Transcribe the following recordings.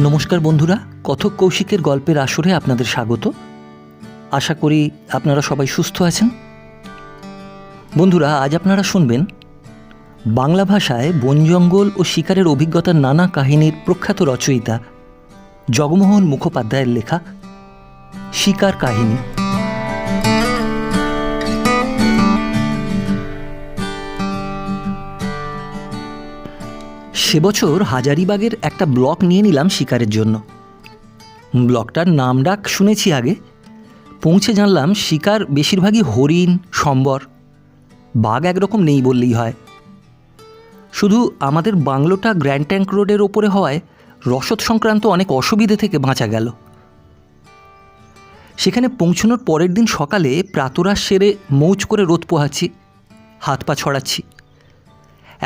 নমস্কার বন্ধুরা, কথক কৌশিকের গল্পের আসরে আপনাদের স্বাগত। আশা করি আপনারা সবাই সুস্থ আছেন। বন্ধুরা, আজ আপনারা শুনবেন বাংলা ভাষায় বন জঙ্গল ও শিকারের অভিজ্ঞতার নানা কাহিনীর প্রখ্যাত রচয়িতা জগমোহন মুখোপাধ্যায়ের লেখা শিকার কাহিনী। সে বছর হাজারিবাগের একটা ব্লক নিয়ে নিলাম শিকারের জন্য। ব্লকটার নাম ডাক শুনেছি আগে, পৌঁছে জানলাম শিকার বেশিরভাগই হরিণ, সম্বর, বাঘ একরকম নেই বললেই হয়। শুধু আমাদের বাংলোটা গ্র্যান্ড ট্যাঙ্ক রোডের ওপরে হওয়ায় রসদ সংক্রান্ত অনেক অসুবিধে থেকে বাঁচা গেল। সেখানে পৌঁছানোর পরের দিন সকালে প্রাতরাশ সেরে মৌজ করে রোদ পোহাচ্ছি, হাত পা ছড়াচ্ছি।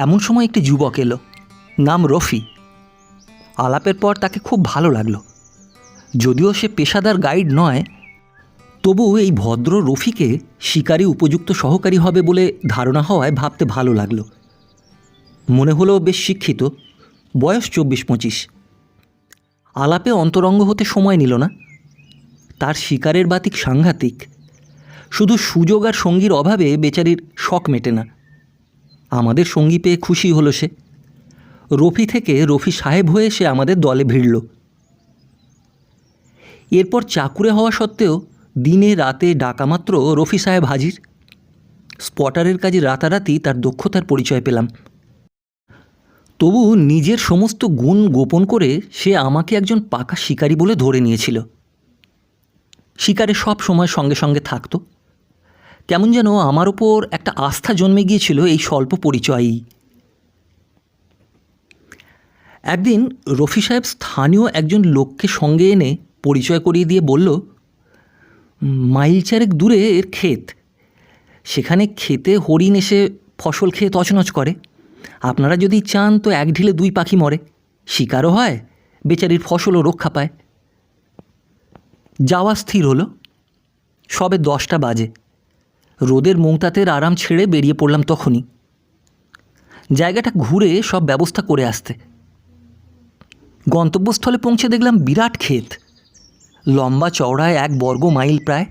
এমন সময় একটি যুবক এলো, নাম রফি। আলাপের পর তাকে খুব ভালো লাগলো। যদিও সে পেশাদার গাইড নয়, তবু এই ভদ্র রফিকে শিকারে উপযুক্ত সহকারী হবে বলে ধারণা হওয়ায় ভাবতে ভালো লাগলো। মনে হলো বেশ শিক্ষিত, বয়স 24-25। আলাপে অন্তরঙ্গ হতে সময় নিল না। তার শিকারের বাতিক সাংঘাতিক, শুধু সুযোগ আর সঙ্গীর অভাবে বেচারির শখ মেটে না। আমাদের সঙ্গী পেয়ে খুশি হলো সে। রফি থেকে রফি সাহেব হয়ে সে আমাদের দলে ভিড়ল। এরপর চাকুরে হওয়া সত্ত্বেও দিনে রাতে ডাকা মাত্র রফি সাহেব হাজির। স্পটারের কাজে রাতারাতি তার দক্ষতার পরিচয় পেলাম। তবু নিজের সমস্ত গুণ গোপন করে সে আমাকে একজন পাকা শিকারী বলে ধরে নিয়েছিল। শিকারে সব সময় সঙ্গে সঙ্গে থাকত। কেমন যেন আমার ওপর একটা আস্থা জন্মে গিয়েছিল এই স্বল্প পরিচয়ই। একদিন রফি সাহেব স্থানীয় একজন লোককে সঙ্গে এনে পরিচয় করিয়ে দিয়ে বলল, মাইল চারেক দূরে এর ক্ষেত। সেখানে ক্ষেতে হরিণ এসে ফসল খেয়ে তছনছ করে। আপনারা যদি চান তো এক ঢিলে দুই পাখি মরে, শিকারও হয়, বেচারির ফসলও রক্ষা পায়। যাওয়া স্থির হলো। সবে 10টা বাজে। রোদের মৌতাতের আরাম ছেড়ে বেরিয়ে পড়লাম তখনই, জায়গাটা ঘুরে সব ব্যবস্থা করে আসতে। গন্তব্যস্থলে পৌঁছে দেখলাম বিরাট ক্ষেত, লম্বা চওড়ায় 1 বর্গ মাইল প্রায়।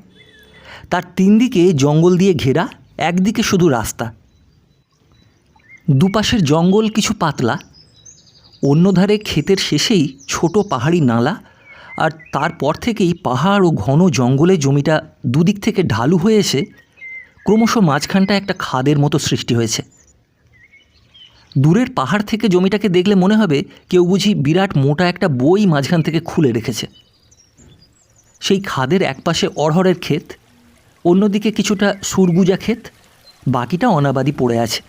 তার 3 দিকে জঙ্গল দিয়ে ঘেরা, একদিকে শুধু রাস্তা। দুপাশের জঙ্গল কিছু পাতলা, অন্য ধারে ক্ষেতের শেষেই ছোট পাহাড়ি নালা, আর তারপর থেকেই পাহাড় ও ঘন জঙ্গলে জমিটা দুদিক থেকে ঢালু হয়ে এসে ক্রমশ মাঝখানটা একটা খাদের মতো সৃষ্টি হয়েছে। দূরের পাহাড় থেকে জমিটাকে দেখলে মনে হবে কেউ বুঝি বিরাট মোটা একটা বই মাঝখান থেকে খুলে রেখেছে। সেই খাদের একপাশে অড়হরের ক্ষেত, অন্যদিকে কিছুটা সুরগুজা ক্ষেত, বাকিটা অনাবাদি পড়ে আছে।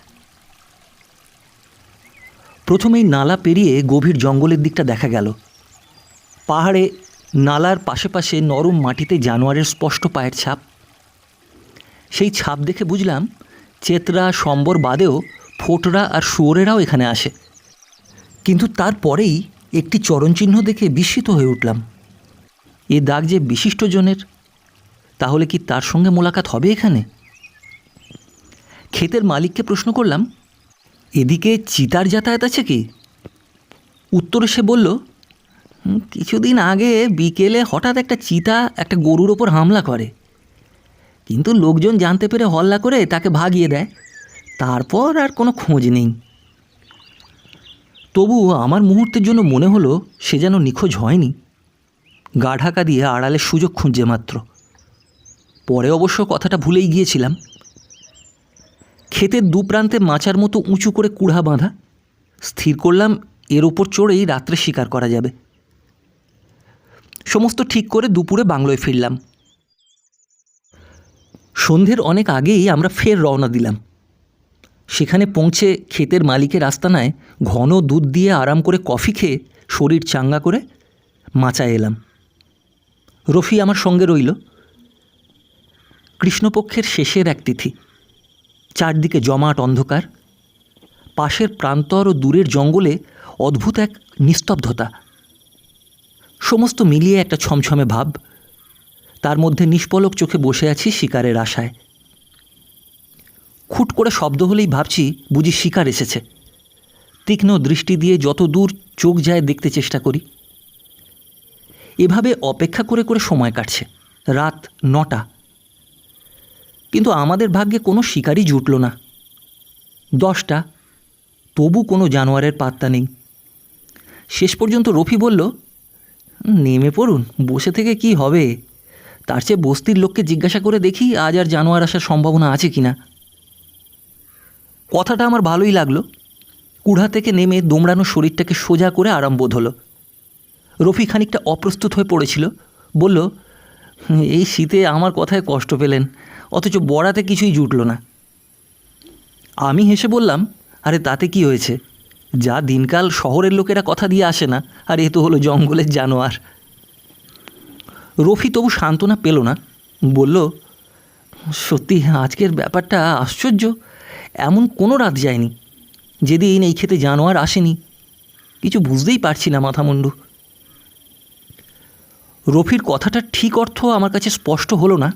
প্রথমেই নালা পেরিয়ে গভীর জঙ্গলের দিকটা দেখা গেল। পাহাড়ে নালার পাশে পাশে নরম মাটিতে জানোয়ারের স্পষ্ট পায়ের ছাপ। সেই ছাপ দেখে বুঝলাম চেতরা, সম্বর বাদেও ফোটরা আর শুয়োরেরাও এখানে আসে। কিন্তু তারপরেই একটি চরণচিহ্ন দেখে বিস্মিত হয়ে উঠলাম। এ দাগ যে বিশিষ্টজনের, তাহলে কি তার সঙ্গে মোলাকাত হবে এখানে? ক্ষেতের মালিককে প্রশ্ন করলাম, এদিকে চিতার যাতায়াত আছে কি? উত্তরে সে বলল, কিছুদিন আগে বিকেলে হঠাৎ একটা চিতা একটা গরুর ওপর হামলা করে, কিন্তু লোকজন জানতে পেরে হল্লা করে তাকে ভাগিয়ে দেয়। তারপর আর কোনো খোঁজ নেই। তবু আমার মুহূর্তের জন্য মনে হলো সে যেন নিখোঁজ হয়নি, গা ঢাকা দিয়ে আড়ালের সুযোগ খুঁজছে মাত্র। পরে অবশ্য কথাটা ভুলেই গিয়েছিলাম। ক্ষেতের দুপ্রান্তে মাচার মতো উঁচু করে কুড়া বাঁধা। স্থির করলাম এর ওপর চড়েই রাত্রে শিকার করা যাবে। সমস্ত ঠিক করে দুপুরে বাংলোয় ফিরলাম। সন্ধ্যের অনেক আগেই আমরা ফের রওনা দিলাম। সেখানে পৌঁছে ক্ষেতের মালিকের আস্তানায় ঘন দুধ দিয়ে আরাম করে কফি খেয়ে শরীর চাঙ্গা করে মাচায় এলাম। রফি আমার সঙ্গে রইল। কৃষ্ণপক্ষের শেষের এক তিথি। চারদিকে জমাট অন্ধকার। পাশের প্রান্তর ও দূরের জঙ্গলে অদ্ভুত এক নিস্তব্ধতা। সমস্ত মিলিয়ে একটা ছমছমে ভাব। তার মধ্যে নিষ্পলক চোখে বসে আছি শিকারের আশায়। খুট করে শব্দ হলেই ভাবছি বুঝি শিকার এসেছে। তীক্ষ্ণ দৃষ্টি দিয়ে যত দূর চোখ যায় দেখতে চেষ্টা করি। এভাবে অপেক্ষা করে করে সময় কাটছে। রাত 9টা, কিন্তু আমাদের ভাগ্যে কোনো শিকারই জুটল না। 10টা, তবু কোনো জানোয়ারের পাত্তা নেই। শেষ পর্যন্ত রফি বলল, নেমে পড়ুন, বসে থেকে কি হবে, তার চেয়ে বস্তির লোককে জিজ্ঞাসা করে দেখি আজ আর জানোয়ার আসার সম্ভাবনা আছে কি না। কথাটা আমার ভালোই লাগলো। কুড়া থেকে নেমে দোমড়ানো শরীরটাকে সোজা করে আরাম বোধ হলো। রফি খানিকটা অপ্রস্তুত হয়ে পড়েছিল। বলল, এই শীতে আমার কথায় কষ্ট পেলেন, অথচ বড়াতে কিছুই জুটল না। আমি হেসে বললাম, আরে তাতে কি হয়েছে, যা দিনকাল শহরের লোকেরা কথা দিয়ে আসে না, আর এ তো হলো জঙ্গলের জানোয়ার। রফি তবু সান্ত্বনা পেল না। বলল, সত্যি আজকের ব্যাপারটা আশ্চর্য, এমন কোনো রাত যায়নি যেদিন এই ক্ষেতে জানোয়ার আসেনি। কিছু বুঝতেই পারছি না মাথামুন্ডু। রফির কথাটার ঠিক অর্থ আমার কাছে স্পষ্ট হলো না।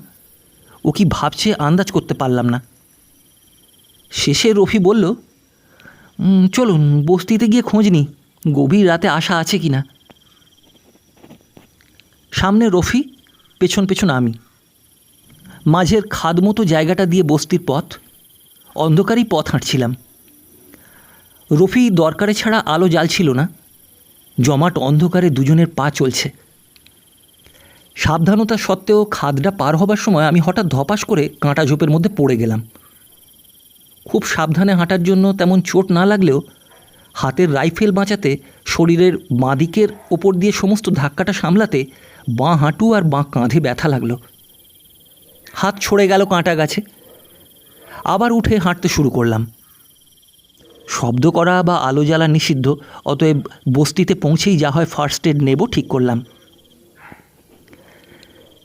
ও কি ভাবছে আন্দাজ করতে পারলাম না। শেষে রফি বলল, চলুন বস্তিতে গিয়ে খোঁজ নিই, গভীর রাতে আসা আছে কি না। সামনে রফি, পেছন পেছন আমি। মাঝের খাদ মতো জায়গাটা দিয়ে বস্তির পথ। অন্ধকারেই পথ হাঁটছিলাম। রফি দরকারে ছাড়া আলো জ্বালছিল না। জমাট অন্ধকারে দুজনের পা চলছে। সাবধানতা সত্ত্বেও খাদটা পার হবার সময় আমি হঠাৎ ধপাস করে কাঁটা ঝোপের মধ্যে পড়ে গেলাম। খুব সাবধানে হাঁটার জন্য তেমন চোট না লাগলেও হাতের রাইফেল বাঁচাতে শরীরের বাঁ দিকের ওপর দিয়ে সমস্ত ধাক্কাটা সামলাতে বাঁ হাঁটু আর বাঁ কাঁধে ব্যথা লাগলো। হাত ছড়ে গেল কাঁটা গাছে। আবার উঠে হাঁটতে শুরু করলাম। শব্দ করা বা আলো জ্বালা নিষিদ্ধ, অতএব বস্তিতে পৌঁছেই যা হয় ফার্স্ট এড নেব ঠিক করলাম।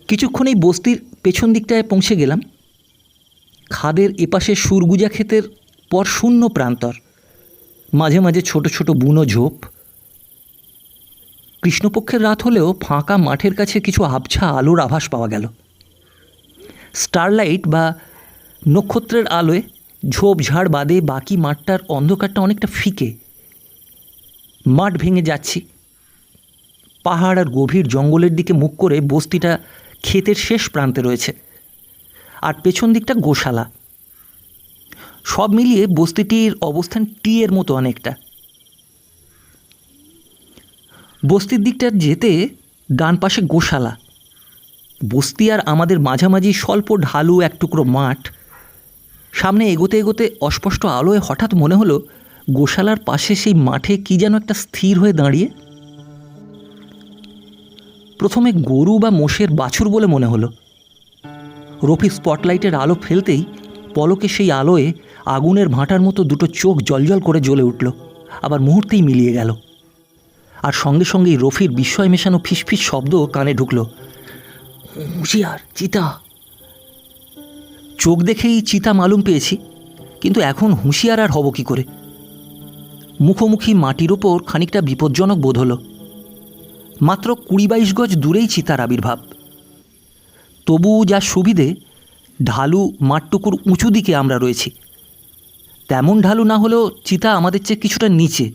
কিছুক্ষণেই বস্তির পেছন দিকটায় পৌঁছে গেলাম। খাদের এপাশে সুরগুজা ক্ষেতের পর শূন্য প্রান্তর, মাঝে মাঝে ছোট ছোট বুনো ঝোপ। কৃষ্ণপক্ষের রাত হলেও ফাঁকা মাঠের কাছে কিছু আবছা আলোর আভাস পাওয়া গেল। স্টারলাইট বা নক্ষত্রের আলোয় ঝোপঝাড় বাদে বাকি মাঠটার অন্ধকারটা অনেকটা ফিকে। মাঠ ভেঙে যাচ্ছি। পাহাড় আর গভীর জঙ্গলের দিকে মুখ করে বস্তিটা ক্ষেতের শেষ প্রান্তে রয়েছে, আর পেছন দিকটা গোশালা। সব মিলিয়ে বস্তিটির অবস্থান টিয়ের মতো অনেকটা। বস্তির দিকটা যেতে ডান পাশে গোশালা। বস্তি আর আমাদের মাঝামাঝি স্বল্প ঢালু এক টুকরো মাঠ। সামনে এগোতে এগোতে অস্পষ্ট আলোয় হঠাৎ মনে হলো গোশালার পাশে সেই মাঠে কি যেন একটা স্থির হয়ে দাঁড়িয়ে। প্রথমে গরু বা মোষের বাছুর বলে মনে হলো। রফি স্পটলাইটের আলো ফেলতেই পলকে সেই আলোয় আগুনের ভাঁটার মতো দুটো চোখ জলজল করে জ্বলে উঠল, আবার মুহূর্তেই মিলিয়ে গেল। আর সঙ্গে সঙ্গেই রফির বিস্ময় মেশানো ফিসফিস শব্দ কানে ঢুকল, হুঁশিয়ার, চিতা। চোখ দেখেই চিতা মালুম পেয়েছি, কিন্তু এখন হুঁশিয়ার আর হব কি করে। মুখোমুখি মাটির ওপর খানিকটা বিপজ্জনক বোধ হলো। মাত্র 20-22 গজ দূরেই চিতার আবির্ভাব। তবু যা সুবিধে, ঢালু মাঠটুকুর উঁচু দিকে আমরা রয়েছি। তেমন ঢালু না হলেও চিতা আমাদের চেয়ে কিছুটা নিচে।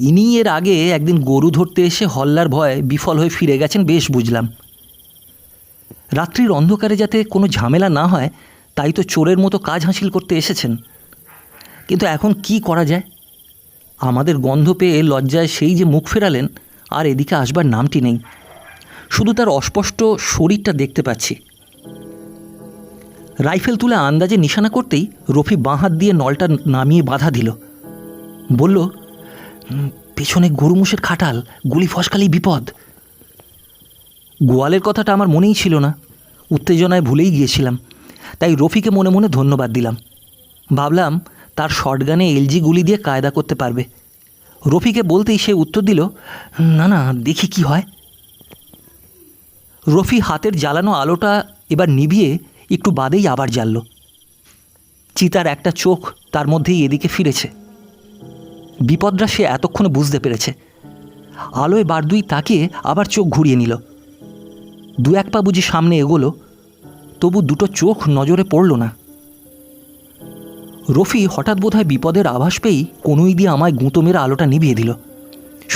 ইনি এর আগে একদিন গরু ধরতে এসে হল্লার ভয়ে বিফল হয়ে ফিরে গেছেন, বেশ বুঝলাম। রাত্রির অন্ধকারে যাতে কোনো ঝামেলা না হয় তাই তো চোরের মতো কাজ হাসিল করতে এসেছেন। কিন্তু এখন কি করা যায়? আমাদের গন্ধ পেয়ে লজ্জায় সেই যে মুখ ফেরালেন, আর এদিকে আসবার নামটি নেই। শুধু তার অস্পষ্ট শরীরটা দেখতে পাচ্ছি। রাইফেল তুলে আন্দাজে নিশানা করতেই রফি বাঁ হাত দিয়ে নলটা নামিয়ে বাধা দিল। বলল, পেছনে গরু মোষের খাটাল, গুলি ফসকালেই বিপদ। গোয়ালের কথাটা আমার মনেই ছিল না, উত্তেজনায় ভুলেই গিয়েছিলাম। তাই রফিকে মনে মনে ধন্যবাদ দিলাম। ভাবলাম তার শর্টগানে এলজি গুলি দিয়ে কায়দা করতে পারবে। রফিকে বলতেই সে উত্তর দিল, না না, দেখি কি হয়। রফি হাতের জ্বালানো আলোটা এবার নিভিয়ে একটু বাদেই আবার জ্বালল। চিতার একটা চোখ তার মধ্যেই এদিকে ফিরেছে। বিপদটা সে এতক্ষণে বুঝতে পেরেছে। আলোয় বার দুই তাকিয়ে আবার চোখ ঘুরিয়ে নিল। 2-1 পা বুঝি সামনে এগোলো, তবু দুটো চোখ নজরে পড়ল না। রফি হঠাৎ বোধহয় বিপদের আভাস পেয়েই কনুই দিয়ে আমায় গুঁতো মেরে আলোটা নিভিয়ে দিল।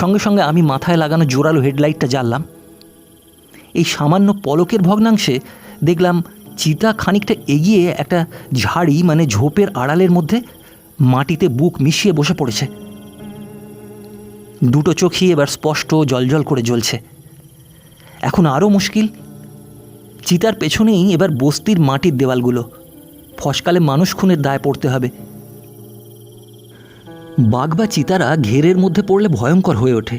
সঙ্গে সঙ্গে আমি মাথায় লাগানো জোরালো হেডলাইটটা জ্বাললাম। এই সামান্য পলকের ভগ্নাংশে দেখলাম চিতা খানিকটা এগিয়ে একটা ঝাড়ি মানে ঝোপের আড়ালের মধ্যে মাটিতে বুক মিশিয়ে বসে পড়েছে। দুটো চোখই এবার স্পষ্ট জলজল করে জ্বলছে। এখন আরও মুশকিল, চিতার পেছনেই এবার বস্তির মাটির দেওয়ালগুলো। ফসকালে মানুষ খুনের দায় পড়তে হবে। বাঘ বা চিতারা ঘেরের মধ্যে পড়লে ভয়ঙ্কর হয়ে ওঠে।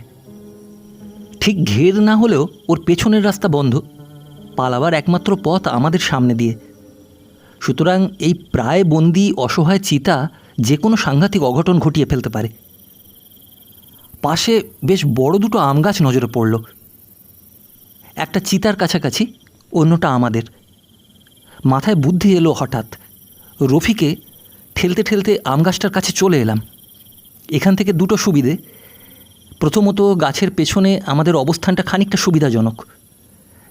ঠিক ঘের না হলেও ওর পেছনের রাস্তা বন্ধ, পালাবার একমাত্র পথ আমাদের সামনে দিয়ে। সুতরাং এই প্রায় বন্দি অসহায় চিতা যে কোনো সাংঘাতিক অঘটন ঘটিয়ে ফেলতে পারে। পাশে বেশ বড় দুটো আম গাছ নজরে পড়ল। একটা চিতার কাছাকাছি, অন্যটা আমাদের। মাথায় বুদ্ধি এলো হঠাৎ। রফিকে ঠেলতে ঠেলতে আম গাছটার কাছে চলে এলাম। এখান থেকে দুটো সুবিধে। প্রথমত, গাছের পেছনে আমাদের অবস্থানটা খানিকটা সুবিধাজনক।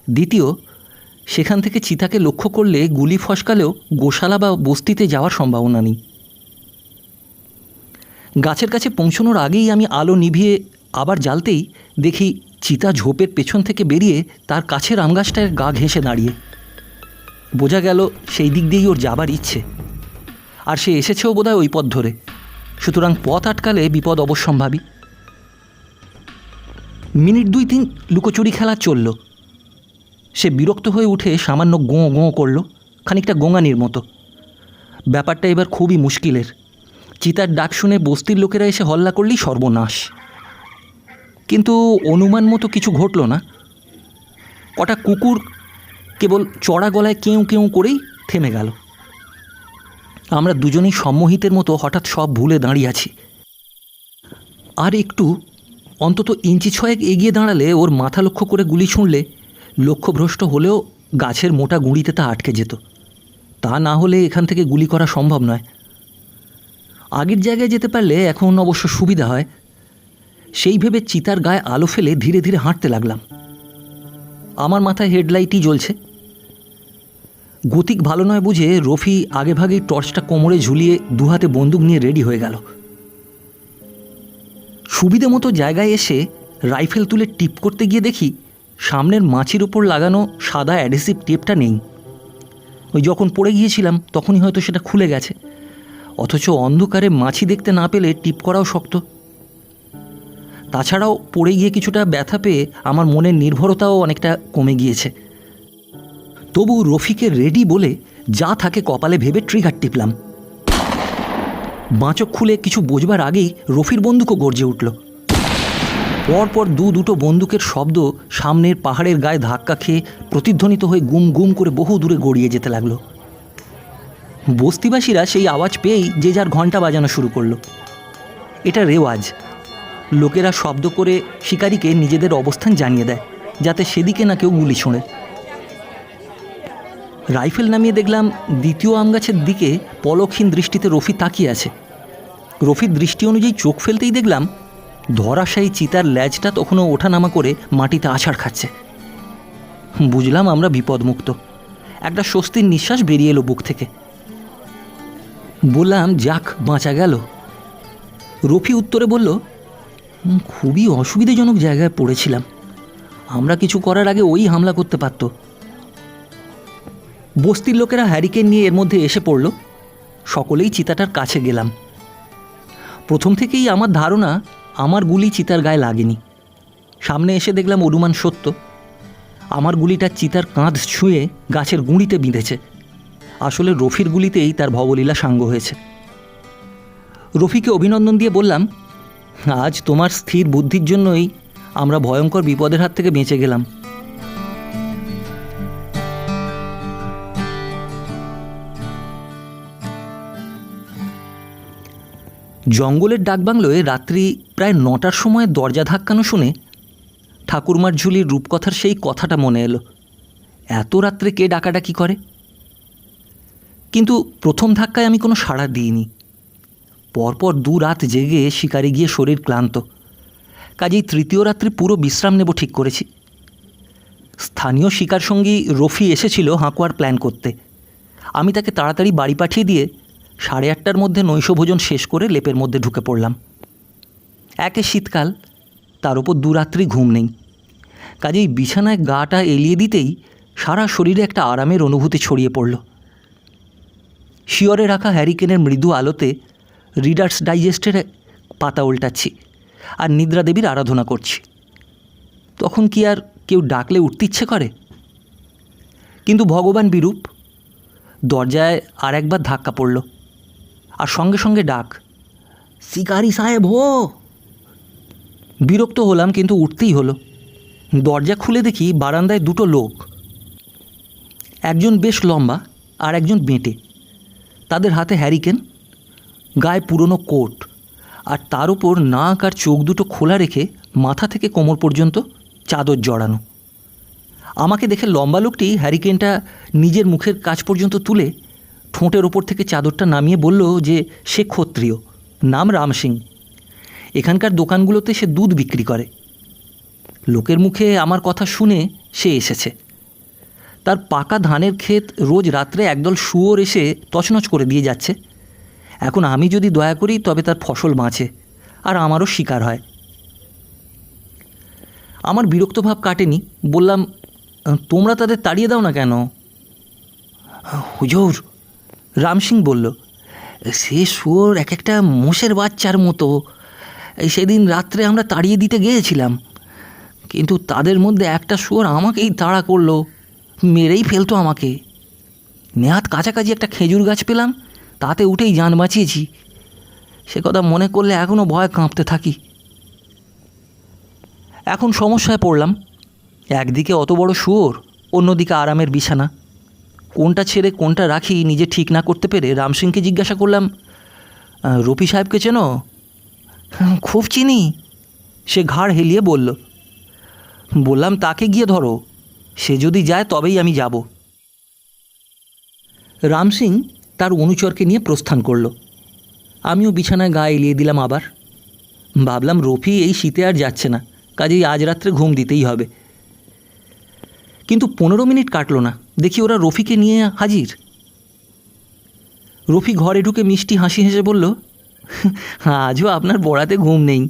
দ্বিতীয়, সেখান থেকে চিতাকে লক্ষ্য করলে গুলি ফসকালেও গোশালা বা বস্তিতে যাওয়ার সম্ভাবনা নেই। গাছের কাছে পৌঁছানোর আগেই আমি আলো নিভিয়ে আবার জ্বালতেই দেখি চিতা ঝোপের পেছন থেকে বেরিয়ে তার কাছের আম গাছটায় গা ঘেঁষে দাঁড়িয়ে। বোঝা গেল সেই দিক দিয়েই ওর যাবার ইচ্ছে, আর সে এসেছেও বোধহয় ওই পথ ধরে। সুতরাং পথ আটকালে বিপদ অবশ্যম্ভাবী। মিনিট 2-3 লুকোচুরি খেলা চলল। সে বিরক্ত হয়ে উঠে সামান্য গোঁ গোঁ করল, খানিকটা গোঙানির মতো। ব্যাপারটা এবার খুবই মুশকিলের। চিতার ডাক শুনে বস্তির লোকেরা এসে হল্লা করলেই সর্বনাশ। কিন্তু অনুমান মতো কিছু ঘটল না। কটা কুকুর কেবল চড়া গলায় কেউ কেউ করেই থেমে গেল। আমরা দুজনেই সম্মোহিতের মতো হঠাৎ সব ভুলে দাঁড়িয়ে আছি। আর একটু, অন্তত ইঞ্চি 6 এগিয়ে দাঁড়ালে ওর মাথা লক্ষ্য করে গুলি ছুঁড়লে লক্ষ্যভ্রষ্ট হলেও গাছের মোটা গুঁড়িতে তা আটকে যেত। তা না হলে এখান থেকে গুলি করা সম্ভব নয়। আগের জায়গায় যেতে পারলে এখন অবশ্য সুবিধা হয়। সেই ভেবে চিতার গায়ে আলো ফেলে ধীরে ধীরে হাঁটতে লাগলাম। আমার মাথায় হেডলাইটই জ্বলছে। গতিক ভালো নয় বুঝে রফি আগেভাগেই টর্চটা কোমরে ঝুলিয়ে দুহাতে বন্দুক নিয়ে রেডি হয়ে গেল। সুবিধে মতো জায়গায় এসে রাইফেল তুলে টিপ করতে গিয়ে দেখি সামনের মাছির ওপর লাগানো সাদা অ্যাডহেসিভ টেপটা নেই। ওই যখন পড়ে গিয়েছিলাম তখনই হয়তো সেটা খুলে গেছে। অথচ অন্ধকারে মাছি দেখতে না পেলে টিপ করাও শক্ত। তাছাড়াও পড়ে গিয়ে কিছুটা ব্যথা পেয়ে আমার মনের নির্ভরতাও অনেকটা কমে গিয়েছে। তবু রফিকে রেডি বলে যা থাকে কপালে ভেবে ট্রিগার টিপলাম। বাঁচক খুলে কিছু বোঝবার আগেই রফির বন্দুকও গর্জে উঠল। পরপর দুটো বন্দুকের শব্দ সামনের পাহাড়ের গায়ে ধাক্কা খেয়ে প্রতিধ্বনিত হয়ে গুম গুম করে বহু দূরে গড়িয়ে যেতে লাগলো। বস্তিবাসীরা সেই আওয়াজ পেয়েই যে যার ঘণ্টা বাজানো শুরু করলো। এটা রেওয়াজ। লোকেরা শব্দ করে শিকারীকে নিজেদের অবস্থান জানিয়ে দেয়, যাতে সেদিকে না কেউ গুলি ছোঁড়ে। রাইফেল নামিয়ে দেখলাম দ্বিতীয় আম গাছের দিকে পলকহীন দৃষ্টিতে রফি তাকিয়ে আছে। রফির দৃষ্টি অনুযায়ী চোখ ফেলতেই দেখলাম ধরাশায়ী চিতার ল্যাজটা তখনও ওঠানামা করে মাটিতে আছাড় খাচ্ছে। বুঝলাম আমরা বিপদমুক্ত। একটা স্বস্তির নিঃশ্বাস বেরিয়ে এলো বুক থেকে। বললাম, যাক, বাঁচা গেল। রফি উত্তরে বলল, খুবই অসুবিধাজনক জায়গায় পড়েছিলাম। আমরা কিছু করার আগে ওই হামলা করতে পারত। বস্তির লোকেরা হ্যারিকেন নিয়ে এর মধ্যে এসে পড়ল। সকলেই চিতাটার কাছে গেলাম। প্রথম থেকেই আমার ধারণা আমার গুলি চিতার গায়ে লাগেনি। সামনে এসে দেখলাম অনুমান সত্য। আমার গুলিটা চিতার কাঁধ ছুঁয়ে গাছের গুঁড়িতে বিঁধেছে। আসলে রফির গুলিতেই তার ভবলীলা সাঙ্গ হয়েছে। রফিকে অভিনন্দন দিয়ে বললাম, আজ তোমার স্থির বুদ্ধির জন্যই আমরা ভয়ঙ্কর বিপদের হাত থেকে বেঁচে গেলাম। জঙ্গলের ডাকবাংলোয় রাত্রি প্রায় 9টার সময় দরজা ধাক্কানো শুনে ঠাকুরমার ঝুলির রূপকথার সেই কথাটা মনে এলো, এত রাত্রে কে ডাকাডাকি করে। কিন্তু প্রথম ধাক্কায় আমি কোনো সাড়া দিইনি। পরপর 2 রাত জেগে শিকারে গিয়ে শরীর ক্লান্ত, কাজেই তৃতীয় রাত্রি পুরো বিশ্রাম নেব ঠিক করেছি। স্থানীয় শিকার সঙ্গী রফি এসেছিল হাঁকুয়ার প্ল্যান করতে। আমি তাকে তাড়াতাড়ি বাড়ি পাঠিয়ে দিয়ে 8:30টার মধ্যে নৈশভোজন শেষ করে লেপের মধ্যে ঢুকে পড়লাম। একে শীতকাল, তার উপর দুরাত্রি ঘুম নেই। কাজেই বিছানায় গাটা এলিয়ে দিতেই সারা শরীরে একটা আরামের অনুভূতি ছড়িয়ে পড়ল। শিয়রে রাখা হ্যারিকেনের মৃদু আলোতে রিডার্স ডাইজেস্টের পাতা উল্টাচ্ছি আর নিদ্রা দেবীর আরাধনা করছি। তখন কি আর কেউ ডাকলে উঠতে ইচ্ছে করে? কিন্তু ভগবান বিরূপ। দরজায় আর একবার ধাক্কা পড়ল, আর সঙ্গে সঙ্গে ডাক, শিকারি সাহেব হো। বিরক্ত হলাম, কিন্তু উঠতেই হলো। দরজা খুলে দেখি বারান্দায় দুটো লোক, একজন বেশ লম্বা আর একজন বেঁটে। তাদের হাতে হ্যারিকেন, গায়ে পুরনো কোট, আর তার উপর নাক আর চোখ দুটো খোলা রেখে মাথা থেকে কোমর পর্যন্ত চাদর জড়ানো। আমাকে দেখে লম্বা লোকটি হ্যারিকেনটা নিজের মুখের কাছ পর্যন্ত তুলে ঠোঁটের ওপর থেকে চাদরটা নামিয়ে বলল যে সে ক্ষত্রিয়, নাম রাম সিং। এখানকার দোকানগুলোতে সে দুধ বিক্রি করে। লোকের মুখে আমার কথা শুনে সে এসেছে। তার পাকা ধানের ক্ষেত রোজ রাত্রে একদল শুয়োর এসে তছনছ করে দিয়ে যাচ্ছে। এখন আমি যদি দয়া করি তবে তার ফসল বাঁচে, আর আমারও শিকার হয়। আমার বিরক্ত ভাব কাটেনি। বললাম, তোমরা তাদের তাড়িয়ে দাও না কেন? হুজুর, রাম সিং বলল, সে শুয়োর এক একটা মোষের বাচ্চার মতো। সেদিন রাত্রে আমরা তাড়িয়ে দিতে গিয়েছিলাম, কিন্তু তাদের মধ্যে একটা শুয়োর আমাকেই তাড়া করলো, মেরেই ফেলতো আমাকে। নেহাত কাছাকাছি একটা খেজুর গাছ পেলাম, তাতে উঠেই জান বাঁচিয়েছি। সে কথা মনে করলে এখনও ভয় কাঁপতে থাকি। এখন সমস্যায় পড়লাম। একদিকে অত বড় শুয়োর, অন্যদিকে আরামের বিছানা। কোনটা ছেড়ে কোনটা রাখি নিজে ঠিক না করতে পেরে রাম সিংকে জিজ্ঞাসা করলাম, রফি সাহেবকে চেনো? খুব চিনি, সে ঘাড় হেলিয়ে বলল। বললাম, তাকে গিয়ে ধরো, সে যদি যায় তবেই আমি যাব। রাম সিং তার অনুচরকে নিয়ে প্রস্থান করল। আমিও বিছানায় গা এলিয়ে দিলাম আবার। ভাবলাম, রফি এই শীতে আর যাচ্ছে না, কাজেই আজ রাত্রে ঘুম দিতেই হবে। কিন্তু 15 মিনিট কাটল না, দেখি ওরা রফিকে নিয়ে হাজির। রফি ঘরে ঢুকে মিষ্টি হাসি হেসে বলল, আজও আপনার বড়াতে ঘুম নেই।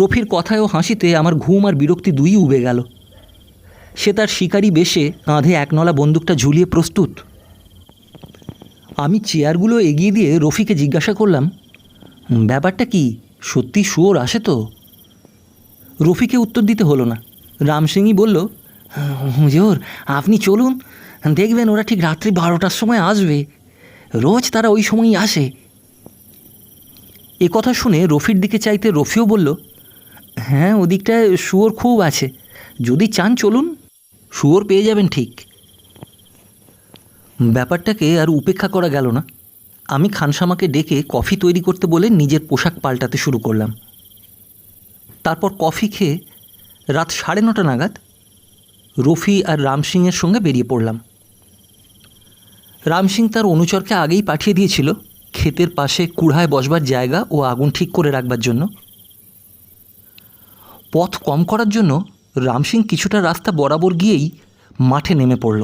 রফির কথায় ও হাসিতে আমার ঘুম আর বিরক্তি দুই উবে গেল। সে তার শিকারি বেশে কাঁধে একনলা বন্দুকটা ঝুলিয়ে প্রস্তুত। আমি চেয়ারগুলো এগিয়ে দিয়ে রফিকে জিজ্ঞাসা করলাম, ব্যাপারটা কি, সত্যি শুয়োর আসে তো? রফিকে উত্তর দিতে হলো না। রাম সিংই বলল, হুজুর আপনি চলুন, দেখবেন ওরা ঠিক রাত্রি 12টার সময় আসবে। রোজ তারা ওই সময়ই আসে। এ কথা শুনে রফির দিকে চাইতে রফিও বলল, হ্যাঁ, ওদিকটায় শুয়োর খুব আছে, যদি চান চলুন, শুয়োর পেয়ে যাবেন ঠিক। ব্যাপারটাকে আর উপেক্ষা করা গেল না। আমি খানসামাকে ডেকে কফি তৈরি করতে বলে নিজের পোশাক পাল্টাতে শুরু করলাম। তারপর কফি খেয়ে রাত 9:30 নাগাদ রফি আর রাম সিংয়ের সঙ্গে বেরিয়ে পড়লাম। রাম সিং তার অনুচরকে আগেই পাঠিয়ে দিয়েছিল ক্ষেতের পাশে কুড়ায় বসবার জায়গা ও আগুন ঠিক করে রাখবার জন্য। পথ কম করার জন্য রাম সিং কিছুটা রাস্তা বরাবর গিয়েই মাঠে নেমে পড়ল।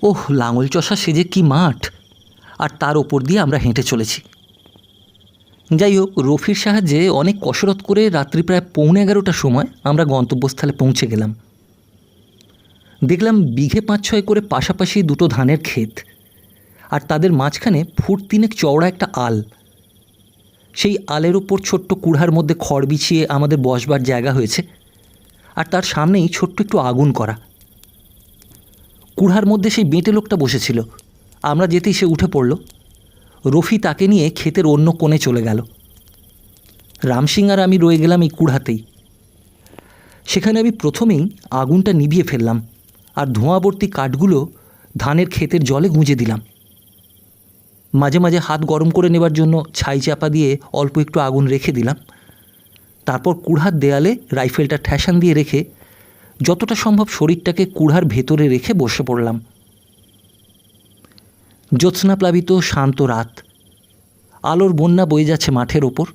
ওহ, লাঙল চষা সেজে কি মাঠ! আর তার ওপর দিয়ে আমরা হেঁটে চলেছি। যাই হোক, রফির সাহায্যে অনেক কসরত করে রাত্রি প্রায় 11:15টার সময় আমরা গন্তব্যস্থলে পৌঁছে গেলাম। দেখলাম বিঘে 5-6 করে পাশাপাশি দুটো ধানের ক্ষেত, আর তাদের মাঝখানে ফুট 3 চওড়া একটা আল। সেই আলের ওপর ছোট্ট কুড়ার মধ্যে খড় বিছিয়ে আমাদের বসবার জায়গা হয়েছে, আর তার সামনেই ছোট্ট একটু আগুন করা। কুড়ার মধ্যে সেই বেঁটে লোকটা বসেছিল। আমরা যেতেই সে উঠে পড়ল। রফি তাকে নিয়ে ক্ষেতের অন্য কোণে চলে গেল। রাম সিং আর আমি রয়ে গেলাম এই কুড়াতেই। সেখানে আমি প্রথমেই আগুনটা নিভিয়ে ফেললাম, আর ধোঁয়াবর্তী কাঠগুলো ধানের ক্ষেতের জলে গুঁজে দিলাম। মাঝে মাঝে হাত গরম করে নেবার জন্য ছাই চাপা দিয়ে অল্প একটু আগুন রেখে দিলাম। তারপর কুড়ার দেয়ালে রাইফেলটা ঠেসান দিয়ে রেখে যতটা সম্ভব শরীরটাকে কুড়ার ভেতরে রেখে বসে পড়লাম। জ্যোৎস্নাপ্লাবিত শান্ত রাত, আলোর বন্যা বয়ে যাচ্ছে মাঠের ওপর।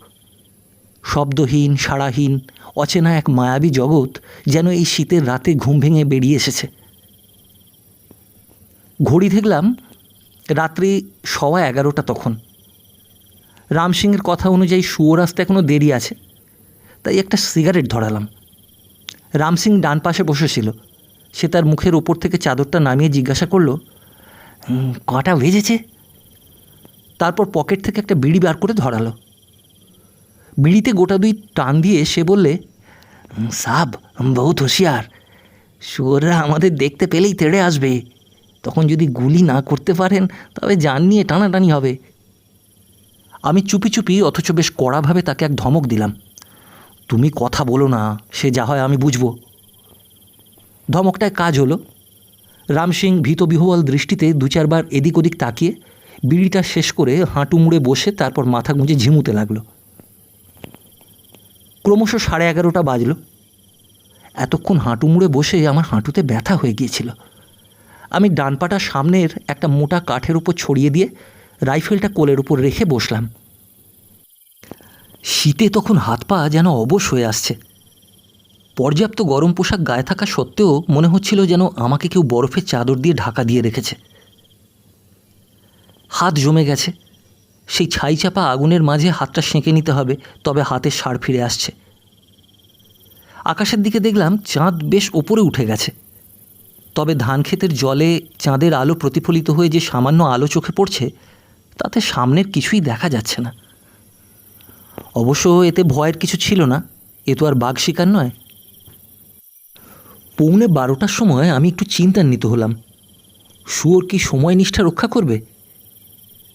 শব্দহীন, সাড়াহীন, অচেনা এক মায়াবী জগৎ যেন এই শীতের রাতে ঘুম ভেঙে বেরিয়ে এসেছে। ঘড়ি দেখলাম রাত্রি 11:15 তখন। রাম সিংয়ের কথা অনুযায়ী শুয়োর আসতে এখনও দেরি আছে, তাই একটা সিগারেট ধরালাম। রামসিং ডান পাশে বসেছিল। সে তার মুখের ওপর থেকে চাদরটা নামিয়ে জিজ্ঞাসা করল, কটা বেজেছে? তারপর পকেট থেকে একটা বিড়ি বার করে ধরালো। বিড়িতে গোটা দুই টান দিয়ে সে বললে, সাব বহুত হুঁশিয়ার, শুয়োররা আমাদের দেখতে পেলেই তেড়ে আসবে। তখন যদি গুলি না করতে পারেন তবে জান নিয়ে টানাটানি হবে। আমি চুপি চুপি অথচ বেশ কড়াভাবে তাকে এক ধমক দিলাম, তুমি কথা বলো না, সে যা হয় আমি বুঝব। ধমকটায় কাজ হলো। রামসিং ভীতবিহ্বল দৃষ্টিতে দু চারবার এদিক ওদিক তাকিয়ে বিড়িটা শেষ করে হাঁটু মুড়ে বসে তারপর মাথা গুঁজে ঝিমুতে লাগলো। ক্রমশ 11:30 বাজল। এতক্ষণ হাঁটু মুড়ে বসে আমার হাঁটুতে ব্যথা হয়ে গিয়েছিল। আমি ডান পাটা সামনের একটা মোটা কাঠের উপর ছড়িয়ে দিয়ে রাইফেলটা কোলের উপর রেখে বসলাম। শীতে তখন হাত পা যেন অবশ হয়ে আসছে। পর্যাপ্ত গরম পোশাক গায়ে থাকা সত্ত্বেও মনে হচ্ছিল যেন আমাকে কেউ বরফের চাদর দিয়ে ঢাকা দিয়ে রেখেছে। হাত জমে গেছে। সেই ছাই চাপা আগুনের মাঝে হাতটা সেঁকে নিতে হবে, তবে হাতের সাড় ফিরে আসছে। আকাশের দিকে দেখলাম চাঁদ বেশ ওপরে উঠে গেছে, তবে ধান ক্ষেতের জলে চাঁদের আলো প্রতিফলিত হয়ে যে সামান্য আলো চোখে পড়ছে তাতে সামনের কিছুই দেখা যাচ্ছে না। অবশ্য এতে ভয়ের কিছু ছিল না, এ তো আর বাঘ শিকার নয়। 11:45টার সময় আমি একটু চিন্তান্বিত হলাম, শুয়োর কি সময় নিষ্ঠা রক্ষা করবে?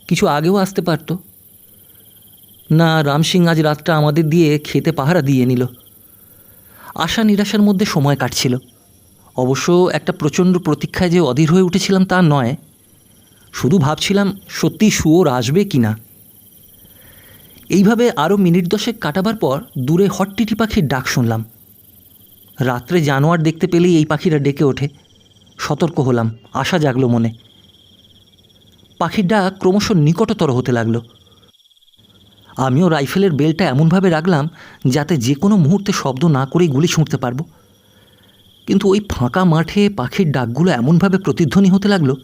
কিছু আগেও আসতে পারত না। রামসিং আজ রাতটা আমাদের দিয়ে খেতে পাহারা দিয়ে নিল। আশা নিরাশার মধ্যে সময় কাটছিল। অবশ্য একটা প্রচণ্ড প্রতীক্ষায় যে অধীর হয়ে উঠেছিলাম তা নয়, শুধু ভাবছিলাম সত্যি শুয়োর আসবে কি না। এইভাবে আরও মিনিট 10 কাটাবার পর দূরে হট্টিটি পাখির ডাক শুনলাম। রাত্রে জানোয়ার দেখতে পেলেই এই পাখিরা ডেকে ওঠে। সতর্ক হলাম, আশা জাগলো মনে। পাখির ডাক ক্রমশ নিকটতর হতে লাগলো। আমিও রাইফেলের বেলটা এমনভাবে রাখলাম যাতে যে কোনো মুহূর্তে শব্দ না করেই গুলি ছুঁড়তে পারবো। কিন্তু ওই ফাঁকা মাঠে পাখির ডাকগুলো এমনভাবে প্রতিধ্বনি হতে লাগলো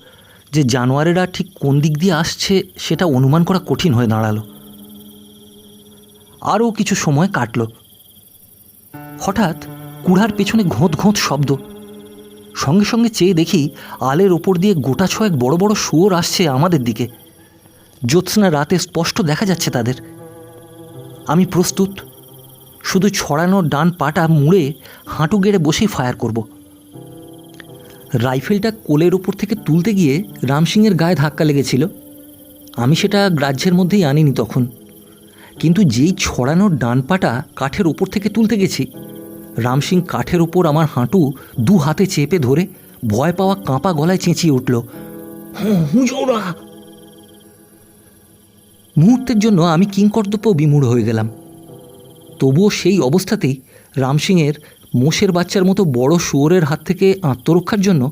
যে জানোয়ারেরা ঠিক কোন দিক দিয়ে আসছে সেটা অনুমান করা কঠিন হয়ে দাঁড়ালো। আরও কিছু সময় কাটল। হঠাৎ কুড়ার পেছনে ঘোঁত ঘোঁত শব্দ। সঙ্গে সঙ্গে চেয়ে দেখি আলের ওপর দিয়ে গোটা ছয়েক বড় বড় শুয়োর আসছে আমাদের দিকে। জ্যোৎস্না রাতে স্পষ্ট দেখা যাচ্ছে তাদের। আমি প্রস্তুত, শুধু ছড়ানো ডান পাটা মুড়ে হাঁটু গেড়ে বসেই ফায়ার করব। রাইফেলটা কোলের ওপর থেকে তুলতে গিয়ে রামসিংয়ের গায়ে ধাক্কা লেগেছিল। আমি সেটা গ্রাহ্যের মধ্যেই আনিনি তখন, কিন্তু যেই ছড়ানোর ডান পাটা কাঠের ওপর থেকে তুলতে গেছি, রামসিং কাঠের ওপর আমার হাঁটু 2 হাতে চেপে ধরে ভয় পাওয়া কাঁপা গলায় চেঁচিয়ে উঠল, হুজুরা! মুহূর্তের জন্য আমি কিংকর্তব্য বিমূঢ় হয়ে গেলাম। তবুও সেই অবস্থাতেই রামসিংয়ের মোষের বাচ্চার মতো বড় শুয়োরের হাত থেকে আত্মরক্ষার জন্য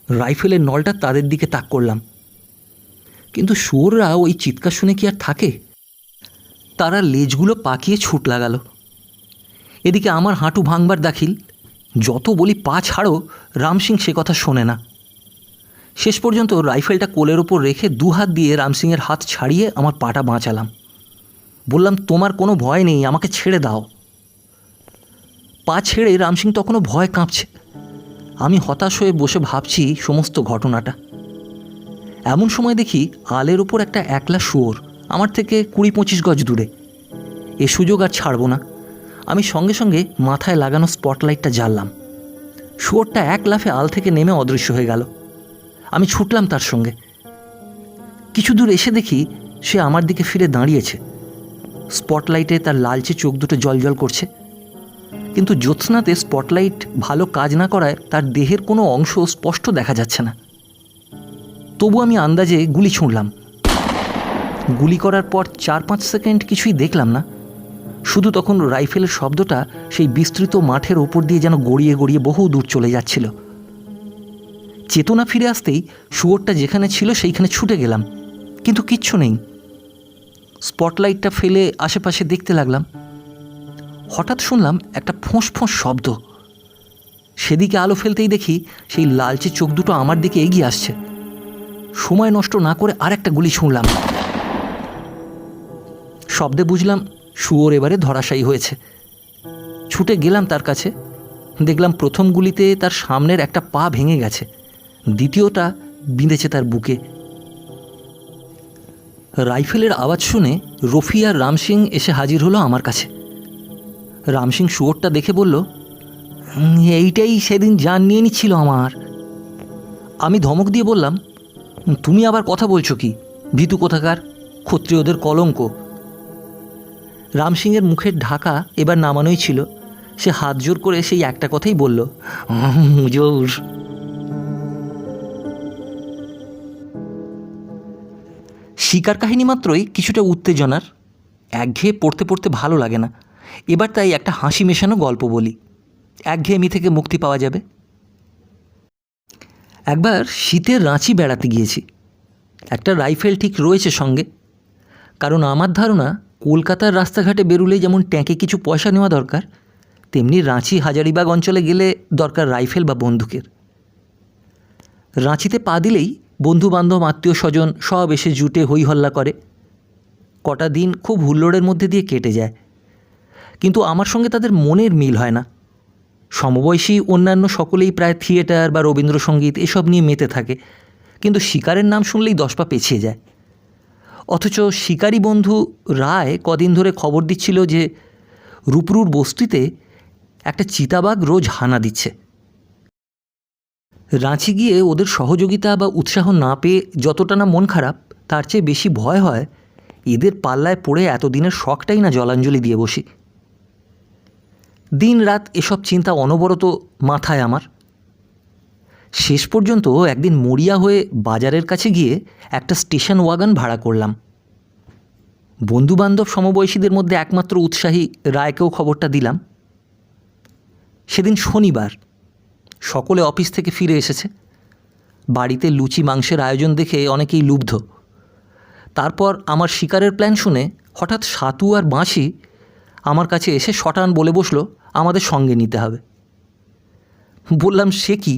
রাইফেলের নলটা তাদের দিকে তাক করলাম। কিন্তু শুয়োররা ওই চিৎকার শুনে কি আর থাকে? তারা লেজগুলো পাকিয়ে ছুট লাগালো। এদিকে আমার হাঁটু ভাঙবার দাখিল। যত বলি পা ছাড়ো, রামসিং সে কথা শোনে না। শেষ পর্যন্ত রাইফেলটা কোলের ওপর রেখে 2 হাত দিয়ে রামসিংয়ের হাত ছাড়িয়ে আমার পাটা বাঁচালাম। বললাম, তোমার কোনো ভয় নেই, আমাকে ছেড়ে দাও। পা ছেড়ে রামসিং তখনও ভয় কাঁপছে। আমি হতাশ হয়ে বসে ভাবছি সমস্ত ঘটনাটা। এমন সময় দেখি আলের ওপর একটা একলা শুয়োর আমার থেকে 20-25 গজ দূরে। এ সুযোগ আর ছাড়ব না। আমি সঙ্গে সঙ্গে মাথায় লাগানো স্পটলাইটটা জ্বাললাম। শুয়োরটা এক লাফে আল থেকে নেমে অদৃশ্য হয়ে গেল। আমি ছুটলাম তার সঙ্গে। কিছু দূর এসে দেখি সে আমার দিকে ফিরে দাঁড়িয়েছে। স্পটলাইটে তার লালচে চোখ দুটো জলজল করছে, কিন্তু জ্যোৎস্নাতে স্পটলাইট ভালো কাজ না করায় তার দেহের কোনো অংশ স্পষ্ট দেখা যাচ্ছে না। তবু আমি আন্দাজে গুলি ছুঁড়লাম। গুলি করার পর 4-5 সেকেন্ড কিছুই দেখলাম না। শুধু তখন রাইফেলের শব্দটা সেই বিস্তৃত মাঠের ওপর দিয়ে যেন গড়িয়ে গড়িয়ে বহু দূর চলে যাচ্ছিল। চেতনা ফিরে আসতেই শুয়োরটা যেখানে ছিল সেইখানে ছুটে গেলাম, কিন্তু কিচ্ছু নেই। স্পটলাইটটা ফেলে আশেপাশে দেখতে লাগলাম। হঠাৎ শুনলাম একটা ফোঁস ফোঁস শব্দ। সেদিকে আলো ফেলতেই দেখি সেই লালচে চোখ দুটো আমার দিকে এগিয়ে আসছে। সময় নষ্ট না করে আরেকটা গুলি ছুঁড়লাম। শব্দে বুঝলাম শুয়োর এবারে ধরাশায়ী হয়েছে। ছুটে গেলাম তার কাছে। দেখলাম প্রথম গুলিতে তার সামনের একটা পা ভেঙে গেছে, দ্বিতীয়টা বিঁধেছে তার বুকে। রাইফেলের আওয়াজ শুনে রফি আর রামসিং এসে হাজির হলো আমার কাছে। রামসিং শুয়োরটা দেখে বলল, এইটাই সেদিন জান নিয়ে নিচ্ছিল আমার। আমি ধমক দিয়ে বললাম, তুমি আবার কথা বলছো কি, ভীতু কোথাকার, ক্ষত্রিয়দের কলঙ্ক। রামসিংয়ের মুখের ঢাকা এবার নামানোই ছিল। সে হাত জোর করে সেই একটা কথাই বলল, হুজুর। শিকার কাহিনী মাত্রই কিছুটা উত্তেজনার, একঘেয়ে পড়তে পড়তে ভালো লাগে না। এবার তাই একটা হাসি মেশানো গল্প বলি, একঘেয়েমি থেকে মুক্তি পাওয়া যাবে। একবার শীতের রাঁচি বেড়াতে গিয়েছি। একটা রাইফেল ঠিক রয়েছে সঙ্গে, কারণ আমার ধারণা কলকাতার রাস্তাঘাটে বেরুলে যেমন ট্যাঁকে কিছু পয়সা নেওয়া দরকার, তেমনি রাঁচি হাজারিবাগ অঞ্চলে গেলে দরকার রাইফেল বা বন্দুকের। রাঁচিতে পা দিলেই বন্ধুবান্ধব আত্মীয় স্বজন সব এসে জুটে হই হল্লা করে। কটা দিন খুব হুল্লোড়ের মধ্যে দিয়ে কেটে যায়, কিন্তু আমার সঙ্গে তাদের মনের মিল হয় না। সমবয়সী অন্যান্য সকলেই প্রায় থিয়েটার বা রবীন্দ্রসঙ্গীত এসব নিয়ে মেতে থাকে, কিন্তু শিকারের নাম শুনলেই 10 পা পেছিয়ে যায়। অথচ শিকারী বন্ধু রায় কদিন ধরে খবর দিচ্ছিল যে রূপরুর বস্তিতে একটা চিতাবাঘ রোজ হানা দিচ্ছে। রাঁচি গিয়ে ওদের সহযোগিতা বা উৎসাহ না পেয়ে যতটা না মন খারাপ, তার চেয়ে বেশি ভয় হয় এদের পাল্লায় পড়ে এতদিনের শখটাই না জলাঞ্জলি দিয়ে বসি। দিন রাত এসব চিন্তা অনবরত মাথায় আমার। শেষ পর্যন্ত একদিন মরিয়া হয়ে বাজারের কাছে গিয়ে একটা স্টেশন ওয়াগন ভাড়া করলাম। বন্ধুবান্ধব সমবয়সীদের মধ্যে একমাত্র উৎসাহী রায়কেও খবরটা দিলাম। সেদিন শনিবার, সকলে অফিস থেকে ফিরে এসেছে। বাড়িতে লুচি মাংসের আয়োজন দেখে অনেকেই লুব্ধ। তারপর আমার শিকারের প্ল্যান শুনে হঠাৎ সাতু আর বাঁশি আমার কাছে এসে শটান বলে বসলো আমাদের সঙ্গে নিতে হবে। বললাম, সে কি,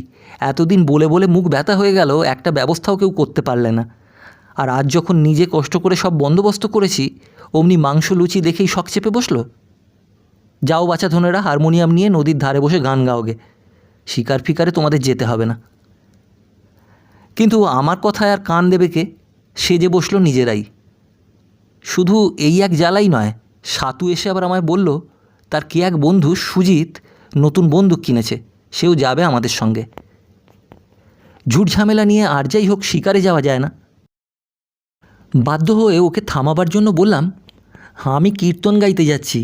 এতদিন বলে বলে মুখ ব্যথা হয়ে গেল, একটা ব্যবস্থাও কেউ করতে পারলে না। আর আজ যখন নিজে কষ্ট করে সব বন্দোবস্ত করেছি, অমনি মাংস লুচি দেখেই শখ চেপে বসলো। যাও বাচ্চা ধনেরা, হারমোনিয়াম নিয়ে নদীর ধারে বসে গান গাওগে, শিকার ফিকারে তোমাদের যেতে হবে না। কিন্তু আমার কথায় আর কান দেবে কে, সেজে বসলো নিজেরাই। শুধু এই এক জ্বালাই নয়, সাতু এসে আবার আমায় বলল তার কে এক বন্ধু সুজিত নতুন বন্দুক কিনেছে, সেও যাবে আমাদের সঙ্গে। ঝুট ঝামেলা নিয়ে আর যাই হোক শিকারে যাওয়া যায় না। বাধ্য হয়ে ওকে থামাবার জন্য বললাম, আমি কীর্তন গাইতে যাচ্ছি,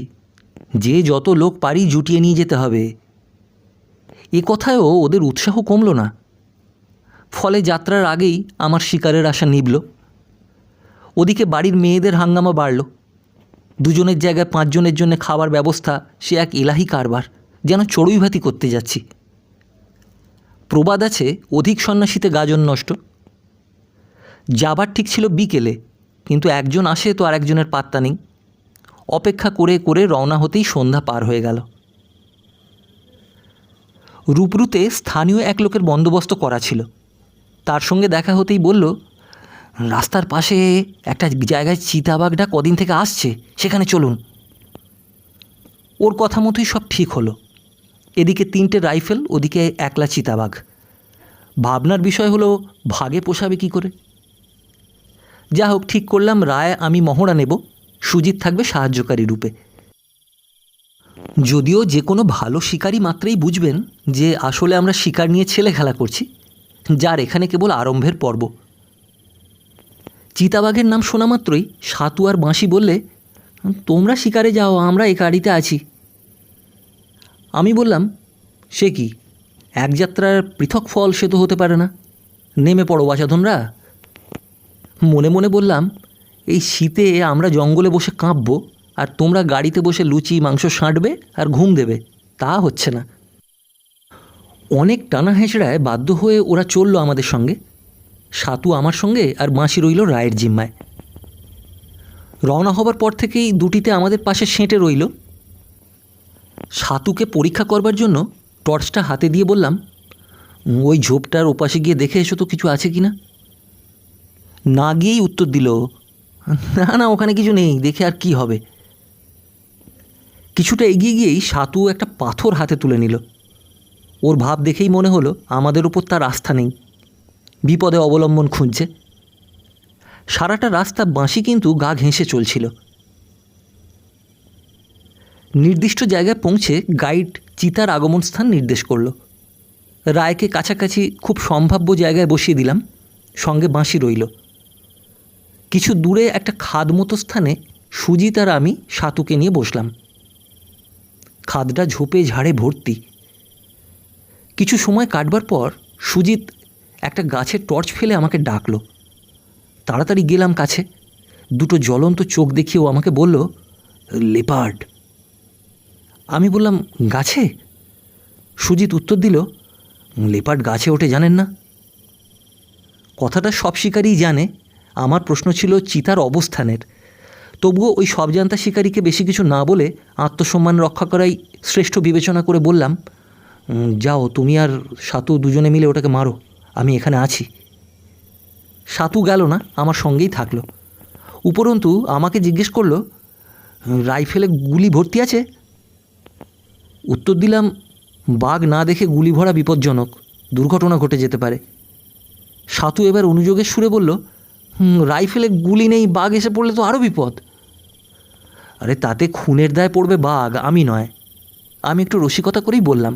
যে যত লোক পারি জুটিয়ে নিয়ে যেতে হবে। এ কথায়ও ওদের উৎসাহ কমল না। ফলে যাত্রার আগেই আমার শিকারের আশা নিভল। ওদিকে বাড়ির মেয়েদের হাঙ্গামা বাড়ল। দুজনের জায়গায় 5 জনের জন্য খাবার ব্যবস্থা, সে এক এলাহি কারবার, যেন চড়ুই ভাতি করতে যাচ্ছি। প্রবাদ আছে, অধিক সন্ন্যাসীতে গাজন নষ্ট। যাবার ঠিক ছিল বিকেলে, কিন্তু একজন আসে তো আর একজনের পাত্তা নেই। অপেক্ষা করে করে রওনা হতেই সন্ধ্যা পার হয়ে গেল। রূপরুতে স্থানীয় এক লোকের বন্দোবস্ত করা ছিল। তার সঙ্গে দেখা হতেই বলল, রাস্তার পাশে একটা জায়গায় চিতাবাঘটা কদিন থেকে আসছে, সেখানে চলুন। ওর কথা মতোই সব ঠিক হলো। এদিকে 3টে রাইফেল, ওদিকে একলা চিতাবাঘ। ভাবনার বিষয় হলো ভাগে পোষাবে কী করে। যা হোক, ঠিক করলাম রায় আমি মহড়া নেব, সুজিত থাকবে সাহায্যকারী রূপে। যদিও যে কোনো ভালো শিকারী মাত্রেই বুঝবেন যে আসলে আমরা শিকার নিয়ে ছেলে খেলা করছি, যার এখানে কেবল আরম্ভের পর্ব। চিতাবাঘের নাম শোনা মাত্রই সাতু আর বাঁশি বললে, তোমরা শিকারে যাও, আমরা এই গাড়িতে আছি। আমি বললাম, সে কি, এক যাত্রার পৃথক ফল সে তো হতে পারে না, নেমে পড়ো বাছাধনরা। মনে মনে বললাম, এই শীতে আমরা জঙ্গলে বসে কাঁপবো, আর তোমরা গাড়িতে বসে লুচি মাংস সাঁটবে আর ঘুম দেবে, তা হচ্ছে না। অনেক টানা হেঁচড়ায় বাধ্য হয়ে ওরা চলল আমাদের সঙ্গে। সাতু আমার সঙ্গে আর বাঁশি রইল রায়ের জিম্মায়। রওনা হবার পর থেকেই দুটিতে আমাদের পাশে সেঁটে রইল। সাতুকে পরীক্ষা করবার জন্য টর্চটা হাতে দিয়ে বললাম, ওই ঝোপটার ওপাশে গিয়ে দেখে এসো তো কিছু আছে কি না। না গিয়েই উত্তর দিল, না না, ওখানে কিছু নেই, দেখে আর কি হবে। কিছুটা এগিয়ে গিয়েই সাতু একটা পাথর হাতে তুলে নিল। ওর ভাব দেখেই মনে হলো আমাদের ওপর তার আস্থা নেই, বিপদে অবলম্বন খুঁজছে। সারাটা রাস্তা বাঁশি কিন্তু গা ঘেঁষে চলছিল। নির্দিষ্ট জায়গায় পৌঁছে গাইড চিতার আগমন স্থান নির্দেশ করল। রায়কে কাছাকাছি খুব সম্ভাব্য জায়গায় বসিয়ে দিলাম, সঙ্গে বাঁশি রইল। কিছু দূরে একটা খাদ মতো স্থানে সুজিত আর আমি সাতুকে নিয়ে বসলাম। খাদটা ঝোপে ঝাড়ে ভর্তি। কিছু সময় কাটবার পর সুজিত একটা গাছের টর্চ ফেলে আমাকে ডাকলো। তাড়াতাড়ি গেলাম কাছে। দুটো জ্বলন্ত চোখ দেখিয়েও আমাকে বলল, লেপার্ড। আমি বললাম, গাছে? সুজিত উত্তর দিল, লেপার্ড গাছে ওঠে জানেন না? কথাটা সব শিকারীই জানে। আমার প্রশ্ন ছিল চিতার অবস্থানের। তবুও ওই সব জান্তা শিকারীকে বেশি কিছু না বলে আত্মসম্মান রক্ষা করাই শ্রেষ্ঠ বিবেচনা করে বললাম, যাও তুমি আর সাতু দুজনে মিলে ওটাকে মারো, আমি এখানে আছি। সাতু গেল না, আমার সঙ্গেই থাকলো। উপরন্তু আমাকে জিজ্ঞেস করলো, রাইফেলে গুলি ভর্তি আছে? উত্তর দিলাম, বাঘ না দেখে গুলি ভরা বিপজ্জনক, দুর্ঘটনা ঘটে যেতে পারে। সাতু এবার অনুযোগের সুরে বলল, রাইফেলে গুলি নেই, বাঘ এসে পড়লে তো আরও বিপদ। আরে তাতে খুনের দায় পড়বে বাঘ, আমি নয়। আমি একটু রসিকতা করেই বললাম।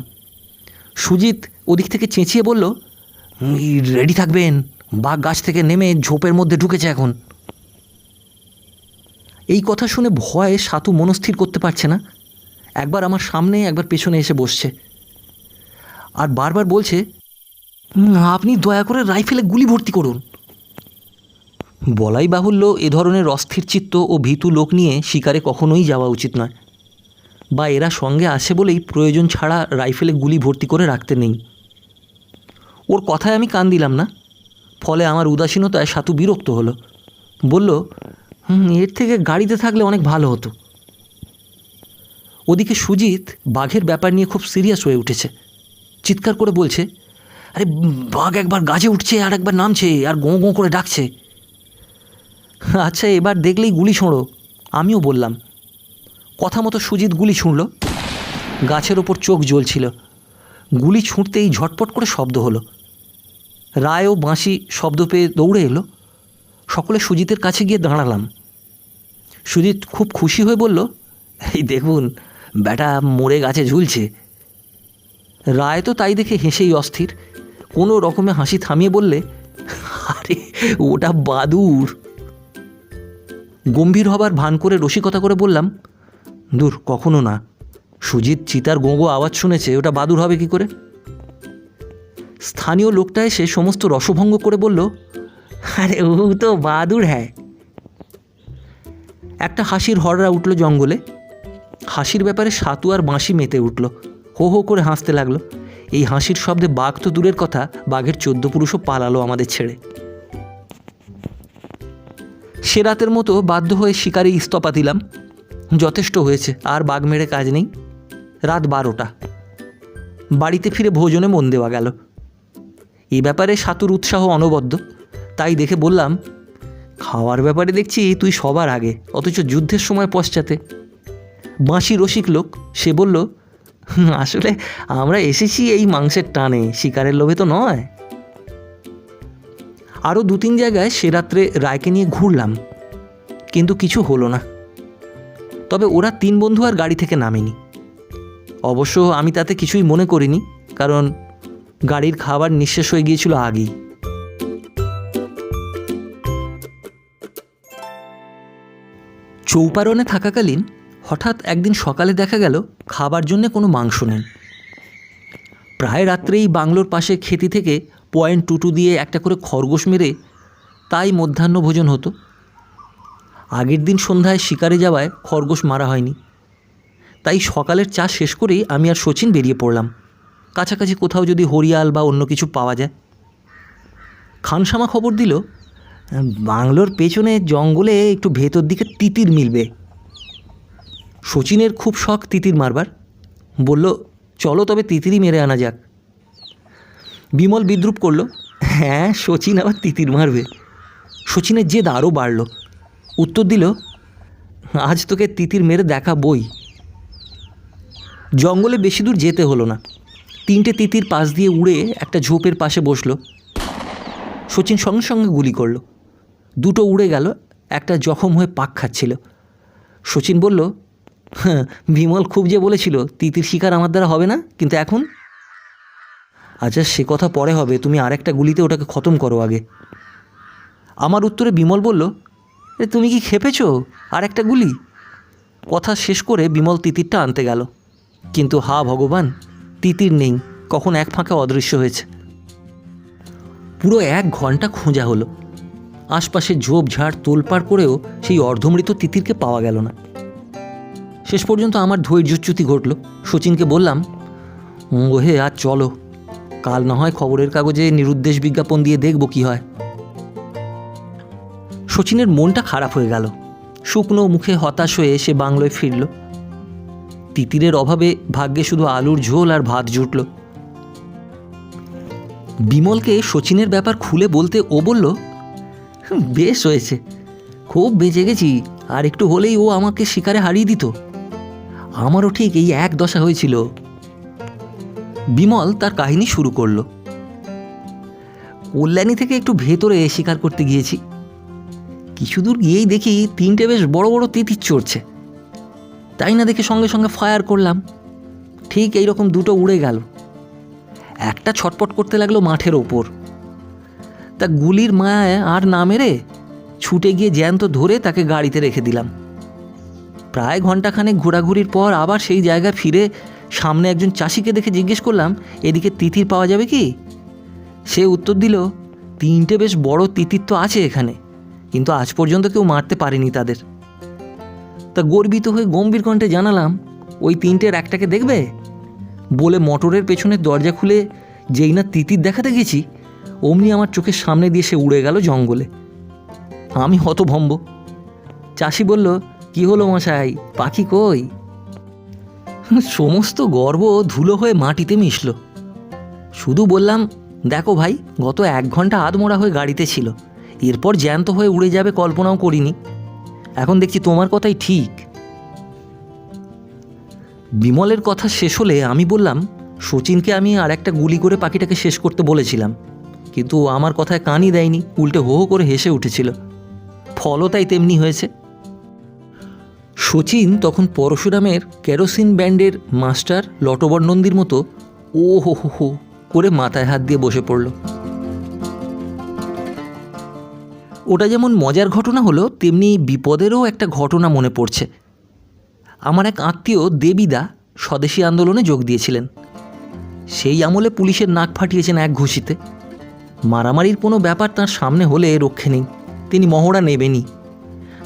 সুজিত ওদিক থেকে চেঁচিয়ে বলল, রেডি থাকবেন, বাঘ গাছ থেকে নেমে ঝোপের মধ্যে ঢুকেছে এখন। এই কথা শুনে ভয়ে সাতু মনস্থির করতে পারছে না। একবার আমার সামনে একবার পেছনে এসে বসছে আর বারবার বলছে, আপনি দয়া করে রাইফেলে গুলি ভর্তি করুন। বলাই বাহুল্য, এ ধরনের অস্থির চিত্ত ও ভীতু লোক নিয়ে শিকারে কখনোই যাওয়া উচিত নয়, বা এরা সঙ্গে আসে বলেই প্রয়োজন ছাড়া রাইফেলে গুলি ভর্তি করে রাখতে নেই। ওর কথায় আমি কান দিলাম না। ফলে আমার উদাসীনতায় সাতু বিরক্ত হলো। বলল, এর থেকে গাড়িতে থাকলে অনেক ভালো হতো। ওদিকে সুজিত বাঘের ব্যাপার নিয়ে খুব সিরিয়াস হয়ে উঠেছে। চিৎকার করে বলছে, আরে বাঘ একবার গাছে উঠছে আর একবার নামছে আর গোঁ গোঁ করে ডাকছে। আচ্ছা, এবার দেখলেই গুলি ছোঁড়ো, আমিও বললাম। কথা মতো সুজিত গুলি ছুঁড়ল। গাছের ওপর চোখ জ্বলছিল। গুলি ছুঁড়তেই ঝটপট করে শব্দ হলো। রায়ও বাঁশি শব্দ পেয়ে দৌড়ে এলো। সকলে সুজিতের কাছে গিয়ে দাঁড়ালাম। সুজিত খুব খুশি হয়ে বলল, এই দেখুন, ব্যাটা মরে গাছে ঝুলছে। রায় তো তাই দেখে হেসেই অস্থির। কোনো রকমে হাসি থামিয়ে বললে, আরে ওটা বাদুড়। গম্ভীর হবার ভান করে রসিকতা করে বললাম, দূর, কখনো না। সুজিত চিতার গোঁ গোঁ আওয়াজ শুনেছে, ওটা বাদুড় হবে কি করে? স্থানীয় লোকটা এসে সমস্ত রসভঙ্গ করে বলল, আরে ও তো বাদুড় হ্যাঁ। একটা হাসির হররা উঠল জঙ্গলে। হাসির ব্যাপারে সাতু আর বাঁশি মেতে উঠল, হো হো করে হাসতে লাগলো। এই হাসির শব্দে বাঘ তো দূরের কথা, বাঘের 14 পুরুষও পালালো আমাদের ছেড়ে। সে রাতের মতো বাধ্য হয়ে শিকারে ইস্তফা দিলাম। যথেষ্ট হয়েছে, আর বাঘ মেরে কাজ নেই। রাত 12টা। বাড়িতে ফিরে ভোজনে মন দেওয়া গেল। এই ব্যাপারে সাতুর উৎসাহ অনবদ্য। তাই দেখে বললাম, খাওয়ার ব্যাপারে দেখছি তুই সবার আগে, অথচ যুদ্ধের সময় পশ্চাতে। বাঁশি রসিক লোক, সে বলল, আসলে আমরা এসেছি এই মাংসের টানে, শিকারের লোভে তো নয়। আরও 2-3 জায়গায় সে রাত্রে রায়কে নিয়ে ঘুরলাম, কিন্তু কিছু হলো না। তবে ওরা 3 বন্ধু আর গাড়ি থেকে নামেনি। অবশ্য আমি তাতে কিছুই মনে করিনি, কারণ গাড়ির খাবার নিঃশেষ হয়ে গিয়েছিল আগেই। চৌপারনে থাকাকালীন হঠাৎ একদিন সকালে দেখা গেল খাবার জন্যে কোনো মাংস নেই। প্রায় রাত্রেই বাংলোর পাশে খেতি থেকে .22 দিয়ে একটা করে খরগোশ মেরে তাই মধ্যাহ্ন ভোজন হতো। আগের দিন সন্ধ্যায় শিকারে যাওয়ায় খরগোশ মারা হয়নি। তাই সকালের চা শেষ করেই আমি আর শচীন বেরিয়ে পড়লাম, কাছাকাছি কোথাও যদি হরিয়াল বা অন্য কিছু পাওয়া যায়। খানসামা খবর দিল, বাংলোর পেছনে জঙ্গলে একটু ভেতর দিকে তিতির মিলবে। শচীনের খুব শখ তিতির মারবার। বলল, চলো তবে তিতিরই মেরে আনা যাক। বিমল বিদ্রুপ করল, হ্যাঁ শচীন আবার তিতির মারবে। শচীনের জেদ আরও বাড়ল। উত্তর দিল, আজ তোকে তিতির মেরে দেখা বই। জঙ্গলে বেশি দূর যেতে হলো না। 3টে তিতির পাশ দিয়ে উড়ে একটা ঝোপের পাশে বসলো। শচীন সঙ্গে সঙ্গে গুলি করলো। 2টো উড়ে গেল, একটা জখম হয়ে পাক খাচ্ছিল। শচীন বলল, হ্যাঁ, বিমল খুব যে বলেছিল তিতির শিকার আমার দ্বারা হবে না, কিন্তু এখন? আচ্ছা, সে কথা পরে হবে, তুমি আরেকটা গুলিতে ওটাকে খতম করো আগে। আমার উত্তরে বিমল বলল, তুমি কি খেপেছ? আর একটা গুলি? কথা শেষ করে বিমল তিতিরটা আনতে গেল, কিন্তু হা ভগবান, তিতির নেই, কখন এক ফাঁকে অদৃশ্য হয়েছে। পুরো 1 ঘন্টা খোঁজা হলো। আশপাশে ঝোপঝাড় তোলপাড় করেও সেই অর্ধমৃত তিতিরকে পাওয়া গেল না। শেষ পর্যন্ত আমার ধৈর্যচ্যুতি ঘটল। শচীনকে বললাম, ওহে আজ চলো, কাল না হয় খবরের কাগজে নিরুদ্দেশ বিজ্ঞাপন দিয়ে দেখব কি হয়। শচীনের মনটা খারাপ হয়ে গেল। শুকনো মুখে হতাশ হয়ে সে বাংলোয় ফিরল। তিতিরের অভাবে ভাগ্যে শুধু আলুর ঝোল আর ভাত জুটল। বিমলকে শচীনের ব্যাপার খুলে বলতে ও বলল, বেশ হয়েছে, খুব বেঁচে গেছি, আর একটু হলেই ও আমাকে শিকারে হারিয়ে দিত। আমারও ঠিক এই এক দশা হয়েছিল। বিমল তার কাহিনী শুরু করল। কল্যাণী থেকে একটু ভেতরে শিকার করতে গিয়েছি। কিছু দূর গিয়েই দেখি 3টে বেশ বড় বড় তিতির চড়ছে। তাই না দেখে সঙ্গে সঙ্গে ফায়ার করলাম। ঠিক এইরকম 2টো উড়ে গেল। একটা ছটপট করতে লাগলো মাঠের ওপর। তা গুলির মায়ায় আর না মেরে ছুটে গিয়ে জ্যান্ত ধরে তাকে গাড়িতে রেখে দিলাম। প্রায় ঘণ্টাখানেক ঘোরাঘুরির পর আবার সেই জায়গায় ফিরে সামনে একজন চাষিকে দেখে জিজ্ঞেস করলাম, এদিকে তিতির পাওয়া যাবে কি? সে উত্তর দিল, 3টে বেশ বড় তিতির তো আছে এখানে, কিন্তু আজ পর্যন্ত কেউ মারতে পারেনি তাদের। তা গর্বিত হয়ে গম্ভীর কণ্ঠে জানালাম, ওই 3টের একটাকে দেখবে? বলে মোটরের পেছনের দরজা খুলে যেই না তিতির দেখাতে গেছি, অমনি আমার চোখের সামনে দিয়ে সে উড়ে গেল জঙ্গলে। আমি হতভম্ব। চাষি বলল, কি হলো মশাই, পাখি কই? সমস্ত গর্ব ধুলো হয়ে মাটিতে মিশল। শুধু বললাম, দেখো ভাই, গত 1 ঘন্টা আধমরা হয়ে গাড়িতে ছিল, এরপর জ্যান্ত হয়ে উড়ে যাবে কল্পনাও করিনি। এখন দেখছি তোমার কথাই ঠিক। বিমলের কথা শেষ হলে আমি বললাম, শচীনকে আমি আর একটা গুলি করে পাখিটাকে শেষ করতে বলেছিলাম, কিন্তু আমার কথায় কানই দেয়নি, উল্টে হো হো করে হেসে উঠেছিল। ফলও তাই তেমনি হয়েছে। শচীন তখন পরশুরামের কেরোসিন ব্যান্ডের মাস্টার লটবর্ণন্দির মতো ও হো হো হো করে মাথায় হাত দিয়ে বসে পড়ল। ওটা যেমন মজার ঘটনা হলো, তেমনি বিপদেরও একটা ঘটনা মনে পড়ছে। আমার এক আত্মীয় দেবিদা স্বদেশী আন্দোলনে যোগ দিয়েছিলেন। সেই আমলে পুলিশের নাক ফাটিয়েছেন এক ঘুষিতে। মারামারির কোনো ব্যাপার তার সামনে হলে রক্ষে নেই, তিনি মহড়া নেবেনই,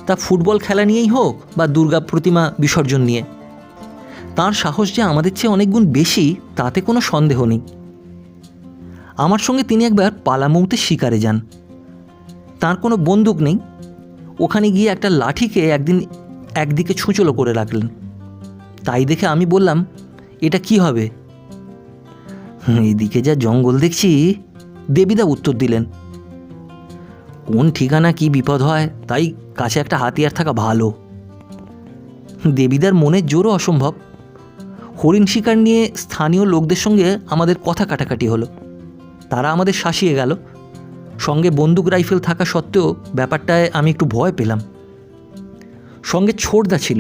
তা ফুটবল খেলা নিয়েই হোক বা দুর্গা প্রতিমা বিসর্জন নিয়ে। তার সাহস যে আমাদের চেয়ে অনেক গুণ বেশি, তাতে কোনো সন্দেহ নেই। আমার সঙ্গে তিনি একবার পালামৌতে শিকারে যান। তার কোনো বন্দুক নেই। ওখানে গিয়ে একটা লাঠিকে একদিকে ছুঁচলো করে রাখলেন। তাই দেখে আমি বললাম, এটা কি হবে? এদিকে যা জঙ্গল দেখছি। দেবিদা উত্তর দিলেন, কোন ঠিকানা কি বিপদ হয়, তাই কাছে একটা হাতিয়ার থাকা ভালো। দেবিদার মনের জোরও অসম্ভব। হরিণ শিকার নিয়ে স্থানীয় লোকদের সঙ্গে আমাদের কথা কাটাকাটি হলো। তারা আমাদের শাসিয়ে গেল। সঙ্গে বন্দুক রাইফেল থাকা সত্ত্বেও ব্যাপারটায় আমি একটু ভয় পেলাম। সঙ্গে ছোটদা ছিল।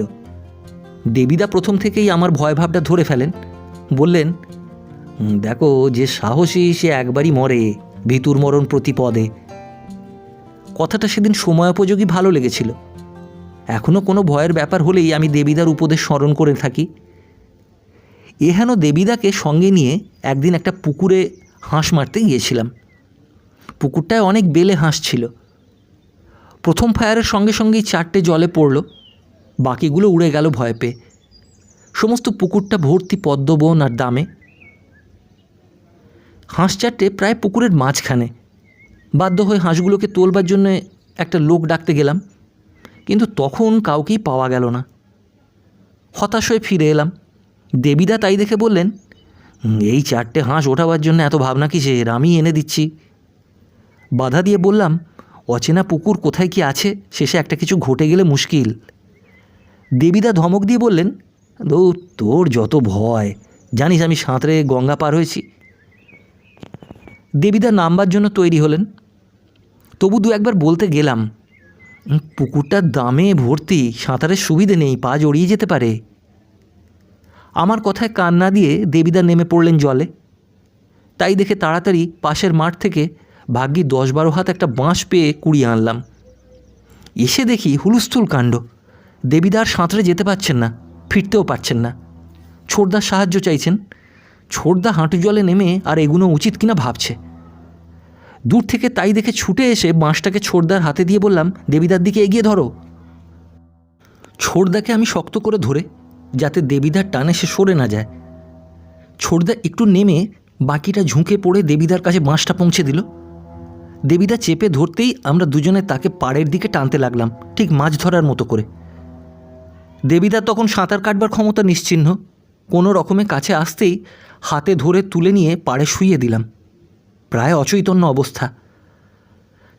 দেবিদা প্রথম থেকেই আমার ভয় ভাবটা ধরে ফেলেন। বললেন, দেখো, যে সাহসী সে একবারই মরে, ভিতুর মরণ প্রতিপদে। কথাটা সেদিন সময়োপযোগী ভালো লেগেছিল। এখনও কোনো ভয়ের ব্যাপার হলেই আমি দেবিদার উপদেশ স্মরণ করে থাকি। এহেন দেবিদাকে সঙ্গে নিয়ে একদিন একটা পুকুরে হাঁস মারতে গিয়েছিলাম। পুকুরটায় অনেক বেলে হাঁস ছিল। প্রথম ফায়ারের সঙ্গে সঙ্গেই 4টে জলে পড়ল, বাকিগুলো উড়ে গেল ভয় পেয়ে। সমস্ত পুকুরটা ভর্তি পদ্মবন আর দামে। হাঁস 4টে প্রায় পুকুরের মাঝখানে। বাধ্য হয়ে হাঁসগুলোকে তোলবার জন্য একটা লোক ডাকতে গেলাম, কিন্তু তখন কাউকেই পাওয়া গেল না। হতাশ হয়ে ফিরে এলাম। দেবিদা তাই দেখে বললেন, এই 4টে হাঁস ওঠাবার জন্য এত ভাবনা কিসের, আমি এনে দিচ্ছি। বাধা দিয়ে বললাম, অচেনা পুকুর কোথায় কি আছে, শেষে একটা কিছু ঘটে গেলে মুশকিল। দেবিদা ধমক দিয়ে বললেন, ধুর, তোর যত ভয়! জানিস আমি সাঁতরে গঙ্গা পার হয়েছি। দেবীদা নামবার জন্য তৈরি হলেন, তবু দু একবার বলতে গেলাম, পুকুরটার দামে ভর্তি, সাঁতারের সুবিধে নেই, পা জড়িয়ে যেতে পারে। আমার কথায় কান না দিয়ে দেবীদা নেমে পড়লেন জলে। তাই দেখে তাড়াতাড়ি পাশের মাঠ থেকে ভাগ্যি 10-12 হাত একটা বাঁশ পেয়ে কুড়িয়ে আনলাম। এসে দেখি হুলস্থুল কাণ্ড। দেবীদার সাঁতরে যেতে পারছেন না, ফিরতেও পারছেন না। ছোটদার সাহায্য চাইছেন। ছোটদা হাঁটু জলে নেমে আর এগুনো উচিত কিনা ভাবছে। দূর থেকে তাই দেখে ছুটে এসে বাঁশটাকে ছোটদার হাতে দিয়ে বললাম, দেবীদার দিকে এগিয়ে ধরো। ছোটদাকে আমি শক্ত করে ধরে, যাতে দেবীদার টানে সে সরে না যায়। ছোটদা একটু নেমে বাকিটা ঝুঁকে পড়ে দেবীদার কাছে বাঁশটা পৌঁছে দিল। দেবীদা চেপে ধরতেই আমরা দুজনে তাকে পাড়ের দিকে টানতে লাগলাম, ঠিক মাছ ধরার মতো করে। দেবীদার তখন সাঁতার কাটবার ক্ষমতা নিশ্চিহ্ন। কোনো রকমে কাছে আসতেই হাতে ধরে তুলে নিয়ে পাড়ে শুইয়ে দিলাম। প্রায় অচৈতন্য অবস্থা।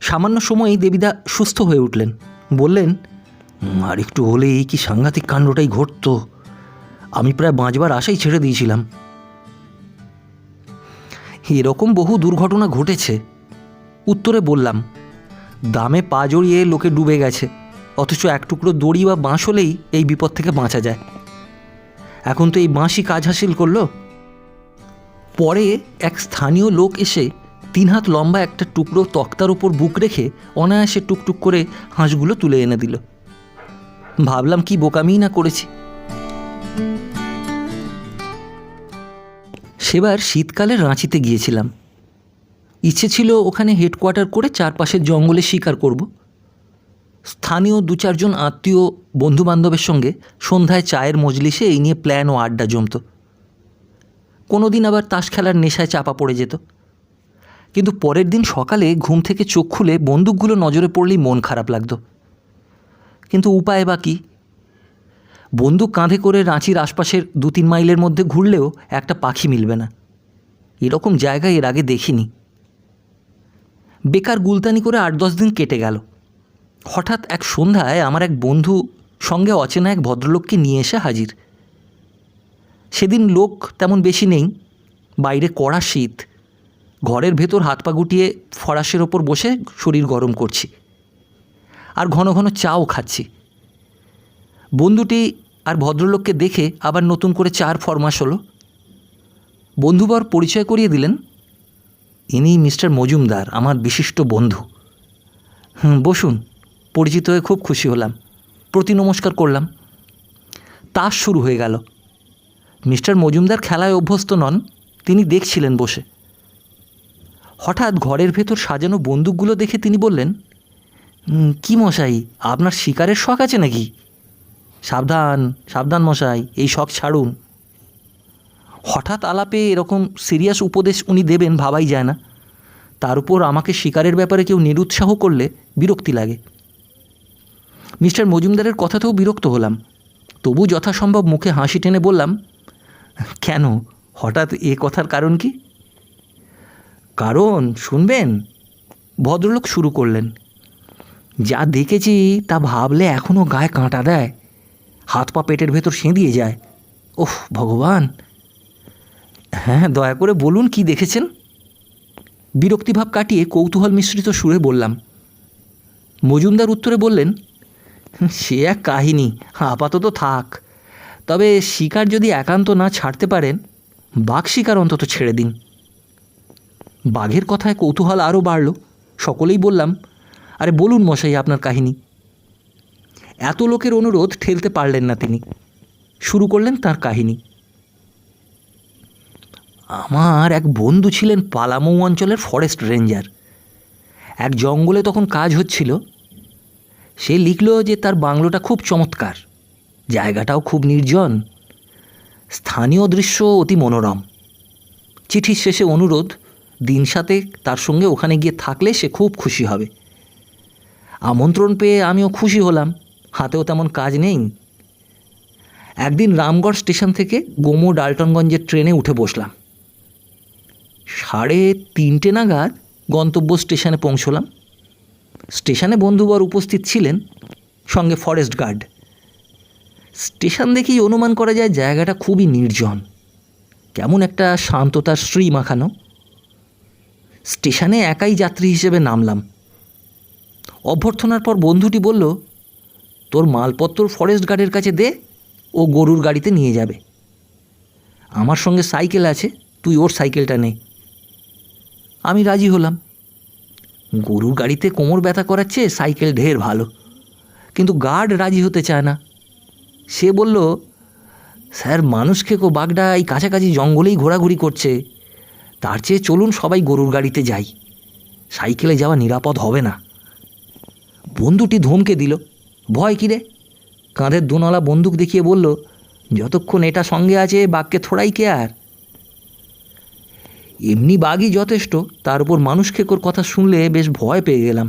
সামান্য সময়েই দেবীদা সুস্থ হয়ে উঠলেন। বললেন, আর একটু হলেই কি সাংঘাতিক কাণ্ডটাই ঘটত। আমি প্রায় বাঁচবার আশাই ছেড়ে দিয়েছিলাম। এরকম বহু দুর্ঘটনা ঘটেছে। উত্তরে বললাম, দামে পা জড়িয়ে লোকে ডুবে গেছে, অথচ এক টুকরো দড়ি বা বাঁশ হলেই এই বিপদ থেকে বাঁচা যায়। এখন তো এই বাঁশই কাজ হাসিল করল। পরে এক স্থানীয় লোক এসে 3 হাত লম্বা একটা টুকরো তক্তার উপর বুক রেখে অনায়াসে টুকটুক করে হাঁসগুলো তুলে এনে দিল। ভাবলাম কি বোকামিই না করেছি। সেবার শীতকালে রাঁচিতে গিয়েছিলাম। ইচ্ছে ছিল ওখানে হেডকোয়ার্টার করে চারপাশের জঙ্গলে শিকার করব। স্থানীয় 2-4 জন আত্মীয় বন্ধুবান্ধবের সঙ্গে সন্ধ্যায় চায়ের মজলিসে এই নিয়ে প্ল্যান ও আড্ডা জমত। কোনো দিন আবার তাস খেলার নেশায় চাপা পড়ে যেত। কিন্তু পরের দিন সকালে ঘুম থেকে চোখ খুলে বন্দুকগুলো নজরে পড়লেই মন খারাপ লাগতো। কিন্তু উপায় বা কী? বন্দুক কাঁধে করে রাঁচির আশপাশের 2-3 মাইলের মধ্যে ঘুরলেও একটা পাখি মিলবে না। এরকম জায়গায় এর আগে দেখিনি। বেকার গুলতানি করে 8-10 দিন কেটে গেল। হঠাৎ এক সন্ধ্যায় আমার এক বন্ধু সঙ্গে অচেনা এক ভদ্রলোককে নিয়ে এসে হাজির। সেদিন লোক তেমন বেশি নেই। বাইরে কড়া শীত। ঘরের ভেতর হাত পা গুটিয়ে ফরাসের ওপর বসে শরীর গরম করছি, আর ঘন ঘন চাও খাচ্ছি। বন্ধুটি আর ভদ্রলোককে দেখে আবার নতুন করে চার ফরমাশ হলো। বন্ধুবর পরিচয় করিয়ে দিলেন, ইনি মিস্টার মজুমদার, আমার বিশিষ্ট বন্ধু। বসুন। পরিচিত হয়ে খুব খুশি হলাম। প্রতি নমস্কার করলাম। তাস শুরু হয়ে গেল। মিস্টার মজুমদার খেলায় অভ্যস্ত নন, তিনি দেখছিলেন বসে। হঠাৎ ঘরের ভেতর সাজানো বন্দুকগুলো দেখে তিনি বললেন, কি মশাই, আপনার শিকারের শখ আছে নাকি? সাবধান সাবধান মশাই, এই শখ ছাড়ুন। হঠাৎ আলাপে এরকম সিরিয়াস উপদেশ উনি দেবেন ভাবাই যায় না। তার উপর আমাকে শিকারের ব্যাপারে কেউ নিরুৎসাহ করলে বিরক্তি লাগে। মিস্টার মজুমদারের কথাতেও বিরক্ত হলাম। তবু যথাসম্ভব মুখে হাসি টেনে বললাম, কেন, হঠাৎ এ কথার কারণ কি? কারণ শুনবেন? ভদ্রলোক শুরু করলেন। যা দেখেছি তা ভাবলে এখনও গায়ে কাঁটা দেয়, হাত পা পেটের ভেতর সেঁধিয়ে যায়। ওহ ভগবান! হ্যাঁ, দয়া করে বলুন কি দেখেছেন? বিরক্তিভাব কাটিয়ে কৌতূহল মিশ্রিত সুরে বললাম। মজুমদার উত্তরে বললেন, সে এক কাহিনী, আপাতত থাক। তবে শিকার যদি একান্ত না ছাড়তে পারেন, বাঘ শিকার অন্তত ছেড়ে দিন। বাঘের কথায় কৌতূহল আরও বাড়ল। সকলেই বললাম, আরে বলুন মশাই আপনার কাহিনী। এত লোকের অনুরোধ ঠেলতে পারলেন না তিনি। শুরু করলেন তার কাহিনী। আমার এক বন্ধু ছিলেন পালামৌ অঞ্চলের ফরেস্ট রেঞ্জার। এক জঙ্গলে তখন কাজ হচ্ছিল। সে লিখল যে তার বাংলোটা খুব চমৎকার, জায়গাটাও খুব নির্জন, স্থানীয় দৃশ্য অতি মনোরম। চিঠির শেষে অনুরোধ, দিন সাথে তার সঙ্গে ওখানে গিয়ে থাকলে সে খুব খুশি হবে। আমন্ত্রণ পেয়ে আমিও খুশি হলাম, হাতেও তেমন কাজ নেই। একদিন রামগড় স্টেশন থেকে গোমো ডালটনগঞ্জের ট্রেনে উঠে বসলাম। 3:30 নাগাদ গন্তব্য স্টেশনে পৌঁছলাম। স্টেশনে বন্ধুবর উপস্থিত ছিলেন, সঙ্গে ফরেস্ট গার্ড। স্টেশন দেখেই অনুমান করা যায় জায়গাটা খুবই নির্জন, কেমন একটা শান্ততার শ্রী মাখানো। স্টেশনে একাই যাত্রী হিসেবে নামলাম। অভ্যর্থনার পর বন্ধুটি বলল, তোর মালপত্র ফরেস্ট গার্ডের কাছে দে, ও গরুর গাড়িতে নিয়ে যাবে। আমার সঙ্গে সাইকেল আছে, তুই ওর সাইকেলটা নে। আমি রাজি হলাম। গরুর গাড়িতে কোমর ব্যথা করাচ্ছে, সাইকেল ঢের ভালো। কিন্তু গার্ড রাজি হতে চায় না। সে বলল, স্যার মানুষ খেকো বাঘটা এই কাছাকাছি জঙ্গলেই ঘোরাঘুরি করছে, তার চেয়ে চলুন সবাই গরুর গাড়িতে যাই, সাইকেলে যাওয়া নিরাপদ হবে না। বন্ধুটি ধমকে দিল, ভয় কিরে? কাঁধের দুনলা বন্দুক দেখিয়ে বলল, যতক্ষণ এটা সঙ্গে আছে বাঘকে থোড়াই কেয়ার। এমনি বাঘই যথেষ্ট, তার উপর মানুষ খেকোর কথা শুনলে বেশ ভয় পেয়ে গেলাম।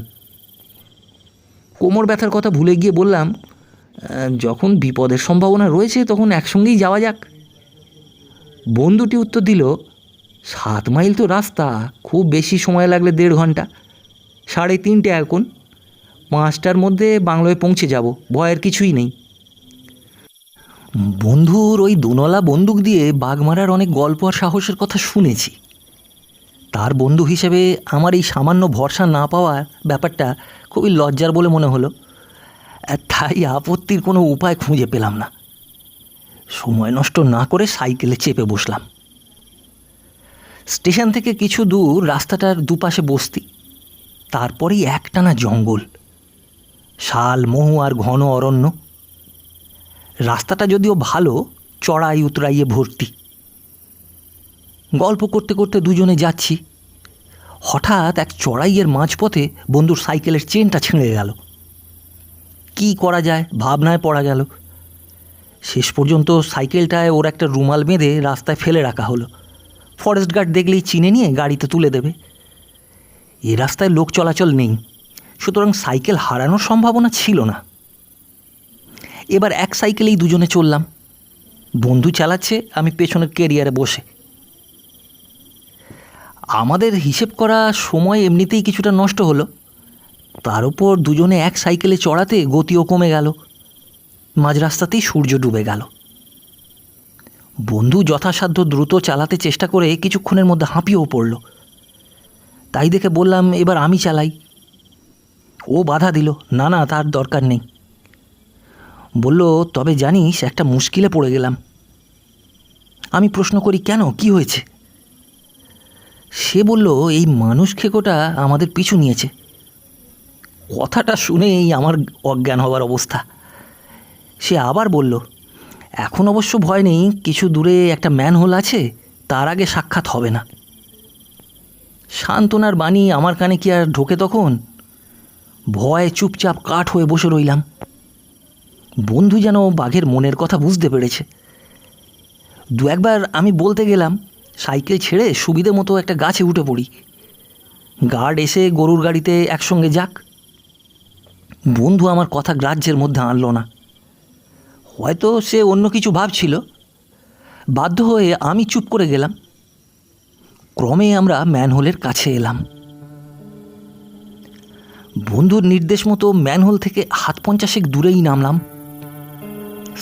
কোমর ব্যথার কথা ভুলে গিয়ে বললাম, যখন বিপদের সম্ভাবনা রয়েছে তখন একসঙ্গেই যাওয়া যাক। বন্ধুটি উত্তর দিল, 7 মাইল তো রাস্তা, খুব বেশি সময় লাগলে 1.5 ঘন্টা। 3:30 এখন, 5টার মধ্যে বাংলোয় পৌঁছে যাব, ভয়ের কিছুই নেই। বন্ধুর ওই দুনলা বন্দুক দিয়ে বাঘ মারার অনেক গল্প আর সাহসের কথা শুনেছি। তার বন্ধু হিসেবে আমার এই সামান্য ভরসা না পাওয়ার ব্যাপারটা খুবই লজ্জার বলে মনে হলো। তাই আপত্তির কোনো উপায় খুঁজে পেলাম না। সময় নষ্ট না করে সাইকেলে চেপে বসলাম। স্টেশন থেকে কিছু দূর রাস্তাটার দুপাশে বস্তি, তারপরেই একটানা জঙ্গল, শাল, মহু আর ঘন অরণ্য। রাস্তাটা যদিও ভালো, চড়াই উতরাইয়ে ভর্তি। গল্প করতে করতে দুজনে যাচ্ছি। হঠাৎ এক চড়াইয়ের মাঝপথে বন্ধুর সাইকেলের চেনটা ছিঁড়ে গেল। কি করা যায় ভাবনায় পড়া গেল। শেষ পর্যন্ত সাইকেলটায় ওর একটা রুমাল বেঁধে রাস্তায় ফেলে রাখা হলো। ফরেস্ট গার্ড দেখলেই চিনে নিয়ে গাড়িতে তুলে দেবে। এ রাস্তায় লোক চলাচল নেই, সুতরাং সাইকেল হারানোর সম্ভাবনা ছিল না। এবার এক সাইকেলেই দুজনে চললাম। বন্ধু চালাচ্ছে, আমি পেছনের কেরিয়ারে বসে। আমাদের হিসেব করা সময় এমনিতেই কিছুটা নষ্ট হলো, তার উপর দুজনে এক সাইকেলে চড়াতে গতিও কমে গেল। মাঝ রাস্তাতেই সূর্য ডুবে গেল। বন্ধু যথাসাধ্য দ্রুত চালাতে চেষ্টা করে কিছুক্ষণের মধ্যে হাঁপিয়েও পড়ল। তাই দেখে বললাম, এবার আমি চালাই। ও বাধা দিল, না না, তার দরকার নেই। বলল, তবে জানিস একটা মুশকিলে পড়ে গেলাম। আমি প্রশ্ন করি, কেন, কি হয়েছে? সে বলল, এই মানুষ খেকোটা আমাদের পিছু নিয়েছে। কথাটা শুনেই আমার অজ্ঞান হবার অবস্থা। সে আবার বলল, এখন অবশ্য ভয় নেই, কিছু দূরে একটা ম্যানহোল আছে, তার আগে সাক্ষাৎ হবে না। সান্ত্বনার বাণী আমার কানে কি আর ঢোকে তখন? ভয়ে চুপচাপ কাঠ হয়ে বসে রইলাম। বন্ধু যেন বাঘের মনের কথা বুঝতে পেরেছে। 2-1বার আমি বলতে গেলাম, সাইকেল ছেড়ে সুবিধে মতো একটা গাছে উঠে পড়ি, গার্ড এসে গরুর গাড়িতে একসঙ্গে যাক। বন্ধু আমার কথা গ্রাহ্যের মধ্যে আনল না। হয়তো সে অন্য কিছু ভাবছিল। বাধ্য হয়ে আমি চুপ করে গেলাম। ক্রমে আমরা ম্যানহোলের কাছে এলাম। বন্ধুর নির্দেশ মতো ম্যানহোল থেকে 50 দূরেই নামলাম।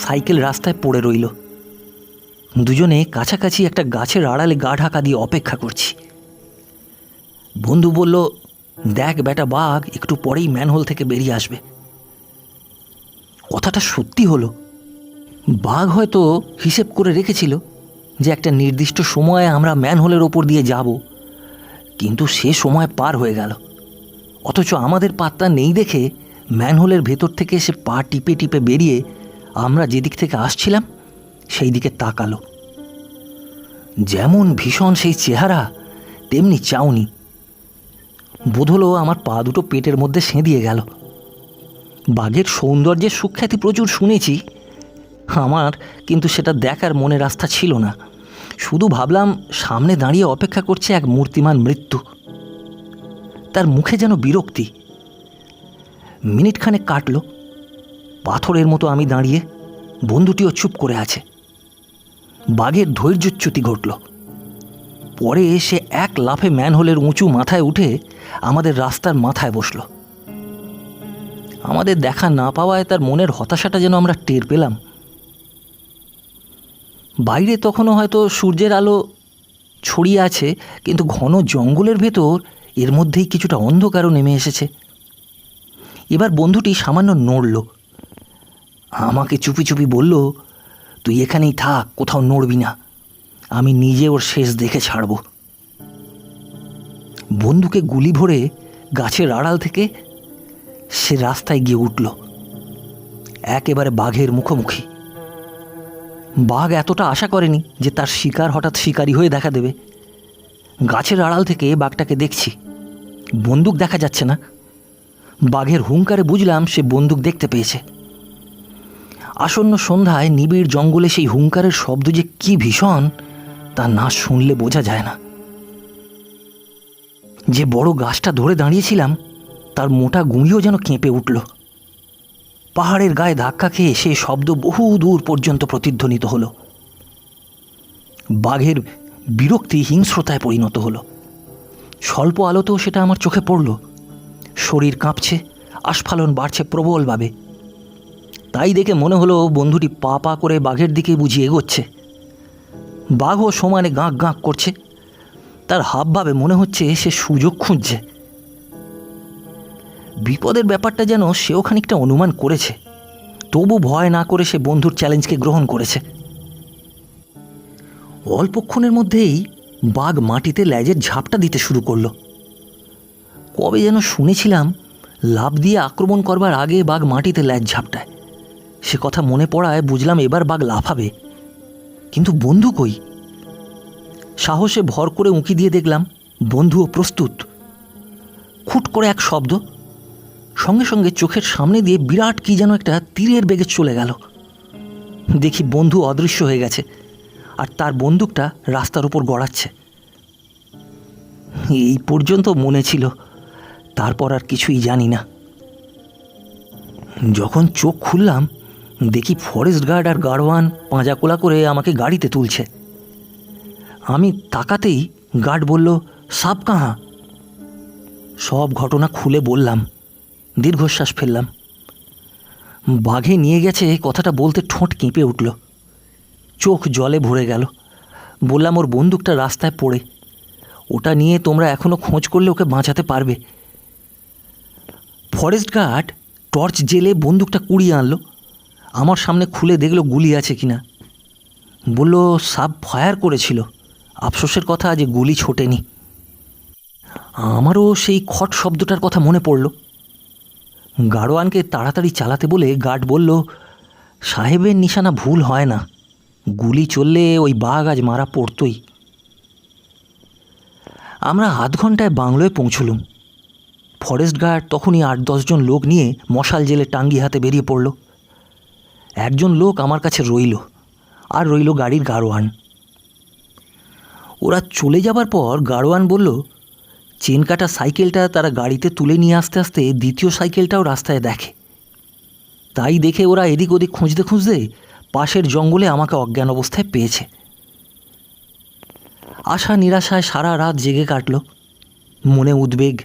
সাইকেল রাস্তায় পড়ে রইল। দুজনে কাছাকাছি একটা গাছের আড়ালে গা ঢাকা দিয়ে অপেক্ষা করছি। বন্ধু বলল, দেখ বেটা, বাঘ একটু পরেই ম্যানহোল থেকে বেরিয়ে আসবে। কথাটা সত্যি হলো। বাঘ হয়তো হিসেব করে রেখেছিল যে একটা নির্দিষ্ট সময়ে আমরা ম্যানহোলের ওপর দিয়ে যাব, কিন্তু সে সময় পার হয়ে গেল। অথচ আমাদের পাত্তা নেই দেখে ম্যানহোলের ভেতর থেকে সে পা টিপে টিপে বেরিয়ে আমরা যেদিক থেকে আসছিলাম সেই দিকে তাকালো। যেমন ভীষণ সেই চেহারা, তেমনি চাউনি। বোধ হলো আমার পা দুটো পেটের মধ্যে সেঁধিয়ে গেল। বাঘের সৌন্দর্যের সুখ্যাতি প্রচুর শুনেছি, আমার কিন্তু সেটা দেখার মনের আস্থা ছিল না। শুধু ভাবলাম, সামনে দাঁড়িয়ে অপেক্ষা করছে এক মূর্তিমান মৃত্যু। তার মুখে যেন বিরক্তি। মিনিটখানেক কাটল। পাথরের মতো আমি দাঁড়িয়ে, বন্ধুটিও চুপ করে আছে। বাঘের ধৈর্যচ্যুতি ঘটল। পরে সে এক লাফে ম্যানহোলের উঁচু মাথায় উঠে আমাদের রাস্তার মাথায় বসল। আমাদের দেখা না পাওয়ায় তার মনের হতাশাটা যেন আমরা টের পেলাম। বাইরে তখনও হয়তো সূর্যের আলো ছড়িয়ে আছে, কিন্তু ঘন জঙ্গলের ভেতর এর মধ্যেই কিছুটা অন্ধকারও নেমে এসেছে। এবার বন্ধুটি সামান্য নড়ল, আমাকে চুপি চুপি বলল, তুই এখানেই থাক, কোথাও নড়বি না, আমি নিজে ওর শেষ দেখে ছাড়ব। বন্দুকে গুলি ভরে গাছের আড়াল থেকে সে রাস্তায় গিয়ে উঠল, একেবারে বাঘের মুখোমুখি। বাঘ এতটা আশা করেনি যে তার শিকার হঠাৎ শিকারী হয়ে দেখা দেবে। গাছের আড়াল থেকে বাঘটাকে দেখছি, বন্দুক দেখা যাচ্ছে না। বাঘের হুঙ্কারে বুঝলাম সে বন্দুক দেখতে পেয়েছে। আসন্ন সন্ধ্যায় নিবিড় জঙ্গলে সেই হুঙ্কারের শব্দ যে কি ভীষণ, তা না শুনলে বোঝা যায় না। যে বড় গাছটা ধরে দাঁড়িয়েছিলাম তার মোটা গুঁড়িও যেন কেঁপে উঠল। পাহাড়ের গায়ে ধাক্কা খেয়ে সেই শব্দ বহু দূর পর্যন্ত প্রতিধ্বনিত হলো। বাঘের বিরক্তি হিংস্রতায় পরিণত হলো। স্বল্প আলোতেও সেটা আমার চোখে পড়ল। শরীর কাঁপছে, আস্ফালন বাড়ছে প্রবলভাবে। তাই দেখে মনে হলো বন্ধুটি পা পা করে বাঘের দিকে বুঝি এগোচ্ছে। বাঘও সমানে গাঁক গাঁক করছে। তার হাবভাবে মনে হচ্ছে সে সুযোগ খুঁজছে। বিপদের ব্যাপারটা যেন সেও খানিকটা অনুমান করেছে, তবু ভয় না করে সে বন্ধুর চ্যালেঞ্জকে গ্রহণ করেছে। অল্পক্ষণের মধ্যেই বাঘ মাটিতে লেজের ঝাপটা দিতে শুরু করলো। কবে যেন শুনেছিলাম লাফ দিয়ে আক্রমণ করবার আগে বাঘ মাটিতে লেজ ঝাপটায়। সে কথা মনে পড়ায় বুঝলাম এবার বাঘ লাফাবে, কিন্তু বন্ধু কই? সাহসে ভর করে উঁকি দিয়ে দেখলাম বন্ধুও প্রস্তুত। খুট করে এক শব্দ, সঙ্গে সঙ্গে চোখের সামনে দিয়ে বিরাট কি যেন একটা তীরের বেগে চলে গেল। দেখি বন্ধু অদৃশ্য হয়ে গেছে, আর তার বন্দুকটা রাস্তার উপর গড়াচ্ছে। এই পর্যন্ত মনে ছিল, তারপর আর কিছুই জানি না। যখন চোখ খুললাম দেখি ফরেস্ট গার্ড আর গাড়োয়ান পাঁজাকোলা করে আমাকে গাড়িতে তুলছে। আমি তাকাতেই গার্ড বলল, সাপ কাহা? সব ঘটনা খুলে বললাম। দীর্ঘশ্বাস ফেললাম। বাঘে নিয়ে গেছে কথাটা বলতে ঠোঁট কেঁপে উঠল, চোখ জলে ভরে গেল। বললাম, ওর বন্দুকটা রাস্তায় পড়ে, ওটা নিয়ে তোমরা এখনও খোঁজ করলে ওকে বাঁচাতে পারবে। ফরেস্ট গার্ড টর্চ জেলে বন্দুকটা কুড়িয়ে আনলো, আমার সামনে খুলে দেখলো গুলি আছে কিনা। বলল, সাপ ফায়ার করেছিল, আফসোসের কথা যে গুলি ছোটেনি। আমারও সেই খট শব্দটার কথা মনে পড়ল। গাড়োয়ানকে তাড়াতাড়ি চালাতে বলে গার্ড বলল, সাহেবের নিশানা ভুল হয় না, গুলি চললে ওই বাঘ আজ মারা পড়তই। আমরা আধ ঘন্টায় বাংলোয় পৌঁছলুম। ফরেস্ট গার্ড তখনই 8-10 জন লোক নিয়ে মশাল জেলে টাঙ্গি হাতে বেরিয়ে পড়ল। একজন লোক আমার কাছে রইল, আর রইল গাড়ির গাড়োয়ান। ওরা চলে যাবার পর গাড়োয়ান বলল, চেন কাটা সাইকেলটা তারা গাড়িতে তুলে নিয়ে আসতে আসতে দ্বিতীয় সাইকেলটাও রাস্তায় দেখে। তাই দেখে ওরা এদিক ওদিক খুঁজতে খুঁজতে পাশের জঙ্গলে আমাকে অজ্ঞান অবস্থায় পেয়েছে। আশা নিরাশায় সারা রাত জেগে কাটল। মনে উদ্বেগ,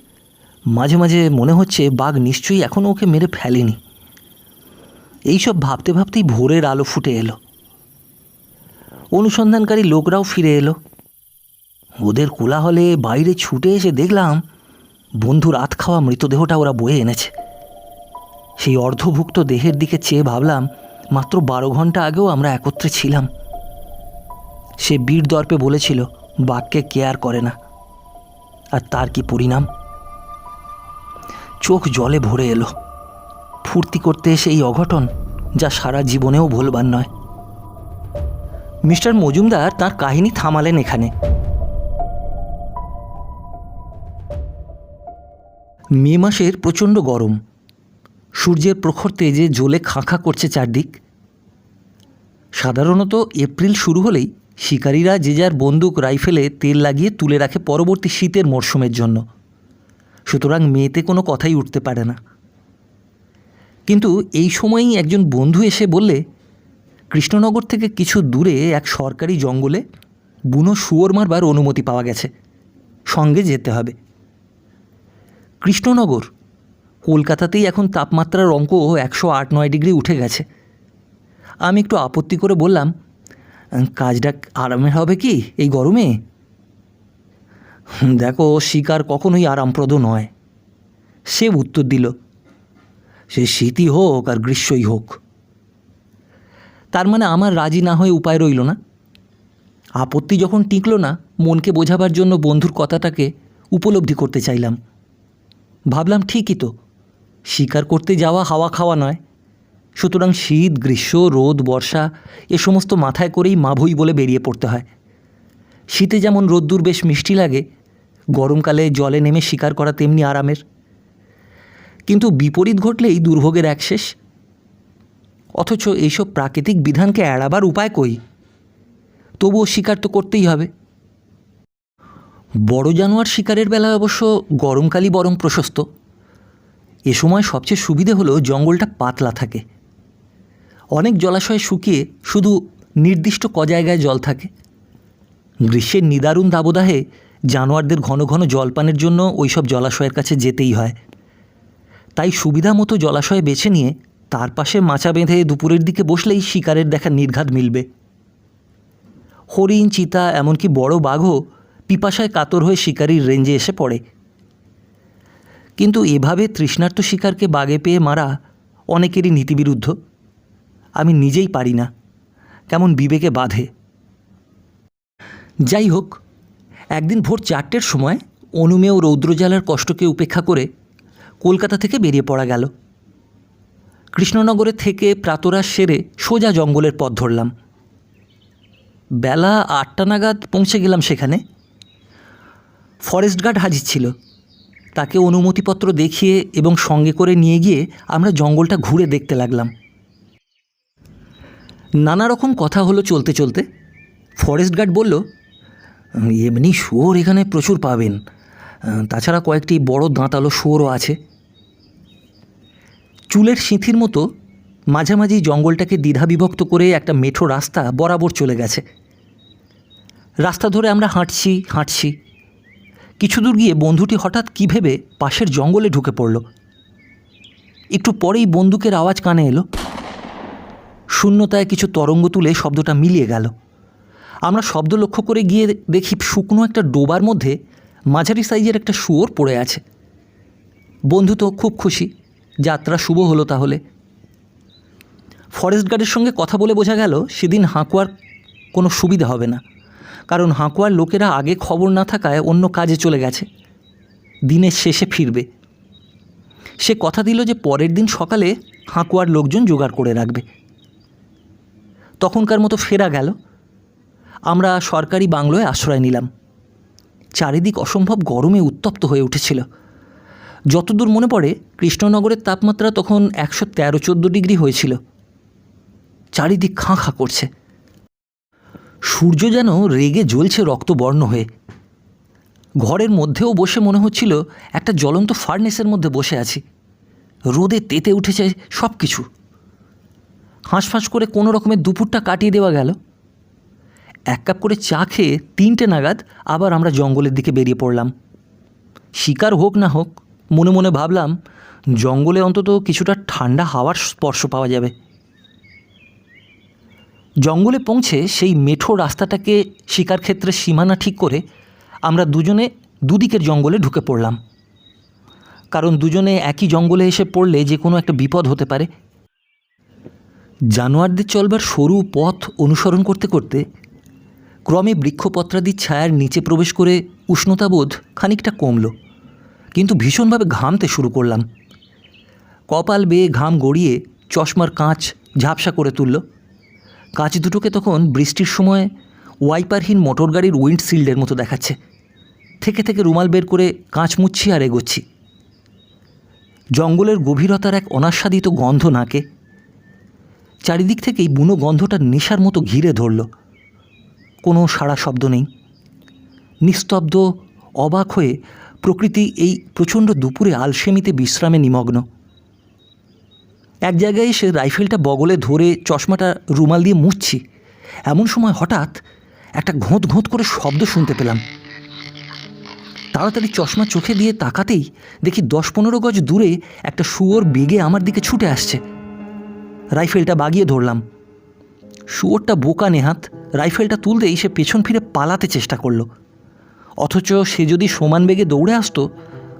মাঝে মাঝে মনে হচ্ছে বাঘ নিশ্চয়ই এখনও ওকে মেরে ফেলেনি। এইসব ভাবতে ভাবতেই ভোরের আলো ফুটে এলো। অনুসন্ধানকারী লোকরাও ফিরে এলো। ওদের কোলাহলে বাইরে ছুটে এসে দেখলাম বন্ধুর আত খাওয়া মৃতদেহটা ওরা বয়ে এনেছে। সেই অর্ধভুক্ত দেহের দিকে চেয়ে ভাবলাম, মাত্র 12 ঘন্টা আগেও আমরা একত্রে ছিলাম। সে বীর দর্পে বলেছিল বাঘকে কেয়ার করে না, আর তার কি পরিণাম। চোখ জলে ভরে এলো। ফুর্তি করতে এসে এই অঘটন, যা সারা জীবনেও ভুলবার নয়। মিস্টার মজুমদার তার কাহিনী থামালেন এখানে। মে মাসের প্রচণ্ড গরম, সূর্যের প্রখর তেজে জ্বলে খাঁ করছে চারদিক। সাধারণত এপ্রিল শুরু হলেই শিকারীরা যে যার বন্দুক রাইফেলে তেল লাগিয়ে তুলে রাখে পরবর্তী শীতের মরশুমের জন্য, সুতরাং মেতে কোনো কথাই উঠতে পারে না। কিন্তু এই সময়েই একজন বন্ধু এসে বললে, কৃষ্ণনগর থেকে কিছু দূরে এক সরকারি জঙ্গলে বুনো শুয়োর মারবার অনুমতি পাওয়া গেছে, সঙ্গে যেতে হবে। কৃষ্ণনগর, কলকাতাতেই এখন তাপমাত্রার অঙ্ক 108-9 ডিগ্রি উঠে গেছে। আমি একটু আপত্তি করে বললাম, কাজটা আরামের হবে কি এই গরমে? দেখো, শিকার কখনোই আরামপ্রদ নয়, সে উত্তর দিল। সে শীতই হোক আর গ্রীষ্মই হোক। তার মানে আমার রাজি না হয়ে উপায় রইল না। আপত্তি যখন টিকল না, মনকে বোঝাবার জন্য বন্ধুর কথাটাকে উপলব্ধি করতে চাইলাম। ভাবলাম ঠিকই তো, শিকার করতে যাওয়া হাওয়া খাওয়া নয়, সুতরাং শীত, গ্রীষ্ম, রোদ, বর্ষা এ সমস্ত মাথায় করেই মাভই বলে বেরিয়ে পড়তে হয়। শীতে যেমন রোদ্দুর বেশ মিষ্টি লাগে, গরমকালে জলে নেমে শিকার করা তেমনি আরামের। কিন্তু বিপরীত ঘটলেই দুর্ভোগের এক শেষ। অথচ এইসব প্রাকৃতিক বিধানকে এড়াবার উপায় কই? তবুও শিকার তো করতেই হবে। বড় জানোয়ার শিকারের বেলায় অবশ্য গরমকালই বরং প্রশস্ত। এ সময় সবচেয়ে সুবিধে হলো জঙ্গলটা পাতলা থাকে। অনেক জলাশয় শুকিয়ে শুধু নির্দিষ্ট জায়গায় জল থাকে। গ্রীষ্মের নিদারুণ দাবদাহে জানোয়ারদের ঘন ঘন জলপানের জন্য ওইসব জলাশয়ের কাছে যেতেই হয়। তাই সুবিধা মতো জলাশয় বেছে নিয়ে তার পাশে মাচা বেঁধে দুপুরের দিকে বসলেই শিকারের দেখা নির্ঘাত মিলবে। হরিণ, চিতা, এমনকি বড় বাঘও পিপাসায় কাতর হয়ে শিকারির রেঞ্জে এসে পড়ে। কিন্তু এভাবে তৃষ্ণার্ত শিকারকে বাগে পেয়ে মারা অনেকেরই নীতিবিরুদ্ধ। আমি নিজেই পারি না, কেমন বিবেকে বাধে। যাই হোক, একদিন ভোর 4টের সময় অনুমেয় রৌদ্রজ্বালার কষ্টকে উপেক্ষা করে কলকাতা থেকে বেরিয়ে পড়া গেল। কৃষ্ণনগরে থেকে প্রাতরাশ সেরে সোজা জঙ্গলের পথ ধরলাম। বেলা 8টা নাগাদ পৌঁছে গেলাম সেখানে। ফরেস্ট গার্ড হাজির ছিল। তাকে অনুমতিপত্র দেখিয়ে এবং সঙ্গে করে নিয়ে গিয়ে আমরা জঙ্গলটা ঘুরে দেখতে লাগলাম। নানা রকম কথা হলো চলতে চলতে। ফরেস্ট গার্ড বলল, এমনি শুয়োর এখানে প্রচুর পাবেন, তাছাড়া কয়েকটি বড় দাঁতালো শুয়োরও আছে। চুলের সিঁথির মতো মাঝামাঝি জঙ্গলটাকে দ্বিধাবিভক্ত করে একটা মেঠো রাস্তা বরাবর চলে গেছে। রাস্তা ধরে আমরা হাঁটছি। কিছু দূর গিয়ে বন্ধুটি হঠাৎ কী ভেবে পাশের জঙ্গলে ঢুকে পড়ল। একটু পরেই বন্দুকের আওয়াজ কানে এলো। শূন্যতায় কিছু তরঙ্গ তুলে শব্দটা মিলিয়ে গেল। আমরা শব্দ লক্ষ্য করে গিয়ে দেখি শুকনো একটা ডোবার মধ্যে মাঝারি সাইজের একটা শুয়োর পড়ে আছে। বন্ধু তো খুব খুশি, যাত্রা শুভ হলো তাহলে। ফরেস্ট গার্ডের সঙ্গে কথা বলে বোঝা গেল সেদিন হাঁকুয়ার কোনো সুবিধা হবে না, কারণ হাঁকুয়ার লোকেরা আগে খবর না থাকায় অন্য কাজে চলে গেছে, দিনের শেষে ফিরবে। সে কথা দিল যে পরের দিন সকালে হাঁকুয়ার লোকজন জোগাড় করে রাখবে। তখনকার মতো ফেরা গেল। আমরা সরকারি বাংলোয় আশ্রয় নিলাম। চারিদিক অসম্ভব গরমে উত্তপ্ত হয়ে উঠেছিল। যতদূর মনে পড়ে কৃষ্ণনগরের তাপমাত্রা তখন 113-14 ডিগ্রি হয়েছিল। চারিদিক খাঁ খাঁ করছে। সূর্য যেন রেগে জ্বলছে রক্তবর্ণ হয়ে। ঘরের মধ্যেও বসে মনে হচ্ছিল একটা জ্বলন্ত ফার্নেসের মধ্যে বসে আছি। রোদে তেতে উঠেছে সব কিছু। হাঁসফাঁস করে কোনো রকমের দুপুরটা কাটিয়ে দেওয়া গেল। 1 কাপ করে চা খেয়ে 3টে নাগাদ আবার আমরা জঙ্গলের দিকে বেরিয়ে পড়লাম। শিকার হোক না হোক, মনে মনে ভাবলাম জঙ্গলে অন্তত কিছুটা ঠান্ডা হাওয়ার স্পর্শ পাওয়া যাবে। জঙ্গলে পৌঁছে সেই মেঠো রাস্তাটাকে শিকার ক্ষেত্রে সীমানা ঠিক করে আমরা দুজনে দুদিকের জঙ্গলে ঢুকে পড়লাম। কারণ দুজনে একই জঙ্গলে এসে পড়লে যে কোনো একটা বিপদ হতে পারে। জানোয়ারদের চলবার সরু পথ অনুসরণ করতে করতে ক্রমে বৃক্ষপত্রাদির ছায়ার নিচে প্রবেশ করে উষ্ণতাবোধ খানিকটা কমল, কিন্তু ভীষণভাবে ঘামতে শুরু করলাম। কপাল বেয়ে ঘাম গড়িয়ে চশমার কাঁচ ঝাপসা করে তুলল। কাঁচ দুটোকে তখন বৃষ্টির সময় ওয়াইপারহীন মোটর গাড়ির উইন্ডশিল্ডের মতো দেখাচ্ছে। থেকে থেকে রুমাল বের করে কাঁচ মুচ্ছি আর এগোচ্ছি। জঙ্গলের গভীরতার এক অনাস্বাদিত গন্ধ নাকে। চারিদিক থেকেই বুনো গন্ধটা নেশার মতো ঘিরে ধরল। কোনো সাড়া শব্দ নেই। নিস্তব্ধ, অবাক হয়ে প্রকৃতি এই প্রচণ্ড দুপুরে আলসেমিতে বিশ্রামে নিমগ্ন। এক জায়গায় এসে রাইফেলটা বগলে ধরে চশমাটা রুমাল দিয়ে মুছছি, এমন সময় হঠাৎ একটা ঘোঁত ঘোঁত করে শব্দ শুনতে পেলাম। তাড়াতাড়ি চশমা চোখে দিয়ে তাকাতেই দেখি 10-15 গজ দূরে একটা শুয়োর বেগে আমার দিকে ছুটে আসছে। রাইফেলটা বাগিয়ে ধরলাম। শুয়োরটা বোকা নেহাত রাইফেলটা তুলতেই সে পেছন ফিরে পালাতে চেষ্টা করলো। অথচ সে যদি সমান বেগে দৌড়ে আসতো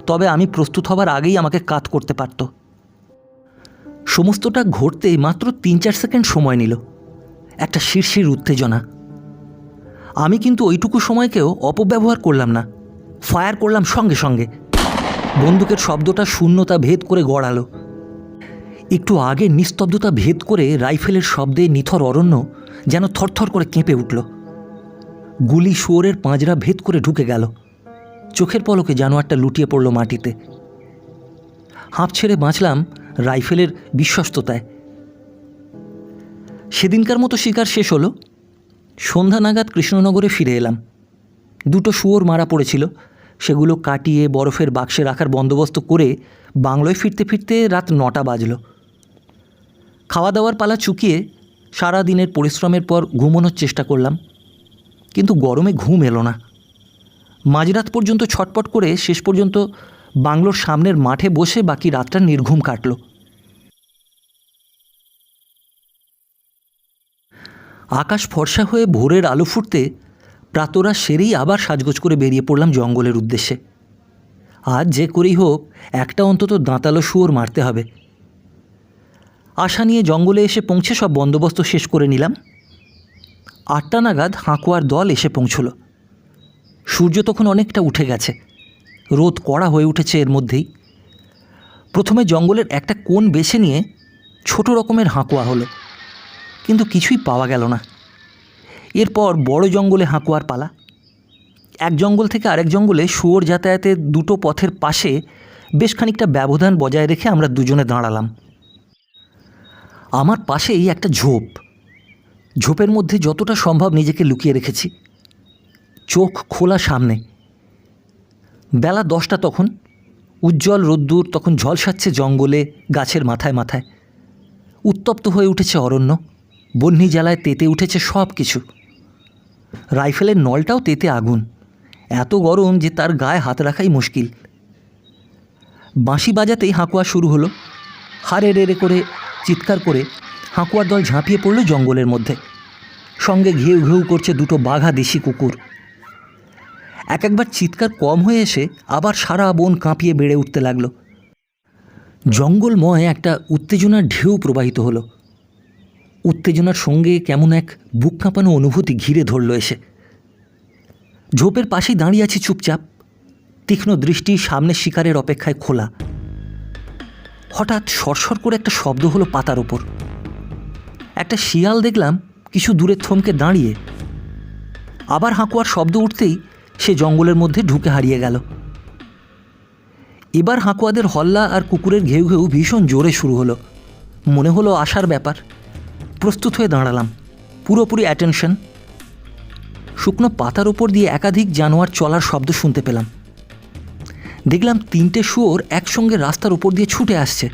তবে আমি প্রস্তুত হবার আগেই আমাকে কাত করতে পারত। সমস্তটা ঘটতেই মাত্র 3-4 সেকেন্ড সময় নিল। একটা শিরশির উত্তেজনা। আমি কিন্তু ওইটুকু সময়কেও অপব্যবহার করলাম না, ফায়ার করলাম সঙ্গে সঙ্গে। বন্দুকের শব্দটা শূন্যতা ভেদ করে গড়ালো। একটু আগে নিস্তব্ধতা ভেদ করে রাইফেলের শব্দে নিথর অরণ্য যেন থরথর করে কেঁপে উঠল। গুলি শুয়োরের পাঁজরা ভেদ করে ঢুকে গেল। চোখের পলকে জানোয়ারটা লুটিয়ে পড়ল মাটিতে। হাঁপ ছেড়ে বাঁচলাম রাইফেলের বিশ্বস্ততায়। সেদিনকার মতো শিকার শেষ হলো। সন্ধ্যা নাগাদ কৃষ্ণনগরে ফিরে এলাম। 2টো শুয়োর মারা পড়েছিল, সেগুলো কাটিয়ে বরফের বাক্সে রাখার বন্দোবস্ত করে বাংলোয় ফিরতে ফিরতে রাত 9টা বাজল। খাওয়া দাওয়ার পালা চুকিয়ে সারা দিনের পরিশ্রমের পর ঘুমানোর চেষ্টা করলাম, কিন্তু গরমে ঘুম এলো না। মাঝরাত পর্যন্ত ছটপট করে শেষ পর্যন্ত বাংলোর সামনের মাঠে বসে বাকি রাতটা নির্ঘুম কাটল। আকাশ ফর্সা হয়ে ভোরের আলো ফুটতে প্রাতরা সেরেই আবার সাজগোজ করে বেরিয়ে পড়লাম জঙ্গলের উদ্দেশ্যে। আজ যে করেই হোক একটা অন্তত দাঁতালো শুয়োর মারতে হবে। আশা নিয়ে জঙ্গলে এসে পৌঁছে সব বন্দোবস্ত শেষ করে নিলাম। 8টা নাগাদ হাঁকুয়ার দল এসে পৌঁছল। সূর্য তখন অনেকটা উঠে গেছে, রোদ কড়া হয়ে উঠেছে এর মধ্যেই। প্রথমে জঙ্গলের একটা কোণ বেছে নিয়ে ছোট রকমের হাঁকুয়া হলো, কিন্তু কিছুই পাওয়া গেল না। এরপর বড় জঙ্গলে হাঁকুয়ার পালা। এক জঙ্গল থেকে আরেক জঙ্গলে শুয়োর যাতায়াতের 2টো পথের পাশে বেশ খানিকটা ব্যবধান বজায় রেখে আমরা দুজনে দাঁড়ালাম। আমার পাশেই একটা ঝোপ। ঝোপের মধ্যে যতটা সম্ভব নিজেকে লুকিয়ে রেখেছি, চোখ খোলা সামনে। বেলা 10টা তখন। উজ্জ্বল রোদ্দুর তখন ঝলসাচ্ছে জঙ্গলে, গাছের মাথায় মাথায়। উত্তপ্ত হয়ে উঠেছে অরণ্য, বহ্নি জ্বালায় তেতে উঠেছে সব কিছু। রাইফেলের নলটাও তেতে আগুন, এত গরম যে তার গায়ে হাত রাখাই মুশকিল। বাঁশি বাজাতেই হাঁকুয়া শুরু হলো। হারে রে করে চিৎকার করে হাঁকুয়ার দল ঝাঁপিয়ে পড়ল জঙ্গলের মধ্যে। সঙ্গে ঘেউ ঘেউ করছে 2টো বাঘা দেশি কুকুর। একবার চিৎকার কম হয়ে এসে আবার সারা বন কাঁপিয়ে বেড়ে উঠতে লাগলো। জঙ্গলময় একটা উত্তেজনার ঢেউ প্রবাহিত হলো। উত্তেজনার সঙ্গে কেমন এক বুক কাঁপানো অনুভূতি ঘিরে ধরল এসে। ঝোপের পাশেই দাঁড়িয়ে আছি চুপচাপ, তীক্ষ্ণ দৃষ্টি সামনে শিকারের অপেক্ষায় খোলা। হঠাৎ সরসর করে একটা শব্দ হলো পাতার ওপর। একটা শিয়াল দেখলাম কিছু দূরে থমকে দাঁড়িয়ে। আবার হাঁকুয়ার শব্দ উঠতেই সে জঙ্গলের মধ্যে ঢুকে হারিয়ে গেল। এবার হাঁকুয়াদের হল্লা আর কুকুরের ঘেউ ঘেউ ভীষণ জোরে শুরু হলো। মনে হলো আসার ব্যাপার। প্রস্তুত হয়ে দাঁড়ালাম, পুরোপুরি অ্যাটেনশন। শুকনো পাতার ওপর দিয়ে একাধিক জানোয়ার চলার শব্দ শুনতে পেলাম। দেখলাম 3টে শুয়োর একসঙ্গে রাস্তার ওপর দিয়ে ছুটে আসছে।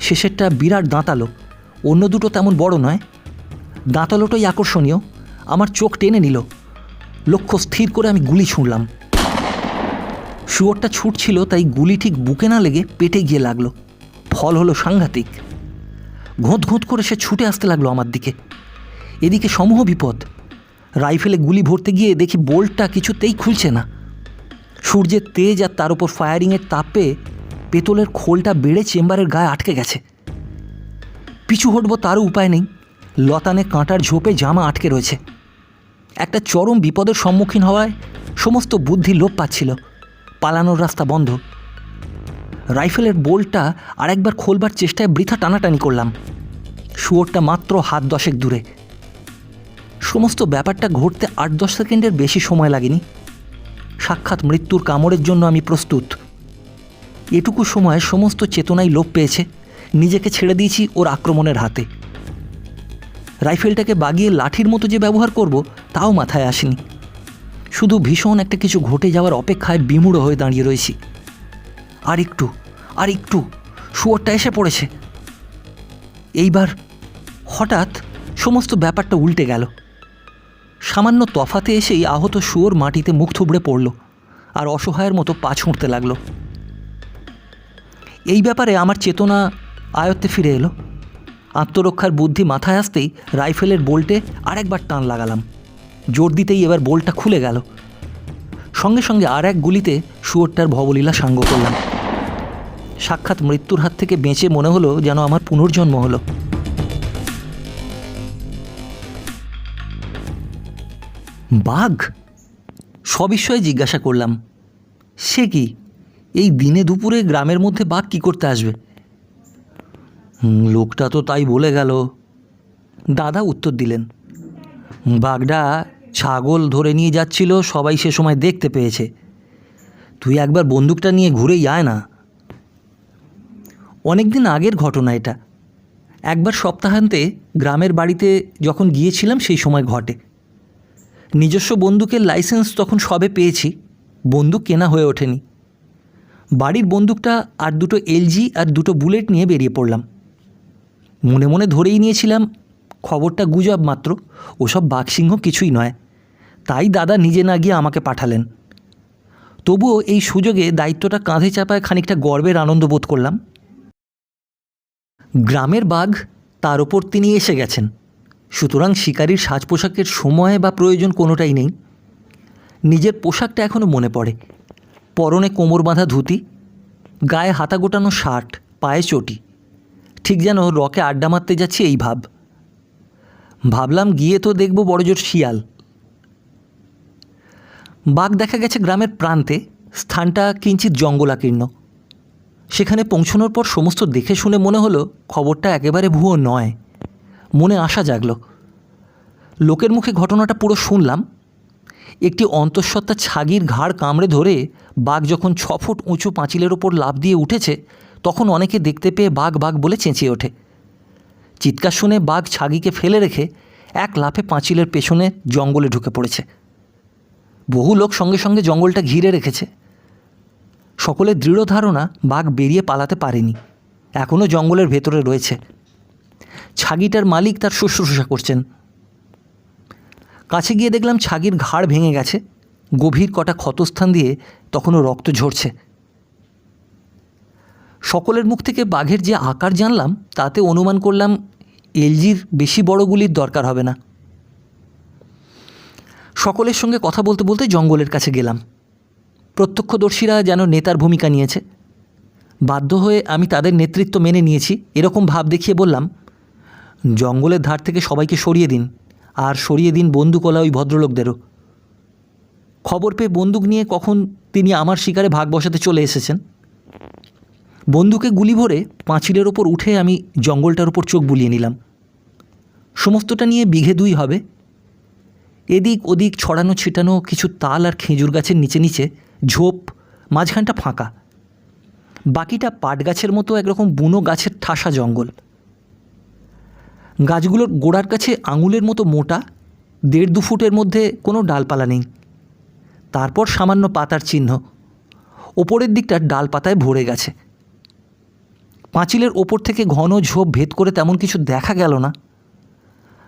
শেষেরটা বিরাট দাঁতালো, অন্য 2টো তেমন বড় নয়। দাঁতালোটাই আকর্ষণীয়, আমার চোখ টেনে নিল। লক্ষ্য স্থির করে আমি গুলি ছুঁড়লাম। শুয়োরটা ছুটছিল, তাই গুলি ঠিক বুকে না লেগে পেটে গিয়ে লাগলো। ফল হলো সাংঘাতিক। ঘোঁত ঘোঁত করে সে ছুটে আসতে লাগলো আমার দিকে। এদিকে সমূহ বিপদ। রাইফেলে গুলি ভরতে গিয়ে দেখি বোল্টটা কিছুতেই খুলছে না। সূর্যের তেজ আর তার উপর ফায়ারিংয়ের তাপে পেতলের খোলটা বেড়ে চেম্বারের গায়ে আটকে গেছে। পিছু হটবো তারও উপায় নেই। লতানে কাঁটার ঝোপে জামা আটকে রয়েছে। একটা চরম বিপদের সম্মুখীন হওয়ায় সমস্ত বুদ্ধি লোপ পাচ্ছিল। পালানোর রাস্তা বন্ধ। রাইফেলের বোল্টটা আরেকবার খোলবার চেষ্টায় বৃথা টানাটানি করলাম। শুয়োরটা মাত্র হাত 10 দূরে। সমস্ত ব্যাপারটা ঘটতে 8-10 সেকেন্ডের বেশি সময় লাগেনি। সাক্ষাৎ মৃত্যুর কামড়ের জন্য আমি প্রস্তুত। এটুকু সময় সমস্ত চেতনাই লোপ পেয়েছে। নিজেকে ছেড়ে দিয়েছি ওর আক্রমণের হাতে। রাইফেলটাকে বাগিয়ে লাঠির মতো যে ব্যবহার করব তাও মাথায় আসেনি। শুধু ভীষণ একটা কিছু ঘটে যাওয়ার অপেক্ষায় বিমূঢ় হয়ে দাঁড়িয়ে রয়েছি। আর একটু শুয়োরটা এসে পড়েছে। এইবার হঠাৎ সমস্ত ব্যাপারটা উল্টে গেল। সামান্য তফাতে এসেই আহত শুয়োর মাটিতে মুখ থুবড়ে পড়ল আর অসহায়ের মতো পা ছুঁড়তে লাগলো। এই ব্যাপারে আমার চেতনা আয়ত্তে ফিরে এলো। আত্মরক্ষার বুদ্ধি মাথায় আসতেই রাইফেলের বোল্টে আরেকবার টান লাগালাম। জোর দিতেই এবার বোল্টটা খুলে গেল। সঙ্গে সঙ্গে আর এক গুলিতে শুয়োরটার ভবলীলা সাঙ্গ করলাম। সাক্ষাৎ মৃত্যুর হাত থেকে বেঁচে মনে হলো যেন আমার পুনর্জন্ম হলো। বাঘ? সবিস্ময়ে জিজ্ঞাসা করলাম, সে কি, এই দিনে দুপুরে গ্রামের মধ্যে বাঘ কী করতে আসবে? লোকটা তো তাই বলে গেল, দাদা উত্তর দিলেন। বাঘটা ছাগল ধরে নিয়ে যাচ্ছিল, সবাই সে সময় দেখতে পেয়েছে। তুই একবার বন্দুকটা নিয়ে ঘুরেই আয় না। অনেক দিন আগের ঘটনা এটা। একবার সপ্তাহান্তে গ্রামের বাড়িতে যখন গিয়েছিলাম সেই সময় ঘটে। নিজস্ব বন্দুকের লাইসেন্স তখন সবে পেয়েছি, বন্দুক কেনা হয়ে ওঠেনি। বাড়ির বন্দুকটা আর দুটো এলজি আর দুটো বুলেট নিয়ে বেরিয়ে পড়লাম। মনে মনে ধরেই নিয়েছিলাম খবরটা গুজব মাত্র, ওসব বাঘসিংহ কিছুই নয়। তাই দাদা নিজে না গিয়ে আমাকে পাঠালেন। তবুও এই সুযোগে দায়িত্বটা কাঁধে চাপায় খানিকটা গর্বের আনন্দ বোধ করলাম। গ্রামের বাঘ, তার ওপর তিনি এসে গেছেন, সুতরাং শিকারির সাজ পোশাকের সময় বা প্রয়োজন কোনোটাই নেই। নিজের পোশাকটা এখনও মনে পড়ে। পরনে কোমর বাঁধা ধুতি, গায়ে হাতা গোটানো শার্ট, পায়ে চটি, ঠিক যেন রকে আড্ডা মারতে যাচ্ছি এই ভাব। ভাবলাম গিয়ে তো দেখব বড়জোর শিয়াল। বাঘ দেখা গেছে গ্রামের প্রান্তে, স্থানটা কিঞ্চিৎ জঙ্গলাকীর্ণ। সেখানে পৌঁছানোর পর সমস্ত দেখে শুনে মনে হলো খবরটা একেবারে ভুয়ো নয়। মনে আশা জাগল। লোকের মুখে ঘটনাটা পুরো শুনলাম। একটি অন্তঃসত্ত্বা ছাগির ঘাড় কামড়ে ধরে বাঘ যখন 6 ফুট উঁচু পাঁচিলের ওপর লাফ দিয়ে উঠেছে, তখন অনেকে দেখতে পেয়ে বাঘ বাঘ বলে চেঁচিয়ে ওঠে। চিৎকার শুনে বাঘ ছাগিকে ফেলে রেখে এক লাফে পাঁচিলের পেছনে জঙ্গলে ঢুকে পড়েছে। বহু লোক সঙ্গে সঙ্গে জঙ্গলটা ঘিরে রেখেছে। সকলের দৃঢ় ধারণা বাঘ বেরিয়ে পালাতে পারেনি, এখনও জঙ্গলের ভেতরে রয়েছে। ছাগিটার মালিক তার শুশ্রূষা করছেন। কাছে গিয়ে দেখলাম ছাগির ঘাড় ভেঙে গেছে, গভীর কটা ক্ষতস্থান দিয়ে তখনও রক্ত ঝরছে। সকলের মুখ থেকে বাঘের যে আকার জানলাম, তাতে অনুমান করলাম এলজির বেশি বড় গুলির দরকার হবে না। সকলের সঙ্গে কথা বলতে বলতে জঙ্গলের কাছে গেলাম। প্রত্যক্ষদর্শীরা যেন নেতার ভূমিকা নিয়েছে। বাধ্য হয়ে আমি তাদের নেতৃত্ব মেনে নিয়েছি, এরকম ভাব দেখিয়ে বললাম, জঙ্গলের ধার থেকে সবাইকে সরিয়ে দিন, আর সরিয়ে দিন বন্দুকওয়ালা ওই ভদ্রলোকদেরও। খবর পেয়ে বন্দুক নিয়ে কখন তিনি আমার শিকারে ভাগ বসাতে চলে এসেছেন। বন্দুকে গুলি ভরে পাঁচিলের ওপর উঠে আমি জঙ্গলটার ওপর চোখ বুলিয়ে নিলাম। সমস্তটা নিয়ে বিঘে 2 হবে। এদিক ওদিক ছড়ানো ছিটানো কিছু তাল আর খেজুর গাছের নিচে নিচে ঝোপ, মাঝখানটা ফাঁকা। বাকিটা পাট গাছের মতো একরকম বুনো গাছের ঠাসা জঙ্গল। গাছগুলোর গোড়ার কাছে আঙুলের মতো মোটা, 1.5-2 ফুটের মধ্যে কোনো ডালপালা নেই। তারপর সামান্য পাতার চিহ্ন। ওপরের দিকটা ডালপাতায় ভরে গেছে। পাঁচিলের ওপর থেকে ঘন ঝোপ ভেদ করে তেমন কিছু দেখা গেল না।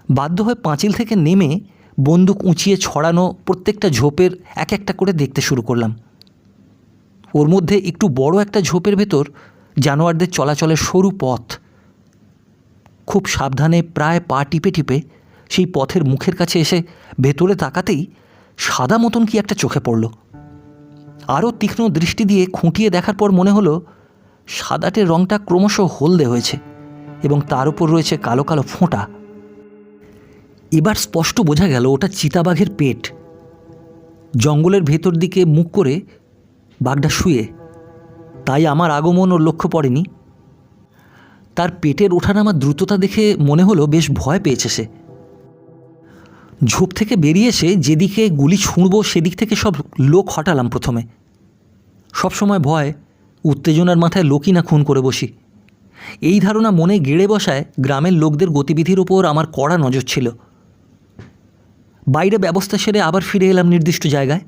বাধ্য হয়ে পাঁচিল থেকে নেমে বন্দুক উঁচিয়ে ছড়ানো প্রত্যেকটা ঝোপের এক একটা করে দেখতে শুরু করলাম। ওর মধ্যে একটু বড় একটা ঝোপের ভেতর জানোয়ারদের চলাচলের সরু পথ। খুব সাবধানে প্রায় পা টিপে টিপে সেই পথের মুখের কাছে এসে ভেতরে তাকাতেই সাদা মতন কি একটা চোখে পড়ল। আরও তীক্ষ্ণ দৃষ্টি দিয়ে খুঁটিয়ে দেখার পর মনে হলো সাদাটে রঙটা ক্রমশ হলদে হয়েছে এবং তার উপর রয়েছে কালো কালো ফোঁটা। এবার স্পষ্ট বোঝা গেল ওটা চিতাবাঘের পেট। জঙ্গলের ভেতর দিকে মুখ করে বাঘটা শুয়ে, তাই আমার আগমন ওর লক্ষ্য পড়েনি। তার পেটের ওঠানামা দ্রুততা দেখে মনে হলো বেশ ভয় পেয়েছে সে। ঝোপ থেকে বেরিয়ে এসে যেদিকে গুলি ছুঁড়ব সেদিক থেকে সব লোক হটালাম। প্রথমে সবসময় ভয়, উত্তেজনার মাথায় লোকই না খুন করে বসি, এই ধারণা মনে গেড়ে বসায় গ্রামের লোকদের গতিবিধির ওপর আমার কড়া নজর ছিল। বাইরে ব্যবস্থা সেরে আবার ফিরে এলাম নির্দিষ্ট জায়গায়।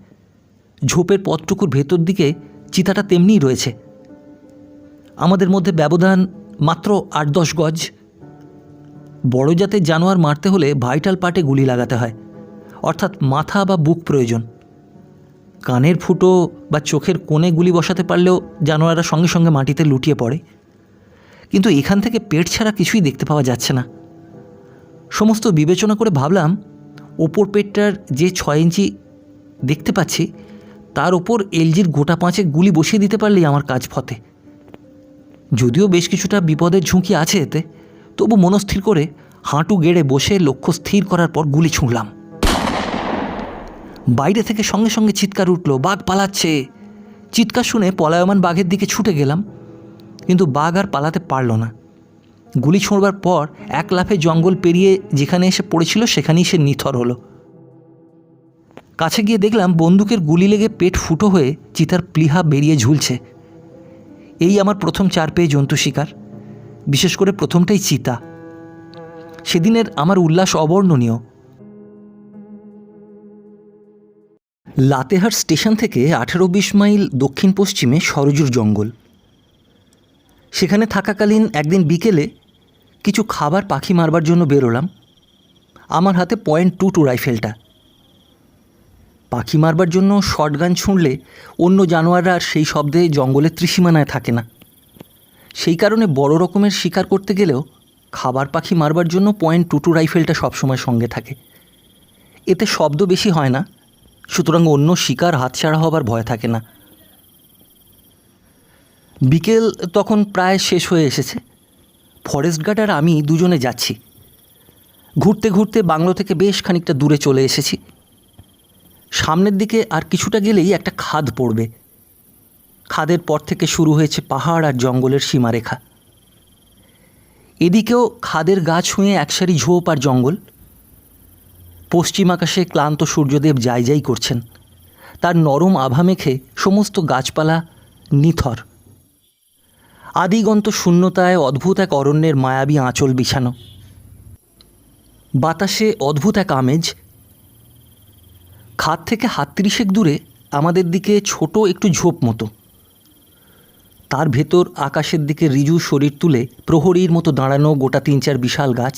ঝোপের পথটুকুর ভেতর দিকে চিতাটা তেমনিই রয়েছে। আমাদের মধ্যে ব্যবধান মাত্র 8-10 গজ। বড় জাতের জানোয়ার মারতে হলে ভাইটাল পার্টে গুলি লাগাতে হয়, অর্থাৎ মাথা বা বুক প্রয়োজন। কানের ফুটো বা চোখের কোণে গুলি বসাতে পারলেও জানোয়াররা সঙ্গে সঙ্গে মাটিতে লুটিয়ে পড়ে। কিন্তু এখান থেকে পেট ছাড়া কিছুই দেখতে পাওয়া যাচ্ছে না। সমস্ত বিবেচনা করে ভাবলাম, ওপর পেটটার যে 6 ইঞ্চি দেখতে পাচ্ছি তার ওপর এলজির গোটা 5 গুলি বসিয়ে দিতে পারলেই আমার কাজ ফতে। যদিও বেশ কিছুটা বিপদের ঝুঁকি আছে এতে, তবু মনস্থির করে হাঁটু গেড়ে বসে লক্ষ্য স্থির করার পর গুলি ছুঁড়লাম। বাইরে থেকে সঙ্গে সঙ্গে চিৎকার উঠল, বাঘ পালাচ্ছে। চিৎকার শুনে পলায়মান বাঘের দিকে ছুটে গেলাম, কিন্তু বাঘ আর পালাতে পারল না। গুলি ছোঁড়বার পর এক লাফে জঙ্গল পেরিয়ে যেখানে এসে পড়েছিল সেখানেই সে নিথর হলো। কাছে গিয়ে দেখলাম বন্দুকের গুলি লেগে পেট ফুটো হয়ে চিতার প্লীহা বেরিয়ে ঝুলছে। এই আমার প্রথম 4 পেয়ে জন্তু শিকার, বিশেষ করে প্রথমটাই চিতা। সেদিনের আমার উল্লাস অবর্ণনীয়। লাতেহার স্টেশন থেকে 18-20 মাইল দক্ষিণ পশ্চিমে সরজুর জঙ্গল। সেখানে থাকাকালীন একদিন বিকেলে কিছু খাবার পাখি মারবার জন্য বেরোলাম। আমার হাতে .22 রাইফেলটা। পাখি মারবার জন্য শটগান ছুঁড়লে অন্য জানোয়াররা আর সেই শব্দে জঙ্গলের ত্রিসীমানায় থাকে না। সেই কারণে বড় রকমের শিকার করতে গেলেও খাবার পাখি মারবার জন্য .22 রাইফেলটা সবসময় সঙ্গে থাকে। এতে শব্দ বেশি হয় না, সুতরাং অন্য শিকার হাতছাড়া হবার ভয় থাকে না। বিকেল তখন প্রায় শেষ হয়ে এসেছে। ফরেস্ট গার্ড আর আমি দুজনে যাচ্ছি। ঘুরতে ঘুরতে বাংলো থেকে বেশ খানিকটা দূরে চলে এসেছি। সামনের দিকে আর কিছুটা গেলেই একটা খাদ পড়বে। খাদের পর থেকে শুরু হয়েছে পাহাড় আর জঙ্গলের সীমারেখা। এদিকেও খাদের গা ছুঁয়ে একসারি ঝোপ আর জঙ্গল। পশ্চিম আকাশে ক্লান্ত সূর্যদেব যাই যাই করছেন, তার নরম আভা মেখে সমস্ত গাছপালা নিথর। আদিগন্ত শূন্যতায় অদ্ভুত এক অরণ্যের মায়াবী আঁচল বিছানো। বাতাসে অদ্ভুত এক আমেজ। খাদ থেকে 30 দূরে আমাদের দিকে ছোট একটু ঝোপ মতো, তার ভেতর আকাশের দিকে রিজু শরীর তুলে প্রহরীর মতো দাঁড়ানো গোটা 3-4 বিশাল গাছ।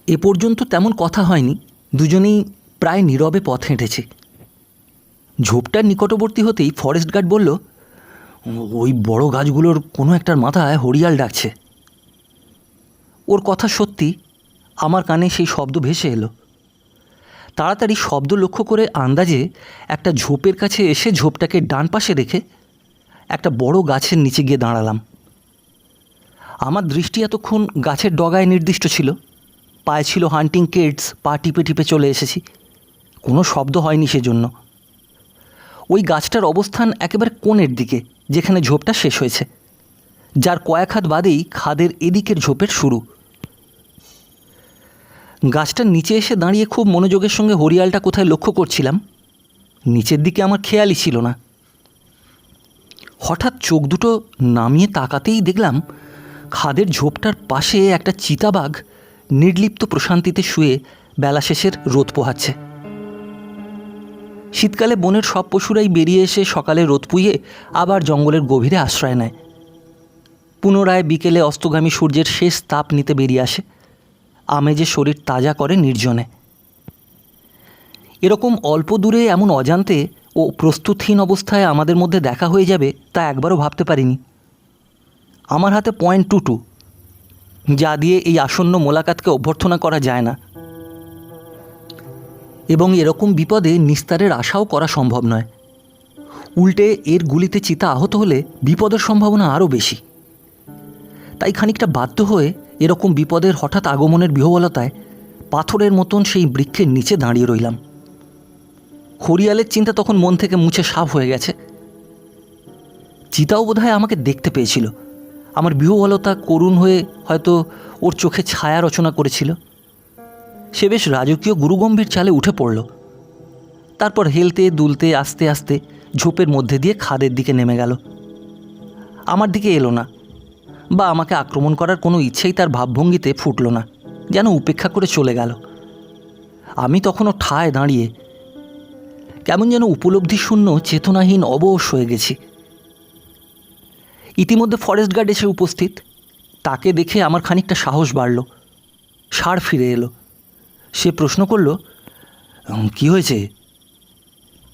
এ পর্যন্ত তেমন কথা হয়নি, দুজনেই প্রায় নীরবে পথ হেঁটেছে। ঝোপটার নিকটবর্তী হতেই ফরেস্ট গার্ড বলল, ওই বড় গাছগুলোর কোনো একটার মাথায় হরিয়াল ডাকছে। ওর কথা সত্যি, আমার কানে সেই শব্দ ভেসে এলো। তাড়াতাড়ি শব্দ লক্ষ্য করে আন্দাজে একটা ঝোপের কাছে এসে ঝোপটাকে ডান পাশে রেখে একটা বড় গাছের নিচে গিয়ে দাঁড়ালাম। আমার দৃষ্টি এতক্ষণ গাছের ডগায় নির্দিষ্ট ছিল। পায়ে ছিল হান্টিং কেডস, পা টিপে টিপে চলে এসেছি। কোনো শব্দ হয়নি সেজন্য। ওই গাছটার অবস্থান একেবারে কোণের দিকে, যেখানে ঝোপটা শেষ হয়েছে, যার কয়েক হাত বাদেই খাদের এদিকের ঝোপের শুরু। গাছটার নিচে এসে দাঁড়িয়ে খুব মনোযোগের সঙ্গে হরিয়ালটা কোথায় লক্ষ্য করছিলাম। নিচের দিকে আমার খেয়ালই ছিল না। হঠাৎ চোখ দুটো নামিয়ে তাকাতেই দেখলাম খাদের ঝোপটার পাশে একটা চিতাবাঘ নির্লিপ্ত প্রশান্তিতে শুয়ে বেলা শেষের রোদ পোহাচ্ছে। শীতকালে বনের সব পশুরাই বেরিয়ে এসে সকালে রোদ পুইয়ে আবার জঙ্গলের গভীরে আশ্রয় নেয়। পুনরায় বিকেলে অস্তগামী সূর্যের শেষ তাপ নিতে বেরিয়ে আসে, আমেজে শরীর তাজা করে নির্জনে। এরকম অল্প দূরে এমন অজান্তে ও প্রস্তুতহীন অবস্থায় আমাদের মধ্যে দেখা হয়ে যাবে তা একবারও ভাবতে পারিনি। আমার হাতে .22, যা দিয়ে এই আসন্ন মোলাকাতকে অভ্যর্থনা করা যায় না, এবং এরকম বিপদে নিস্তারের আশাও করা সম্ভব নয়। উল্টে এর গুলিতে চিতা আহত হলে বিপদের সম্ভাবনা আরও বেশি। তাই খানিকটা বাধ্য হয়ে এরকম বিপদের হঠাৎ আগমনের বিহ্বলতায় পাথরের মতন সেই বৃক্ষের নিচে দাঁড়িয়ে রইলাম। হরিয়ালের চিন্তা তখন মন থেকে মুছে সাফ হয়ে গেছে। চিতাও বোধহয় আমাকে দেখতে পেয়েছিল। আমার বিহ্বলতা করুণ হয়ে হয়তো ওর চোখে ছায়া রচনা করেছিল। সে বেশ রাজকীয় গুরুগম্ভীর চালে উঠে পড়ল। তারপর হেলতে দুলতে আস্তে আস্তে ঝোপের মধ্যে দিয়ে খাদের দিকে নেমে গেল। আমার দিকে এলো না, বা আমাকে আক্রমণ করার কোনো ইচ্ছেই তার ভাবভঙ্গিতে ফুটল না, যেন উপেক্ষা করে চলে গেল। আমি তখনও ঠায় দাঁড়িয়ে কেমন যেন উপলব্ধি শূন্য চেতনাহীন অবশ হয়ে গেছি। ইতিমধ্যে ফরেস্ট গার্ড এসে উপস্থিত। তাকে দেখে আমার খানিকটা সাহস বাড়ল, সার ফিরে এলো। সে প্রশ্ন করল, কি হয়েছে?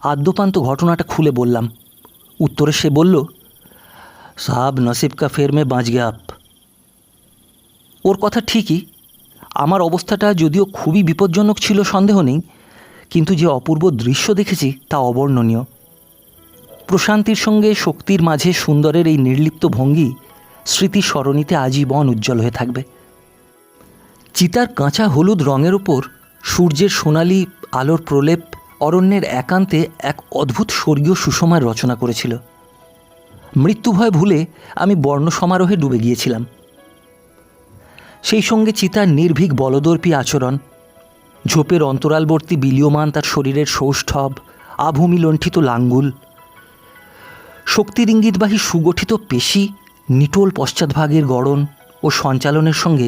আদ্যপান্ত ঘটনাটা খুলে বললাম। উত্তরে সে বলল, সাব নসিব কা ফের মে বাঁচ গিয়া আপ। ওর কথা ঠিকই। আমার অবস্থাটা যদিও খুবই বিপজ্জনক ছিল সন্দেহ নেই, কিন্তু যে অপূর্ব দৃশ্য দেখেছি তা অবর্ণনীয়। প্রশান্তির সঙ্গে শক্তির মাঝে সুন্দরের এই নির্লিপ্ত ভঙ্গি স্মৃতি সরণিতে আজীবন উজ্জ্বল হয়ে থাকবে। চিতার কাঁচা হলুদ রঙের ওপর সূর্যের সোনালি আলোর প্রলেপ অরণ্যের একান্তে এক অদ্ভুত স্বর্গীয় সুষমার রচনা করেছিল। মৃত্যুভয় ভুলে আমি বর্ণ সমারোহে ডুবে গিয়েছিলাম। সেই সঙ্গে চিতার নির্ভীক বলদর্পী আচরণ, ঝোপের অন্তরালবর্তী বিলীয়মান তার শরীরের সৌষ্ঠব, আভূমি লণ্ঠিত লাঙ্গুল, শক্তির ইঙ্গিতবাহী সুগঠিত পেশি, নিটোল পশ্চাৎভাগের গড়ন ও সঞ্চালনের সঙ্গে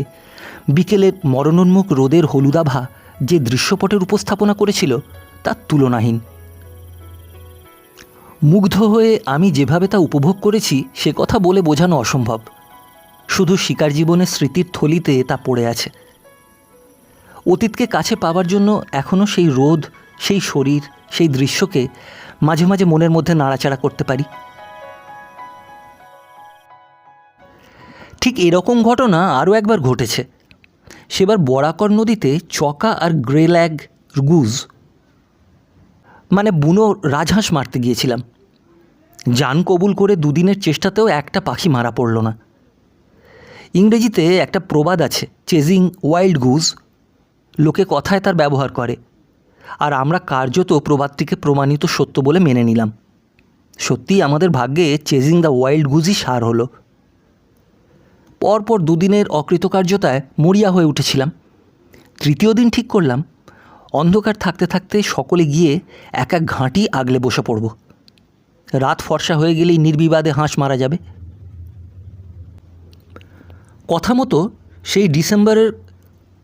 বিকেলের মরণোন্মুখ রোদের হলুদাভা যে দৃশ্যপটের উপস্থাপনা করেছিল তা তুলনাহীন। মুগ্ধ হয়ে আমি যেভাবে তা উপভোগ করেছি সে কথা বলে বোঝানো অসম্ভব। শুধু শিকার জীবনের স্মৃতির থলিতে তা পড়ে আছে। অতীতকে কাছে পাওয়ার জন্য এখনও সেই রোদ, সেই শরীর, সেই দৃশ্যকে মাঝে মাঝে মনের মধ্যে নাড়াচাড়া করতে পারি। ঠিক এরকম ঘটনা আরও একবার ঘটেছে। সেবার বরাকর নদীতে চকা আর গ্রেল্যাগ গুজ মানে বুনো রাজহাঁস মারতে গিয়েছিলাম। জান কবুল করে দুদিনের চেষ্টাতেও একটা পাখি মারা পড়ল না। ইংরেজিতে একটা প্রবাদ আছে, চেজিং ওয়াইল্ড গুজ। লোকে কথায় তার ব্যবহার করে, আর আমরা কার্যত প্রবাদটিকে প্রমাণিত সত্য বলে মেনে নিলাম। সত্যিই আমাদের ভাগ্যে চেজিং দ্য ওয়াইল্ড গুজই সার হলো। পরপর দুদিনের অকৃতকার্যতায় মরিয়া হয়ে উঠেছিলাম। তৃতীয় দিন ঠিক করলাম অন্ধকার থাকতে থাকতে সকলে গিয়ে এক এক ঘাঁটি আগলে বসে পড়ব। রাত ফর্সা হয়ে গেলেই নির্বিবাদে হাঁস মারা যাবে। কথা মতো সেই ডিসেম্বরের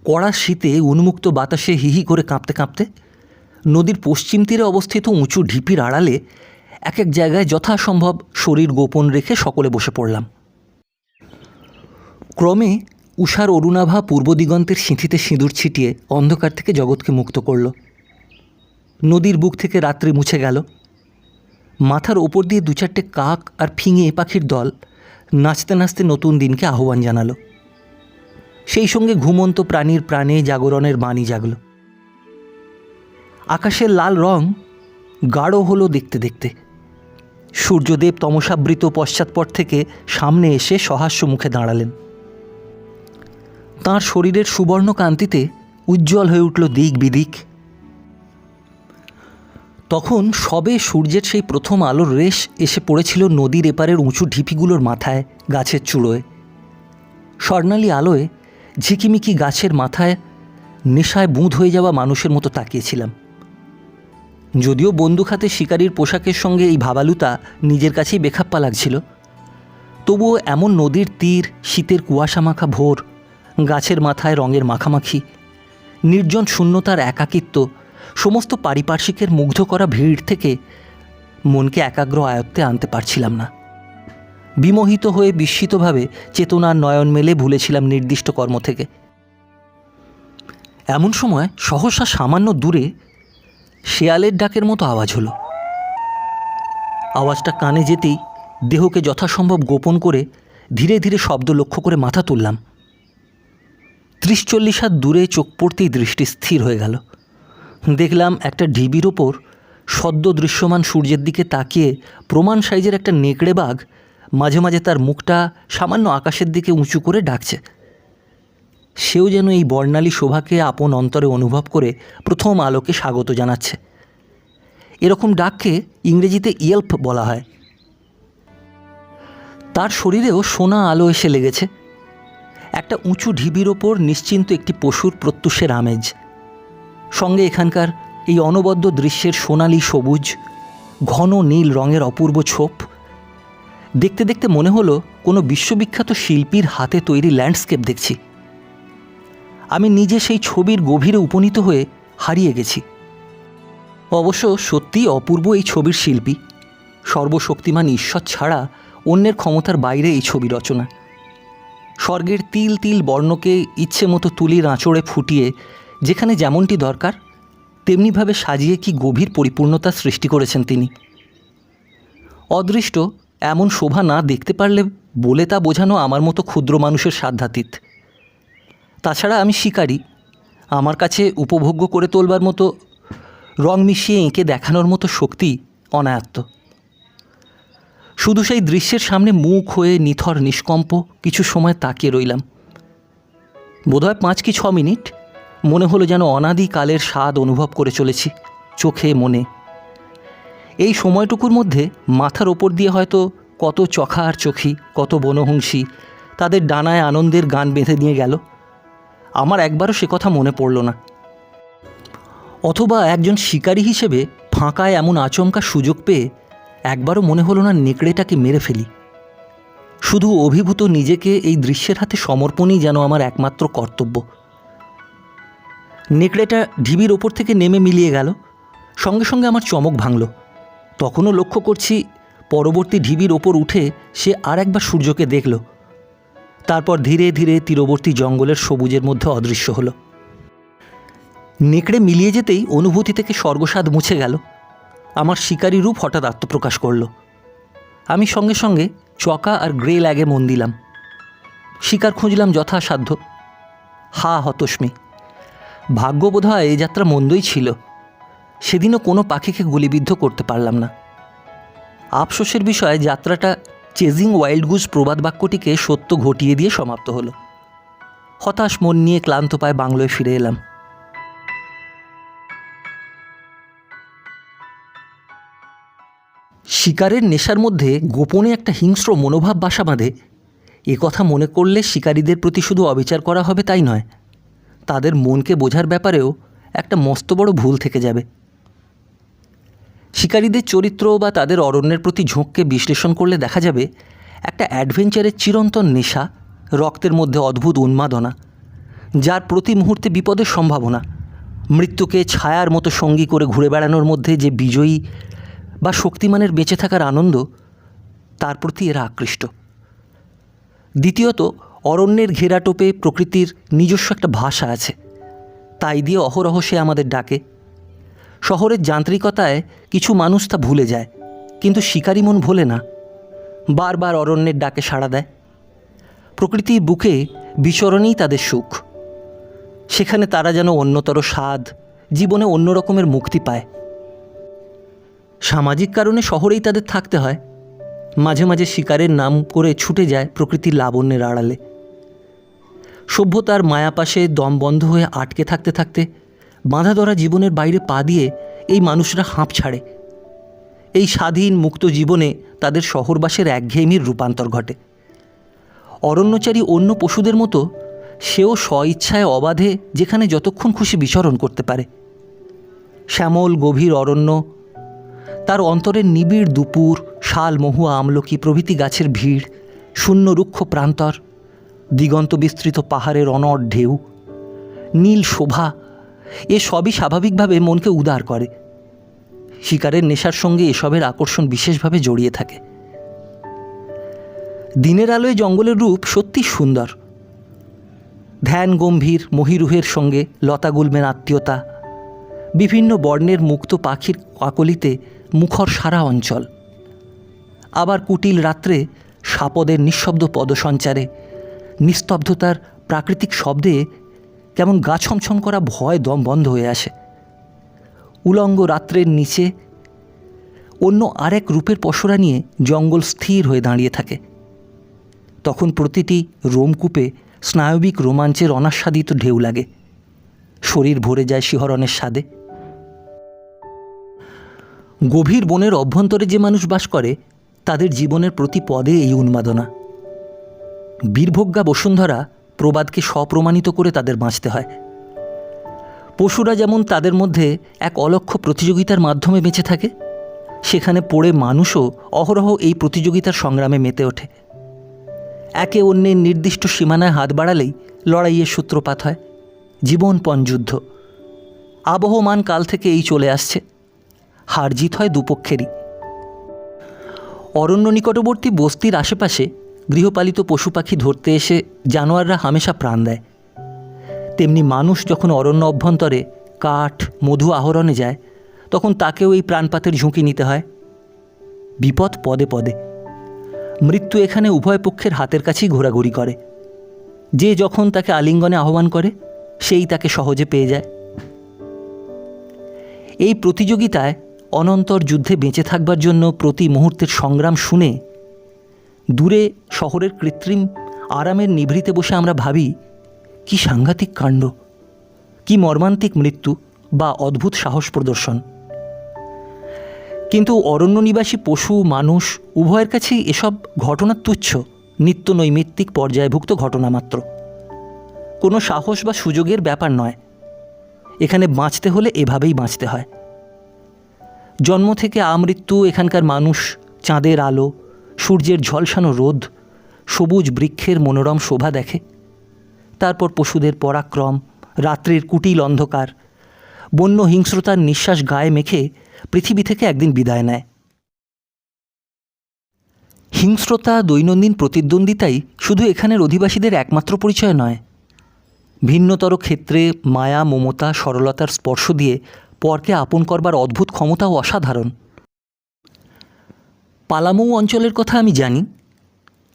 কড়া শীতে উন্মুক্ত বাতাসে হিহি করে কাঁপতে কাঁপতে নদীর পশ্চিম তীরে অবস্থিত উঁচু ঢিপির আড়ালে এক এক জায়গায় যথাসম্ভব শরীর গোপন রেখে সকলে বসে পড়লাম। ক্রমে উষার অরুণাভা পূর্ব দিগন্তের সিঁথিতে সিঁদুর ছিটিয়ে অন্ধকার থেকে জগৎকে মুক্ত করল। নদীর বুক থেকে রাত্রি মুছে গেল। মাথার ওপর দিয়ে দু চারটে কাক আর ফিঙে পাখির দল নাচতে নাচতে নতুন দিনকে আহ্বান জানালো। সেই সঙ্গে ঘুমন্ত প্রাণীর প্রাণে জাগরণের বাণী জাগল। আকাশের লাল রং গাঢ় হলো দেখতে দেখতে। সূর্যদেব তমসাবৃত পশ্চাৎপট থেকে সামনে এসে সহাস্য মুখে দাঁড়ালেন। তাঁর শরীরের সুবর্ণ কান্তিতে উজ্জ্বল হয়ে উঠল দিক বিদিক। তখন সবে সূর্যের সেই প্রথম আলোর রেশ এসে পড়েছিল নদীর এপারের উঁচু ঢিপিগুলোর মাথায়, গাছের চূড়োয়। স্বর্ণালী আলোয় ঝিকিমিকি গাছের মাথায় নেশায় বুঁদ হয়ে যাওয়া মানুষের মতো তাকিয়েছিলাম। যদিও বন্দুক হাতে শিকারীর পোশাকের সঙ্গে এই ভাবালুতা নিজের কাছেই বেখাপ্পা লাগছিল, তবুও এমন নদীর তীর, শীতের কুয়াশা মাখা ভোর, গাছের মাথায় রঙের মাখামাখি, নির্জন শূন্যতার একাকিত্ব, সমস্ত পারিপার্শ্বিকের মুগ্ধ করা ভিড় থেকে মনকে একাগ্র আয়ত্তে আনতে পারছিলাম না। বিমোহিত হয়ে বিস্মিতভাবে চেতনার নয়ন মেলে ভুলেছিলাম নির্দিষ্ট কর্ম থেকে। এমন সময় সহসা সামান্য দূরে শেয়ালের ডাকের মতো আওয়াজ হলো। আওয়াজটা কানে যেতেই দেহকে যথাসম্ভব গোপন করে ধীরে ধীরে শব্দ লক্ষ্য করে মাথা তুললাম। 30-40 হাত দূরে চোখ পড়তেই দৃষ্টি স্থির হয়ে গেল। দেখলাম একটা ঢিবির ওপর সদ্য দৃশ্যমান সূর্যের দিকে তাকিয়ে প্রমাণ সাইজের একটা নেকড়ে বাঘ মাঝে মাঝে তার মুখটা সামান্য আকাশের দিকে উঁচু করে ডাকছে। সেও যেন এই বর্ণালী শোভাকে আপন অন্তরে অনুভব করে প্রথম আলোকে স্বাগত জানাচ্ছে। এরকম ডাককে ইংরেজিতে ইয়েল্প বলা হয়। তার শরীরেও সোনা আলো এসে লেগেছে। একটা উঁচু ঢিবির ওপর নিশ্চিন্ত একটি পশুর প্রত্যুষের আমেজ, সঙ্গে এখানকার এই অনবদ্য দৃশ্যের সোনালি সবুজ, ঘন নীল রঙের অপূর্ব ছোপ। দেখতে দেখতে মনে হলো কোনো বিশ্ববিখ্যাত শিল্পীর হাতে তৈরি ল্যান্ডস্কেপ দেখছি। আমি নিজে সেই ছবির গভীরে উপনীত হয়ে হারিয়ে গেছি। অবশ্য সত্যিই অপূর্ব এই ছবির শিল্পী। সর্বশক্তিমান ঈশ্বর ছাড়া অন্যের ক্ষমতার বাইরে এই ছবি রচনা। স্বর্গের তিল তিল বর্ণকে ইচ্ছে মতো তুলির আঁচড়ে ফুটিয়ে যেখানে যেমনটি দরকার তেমনিভাবে সাজিয়ে কি গভীর পরিপূর্ণতা সৃষ্টি করেছেন তিনি। অদৃষ্ট এমন শোভা না দেখতে পারলে বলে তা বোঝানো আমার মতো ক্ষুদ্র মানুষের সাধ্যাতীত। তাছাড়া আমি শিকারী, আমার কাছে উপভোগ্য করে তোলবার মতো, রং মিশিয়ে এঁকে দেখানোর মতো শক্তি অনায়ত্ত। শুধু সেই দৃশ্যের সামনে মুখ হয়ে নিথর নিষ্কম্প কিছু সময় তাকিয়ে রইলাম। বোধহয় 5 কি 6 মিনিট। মনে হলো যেন অনাদিকালের স্বাদ অনুভব করে চলেছি চোখে মনে। এই সময়টুকুর মধ্যে মাথার ওপর দিয়ে হয়তো কত চখা আর চোখি, কত বনহংসী তাদের ডানায় আনন্দের গান বেঁধে নিয়ে গেল, আমার একবারও সে কথা মনে পড়ল না। অথবা একজন শিকারী হিসেবে ফাঁকায় এমন আচমকা সুযোগ পেয়ে একবারও মনে হলো না নেকড়েটাকে মেরে ফেলি। শুধু অভিভূত নিজেকে এই দৃশ্যের হাতে সমর্পণই যেন আমার একমাত্র কর্তব্য। নেকড়েটা ঢিবির ওপর থেকে নেমে মিলিয়ে গেল, সঙ্গে সঙ্গে আমার চমক ভাঙল। তখনও লক্ষ্য করছি পরবর্তী ঢিবির ওপর উঠে সে আর একবার সূর্যকে দেখল, তারপর ধীরে ধীরে তীরবর্তী জঙ্গলের সবুজের মধ্যে অদৃশ্য হলো। নেকড়ে মিলিয়ে যেতেই অনুভূতি থেকে স্বর্গস্বাদ মুছে গেল। আমার শিকারী রূপ হঠাৎ আত্মপ্রকাশ করল। আমি সঙ্গে সঙ্গে চকা আর গ্রে ল্যাগে মন দিলাম। শিকার খুঁজলাম যথাসাধ্য। হতস্মি। ভাগ্য বোধহয় এই যাত্রা মন্দই ছিল। সেদিনও কোনো পাখিকে গুলিবিদ্ধ করতে পারলাম না। আফসোসের বিষয়ে যাত্রাটা চেজিং ওয়াইল্ড গুজ প্রবাদ বাক্যটিকে সত্য ঘটিয়ে দিয়ে সমাপ্ত হলো। হতাশ মন নিয়ে ক্লান্ত পায়ে বাংলোয় ফিরে এলাম। শিকারের নেশার মধ্যে গোপনে একটা হিংস্র মনোভাব বাসা বাঁধে, এ কথা মনে করলে শিকারীদের প্রতি শুধু অবিচার করা হবে তাই নয়, তাদের মনকে বোঝার ব্যাপারেও একটা মস্ত বড় ভুল থেকে যাবে। শিকারীদের চরিত্র বা তাদের অরণ্যের প্রতি ঝোঁককে বিশ্লেষণ করলে দেখা যাবে একটা অ্যাডভেঞ্চারের চিরন্তন নেশা, রক্তের মধ্যে অদ্ভুত উন্মাদনা, যার প্রতি মুহূর্তে বিপদের সম্ভাবনা, মৃত্যুকে ছায়ার মতো সঙ্গী করে ঘুরে বেড়ানোর মধ্যে যে বিজয়ী বা শক্তিমানের বেঁচে থাকার আনন্দ, তার প্রতি এরা আকৃষ্ট। দ্বিতীয়ত, অরণ্যের ঘেরাটোপে প্রকৃতির নিজস্ব একটা ভাষা আছে, তাই দিয়ে অহরহ সে আমাদের ডাকে। শহরের যান্ত্রিকতায় কিছু মানুষ তা ভুলে যায়, কিন্তু শিকারী মন ভোলে না, বারবার অরণ্যের ডাকে সাড়া দেয়। প্রকৃতির বুকে বিচরণেই তাদের সুখ। সেখানে তারা যেন অন্যতর স্বাদ, জীবনে অন্য রকমের মুক্তি পায়। সামাজিক কারণে শহরেই তাদের থাকতে হয়। মাঝে মাঝে শিকারের নাম করে ছুটে যায় প্রকৃতির লাবণ্যের আড়ালে। সভ্যতার মায়াপাশে দম বন্ধ হয়ে আটকে থাকতে থাকতে বাঁধা ধরা জীবনের বাইরে পা দিয়ে এই মানুষরা হাঁপ ছাড়ে। এই স্বাধীন মুক্ত জীবনে তাদের শহরবাসের একঘেয়েমির রূপান্তর ঘটে। অরণ্যচারী অন্য পশুদের মতো সেও স্বইচ্ছায় অবাধে যেখানে যতক্ষণ খুশি বিচরণ করতে পারে। শ্যামল গভীর অরণ্য, তার অন্তরের নিবিড় দুপুর, শাল, মহুয়া, আমলকি প্রভৃতি গাছের ভিড়, শূন্য রুক্ষ প্রান্তর, দিগন্ত বিস্তৃত পাহাড়ের অনড় ঢেউ, নীল শোভা, এ সবই স্বাভাবিকভাবে মনকে উদার করে। শিকারের নেশার সঙ্গে এসবের আকর্ষণ বিশেষভাবে জড়িয়ে থাকে। দিনের আলোয় জঙ্গলের রূপ সত্যি সুন্দর। ধ্যান গম্ভীর মহিরুহের সঙ্গে লতাগুল্মের আত্মীয়তা, বিভিন্ন বর্ণের মুক্ত পাখির কাকলিতে মুখর সারা অঞ্চল। আবার কুটিল রাত্রে সাপদের নিঃশব্দ পদসঞ্চারে, নিস্তব্ধতার প্রাকৃতিক শব্দে কেমন গা ছমছম করা ভয় দম বন্ধ হয়ে আসে। উলঙ্গ রাত্রের নিচে অন্য আরেক রূপের পসরা নিয়ে জঙ্গল স্থির হয়ে দাঁড়িয়ে থাকে। তখন প্রতিটি রোমকূপে স্নায়বিক রোমাঞ্চের অনাস্বাদিত ঢেউ লাগে, শরীর ভরে যায় শিহরণের স্বাদে। গভীর বনের অভ্যন্তরে যে মানুষ বাস করে, তাদের জীবনের প্রতি পদে এই উন্মাদনা। বীরভোগ্যা বসুন্ধরা প্রবাদকে স্বপ্রমাণিত করে তাদের বাঁচতে হয়। পশুরা যেমন তাদের মধ্যে এক অলক্ষ্য প্রতিযোগিতার মাধ্যমে বেঁচে থাকে, সেখানে পড়ে মানুষও অহরহ এই প্রতিযোগিতার সংগ্রামে মেতে ওঠে। একে অন্যের নির্দিষ্ট সীমানায় হাত বাড়ালেই লড়াইয়ের সূত্রপাত হয়, জীবনপণ যুদ্ধ। আবহমান কাল থেকে এই চলে আসছে, হার জিত হয় দুপক্ষেরই। অরণ্য নিকটবর্তী বস্তির আশেপাশে গৃহপালিত পশু পাখি ধরতে এসে জানোয়াররা হামেশা প্রাণ দেয়, তেমনি মানুষ যখন অরণ্য অভ্যন্তরে কাঠ, মধু আহরণে যায়, তখন তাকেও এই প্রাণপাতের ঝুঁকি নিতে হয়। বিপদ পদে পদে। মৃত্যু এখানে উভয় পক্ষের হাতের কাছেই ঘোরাঘুরি করে। যে যখন তাকে আলিঙ্গনে আহ্বান করে সেই তাকে সহজে পেয়ে যায়। এই প্রতিযোগিতায় অনন্তর যুদ্ধে বেঁচে থাকবার জন্য প্রতি মুহূর্তের সংগ্রাম শুনে দূরে শহরের কৃত্রিম আরামের নিভৃতে বসে আমরা ভাবি, কি সাংঘাতিক কাণ্ড, কি মর্মান্তিক মৃত্যু বা অদ্ভুত সাহস প্রদর্শন। কিন্তু অরণ্যনিবাসী পশু মানুষ উভয়ের কাছেই এসব ঘটনা তুচ্ছ, নিত্য নৈমিত্তিক পর্যায়ভুক্ত ঘটনা মাত্র, কোনো সাহস বা সুযোগের ব্যাপার নয়। এখানে বাঁচতে হলে এভাবেই বাঁচতে হয়। জন্ম থেকে আমৃত্যু এখানকার মানুষ চাঁদের আলো, সূর্যের ঝলসানো রোদ, সবুজ বৃক্ষের মনোরম শোভা দেখে। তারপর পশুদের পরাক্রম, রাত্রির কুটিল অন্ধকার, বন্য হিংস্রতার নিঃশ্বাস গায়ে মেখে পৃথিবী থেকে একদিন বিদায় নেয়। হিংস্রতা, দৈনন্দিন প্রতিদ্বন্দ্বিতাই শুধু এখানের অধিবাসীদের একমাত্র পরিচয় নয়। ভিন্নতর ক্ষেত্রে মায়া, মমতা, সরলতার স্পর্শ দিয়ে পরকে আপন করবার অদ্ভুত ক্ষমতাও অসাধারণ। পালামৌ অঞ্চলের কথা আমি জানি।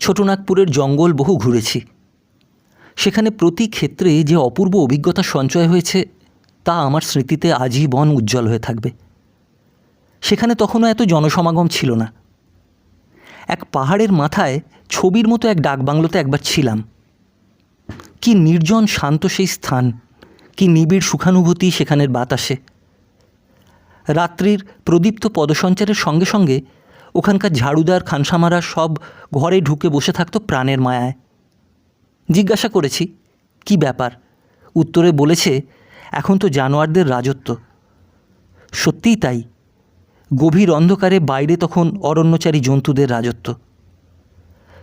ছোটনাগপুরের জঙ্গল বহু ঘুরেছি। সেখানে প্রতি ক্ষেত্রে যে অপূর্ব অভিজ্ঞতা সঞ্চয় হয়েছে তা আমার স্মৃতিতে আজীবন উজ্জ্বল হয়ে থাকবে। সেখানে তখনও এত জনসমাগম ছিল না। এক পাহাড়ের মাথায় ছবির মতো এক ডাকবাংলোতে একবার ছিলাম। কি নির্জন শান্ত সেই স্থান, কি নিবিড় সুখানুভূতি সেখানের বাতাসে। রাত্রির প্রদীপ্ত পদসঞ্চারের সঙ্গে সঙ্গে ওখানকার ঝাড়ুদার, খানসামারা সব ঘরে ঢুকে বসে থাকতো প্রাণের মায়ায়। জিজ্ঞাসা করেছি, কি ব্যাপার? উত্তরে বলেছে, এখন তো জানোয়ারদের রাজত্ব। সত্যিই তাই। গভীর অন্ধকারে বাইরে তখন অরণ্যচারী জন্তুদের রাজত্ব।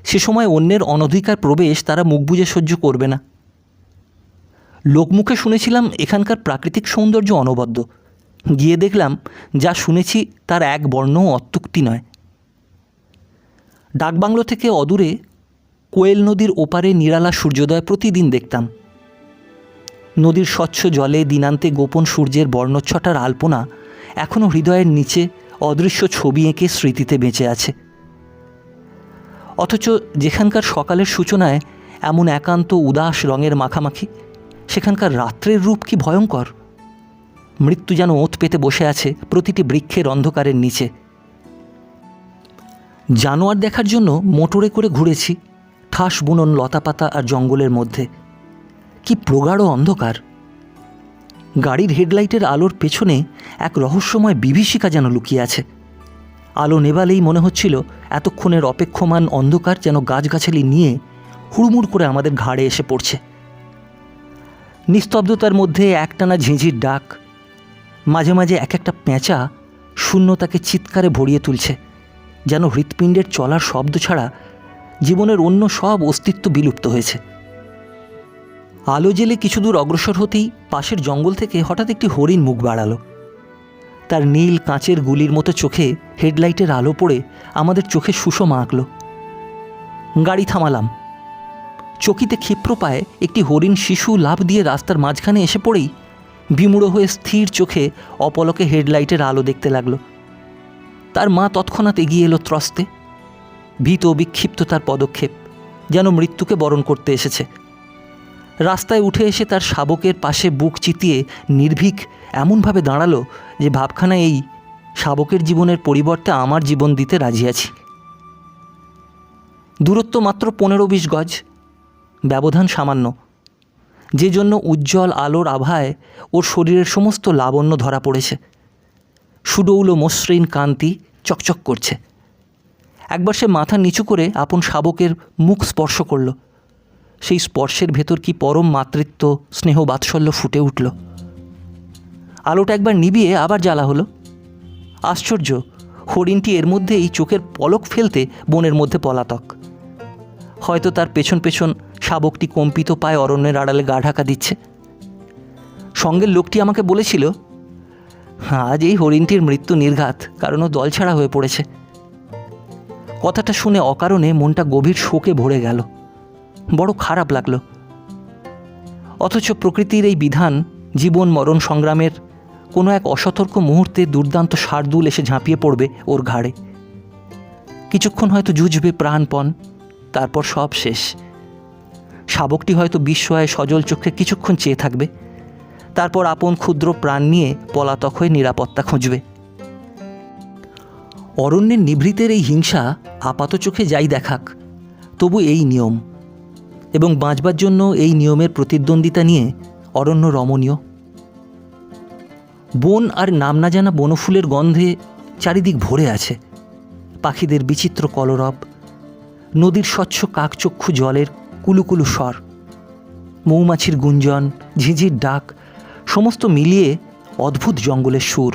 সে সময় অন্যের অনধিকার প্রবেশ তারা মুখ বুজে সহ্য করবে না। লোকমুখে শুনেছিলাম এখানকার প্রাকৃতিক সৌন্দর্য অনবদ্য। গিয়ে দেখলাম যা শুনেছি তার এক বর্ণও অত্যুক্তি নয়। ডাকবাংলো থেকে অদূরে কোয়েল নদীর ওপারে নিরালা সূর্যোদয় প্রতিদিন দেখতাম। নদীর স্বচ্ছ জলে দিনান্তে গোপন সূর্যের বর্ণচ্ছটার আলপনা এখনও হৃদয়ের নিচে অদৃশ্য ছবি এঁকে স্মৃতিতে বেঁচে আছে। অথচ যেখানকার সকালের সূচনায় এমন একান্ত উদাস রঙের মাখামাখি, সেখানকার রাত্রের রূপ কি ভয়ঙ্কর। মৃত্যু যেন ওঁত পেতে বসে আছে প্রতিটি বৃক্ষের অন্ধকারের নিচে। জানোয়ার দেখার জন্য মোটরে করে ঘুরেছি ঠাস বুনন লতাপাতা আর জঙ্গলের মধ্যে। কি প্রগাঢ় অন্ধকার! গাড়ির হেডলাইটের আলোর পেছনে এক রহস্যময় বিভীষিকা যেন লুকিয়ে আছে। আলো নেভালেই মনে হচ্ছিল এতক্ষণের অপেক্ষমান অন্ধকার যেন গাছগাছালি নিয়ে হুড়মুড় করে আমাদের ঘাড়ে এসে পড়ছে। নিস্তব্ধতার মধ্যে একটানা ঝিঁঝির ডাক, মাঝে মাঝে এক একটা পেঁচা শূন্যতাকে চিৎকারে ভরিয়ে তুলছে, যেন হৃৎপিণ্ডের চলার শব্দ ছাড়া জীবনের অন্য সব অস্তিত্ব বিলুপ্ত হয়েছে। আলো জেলে কিছু দূর অগ্রসর হতেই পাশের জঙ্গল থেকে হঠাৎ একটি হরিণ মুখ বাড়ালো। তার নীল কাঁচের গুলির মতো চোখে হেডলাইটের আলো পড়ে আমাদের চোখে সুষমা আঁকল। গাড়ি থামালাম। চকিতে ক্ষিপ্র পায়ে একটি হরিণ শিশু লাফ দিয়ে রাস্তার মাঝখানে এসে পড়েই বিমূঢ় হয়ে স্থির চোখে অপলকে হেডলাইটের আলো দেখতে লাগল। তার মা তৎক্ষণাৎ এগিয়ে এলো ত্রস্তে। ভীত বিক্ষিপ্ত তার পদক্ষেপ, যেন মৃত্যুকে বরণ করতে এসেছে। রাস্তায় উঠে এসে তার শাবকের পাশে বুক চিতিয়ে নির্ভীক এমনভাবে দাঁড়ালো যে ভাবখানা এই, শাবকের জীবনের পরিবর্তে আমার জীবন দিতে রাজি আছি। দূরত্ব মাত্র 15-20 গজ, ব্যবধান সামান্য, যে জন্য উজ্জ্বল আলোর আভায় ওর শরীরের সমস্ত লাবণ্য ধরা পড়েছে। সুডৌল মসৃণ কান্তি চকচক করছে। একবার সে মাথা নিচু করে আপন শাবকের মুখ স্পর্শ করল। সেই স্পর্শের ভেতর কি পরম মাতৃত্ব, স্নেহ, বাৎসল্য ফুটে উঠল। আলোটা একবার নিভিয়ে আবার জ্বালা হলো। আশ্চর্য, হরিণটি এর মধ্যেই চোখের পলক ফেলতে বনের মধ্যে পলাতক। হয়তো তার পেছন পেছন শাবকটি কম্পিত পায়ে অরণ্যের আড়ালে গা ঢাকা দিচ্ছে। সঙ্গের লোকটি আমাকে বলেছিল, আজ এই হরিণটির মৃত্যু নির্ঘাত, কারণ ও দলছাড়া হয়ে পড়েছে। কথাটা শুনে অকারণে মনটা গভীর শোকে ভরে গেল। বড় খারাপ লাগলো। অথচ প্রকৃতির এই বিধান জীবন মরণ সংগ্রামের কোনো এক অসতর্ক মুহূর্তে দুর্দান্ত শার্দুল এসে ঝাঁপিয়ে পড়বে ওর ঘাড়ে। কিছুক্ষণ হয়তো জুঝবে প্রাণপণ, তারপর সব শেষ। শাবকটি হয়তো বিস্ময়ে সজল চোখে কিছুক্ষণ চেয়ে থাকবে, তারপর আপন ক্ষুদ্র প্রাণ নিয়ে পলাতক হয়ে নিরাপত্তা খুঁজবে। অরণ্যের নিভৃতের এই হিংসা আপাত চোখে যাই দেখাক, তবু এই নিয়ম, এবং বাঁচবার জন্য এই নিয়মের প্রতিদ্বন্দ্বিতা নিয়ে অরণ্য রমণীয়। বন আর নাম না জানা বনফুলের গন্ধে চারিদিক ভরে আছে, পাখিদের বিচিত্র কলরব, নদীর স্বচ্ছ কাকচক্ষু জলের কুলুকুলু স্বর, মৌমাছির গুঞ্জন, ঝিঝির ডাক, সমস্ত মিলিয়ে অদ্ভুত জঙ্গলের সুর।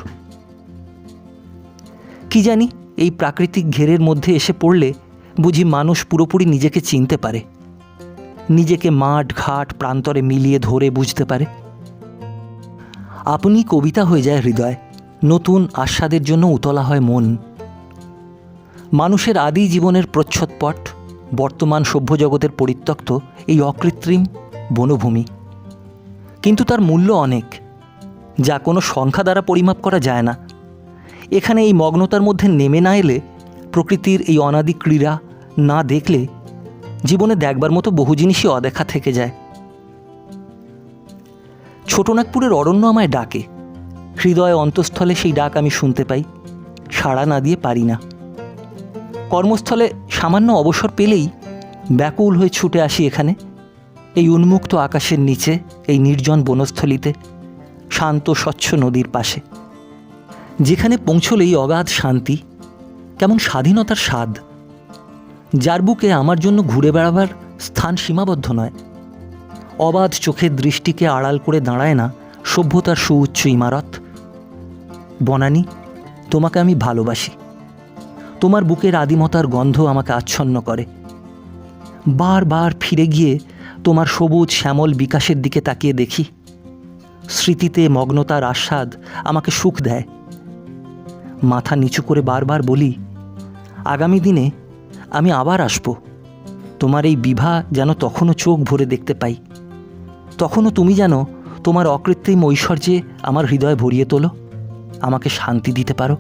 কি জানি, এই প্রাকৃতিক ঘেরের মধ্যে এসে পড়লে বুঝি মানুষ পুরোপুরি নিজেকে চিনতে পারে, নিজেকে মাঠ ঘাট প্রান্তরে মিলিয়ে ধরে বুঝতে পারে। আপনি কবিতা হয়ে যায় হৃদয়, নতুন আস্বাদের জন্য উতলা হয় মন। মানুষের আদি জীবনের প্রচ্ছদপট বর্তমান সভ্য জগতের পরিত্যক্ত এই অকৃত্রিম বনভূমি, কিন্তু তার মূল্য অনেক, যা কোনো সংখ্যা দ্বারা পরিমাপ করা যায় না। এখানে এই মগ্নতার মধ্যে নেমে না এলে, প্রকৃতির এই অনাদি ক্রীড়া না দেখলে জীবনে দেখবার মতো বহু জিনিসই অদেখা থেকে যায়। ছোটনাগপুরের অরণ্য আমায় ডাকে, হৃদয় অন্তঃস্থলে সেই ডাক আমি শুনতে পাই, সাড়া না দিয়ে পারি না। কর্মস্থলে সামান্য অবসর পেলেই ব্যাকুল হয়ে ছুটে আসি এখানে, এই উন্মুক্ত আকাশের নিচে, এই নির্জন বনস্থলিতে, শান্ত স্বচ্ছ নদীর পাশে, যেখানে পৌঁছলেই অগাধ শান্তি, কেমন স্বাধীনতার স্বাদ, যার বুকে আমার জন্য ঘুরে বেড়াবার স্থান সীমাবদ্ধ নয়। অবাধ চোখের দৃষ্টিকে আড়াল করে দাঁড়ায় না সভ্যতার সুউচ্চ ইমারত। বনানী, তোমাকে আমি ভালোবাসি। তোমার বুকের আদিমতার গন্ধ আমাকে আচ্ছন্ন করে। বারবার ফিরে গিয়ে তোমার সবুজ শ্যামল বিকাশের দিকে তাকিয়ে দেখি, স্মৃতিতে মগ্নতার আস্বাদ আমাকে সুখ দেয়। মাথা নিচু করে বারবার বলি, আগামী দিনে আমি আবার আসব। তোমার এই বিভা যেন তখনও চোখ ভরে দেখতে পাই, তখনও তুমি যেন তোমার অকৃত্রিম ঐশ্বর্যে আমার হৃদয় ভরিয়ে তোলো, আমাকে শান্তি দিতে পারো।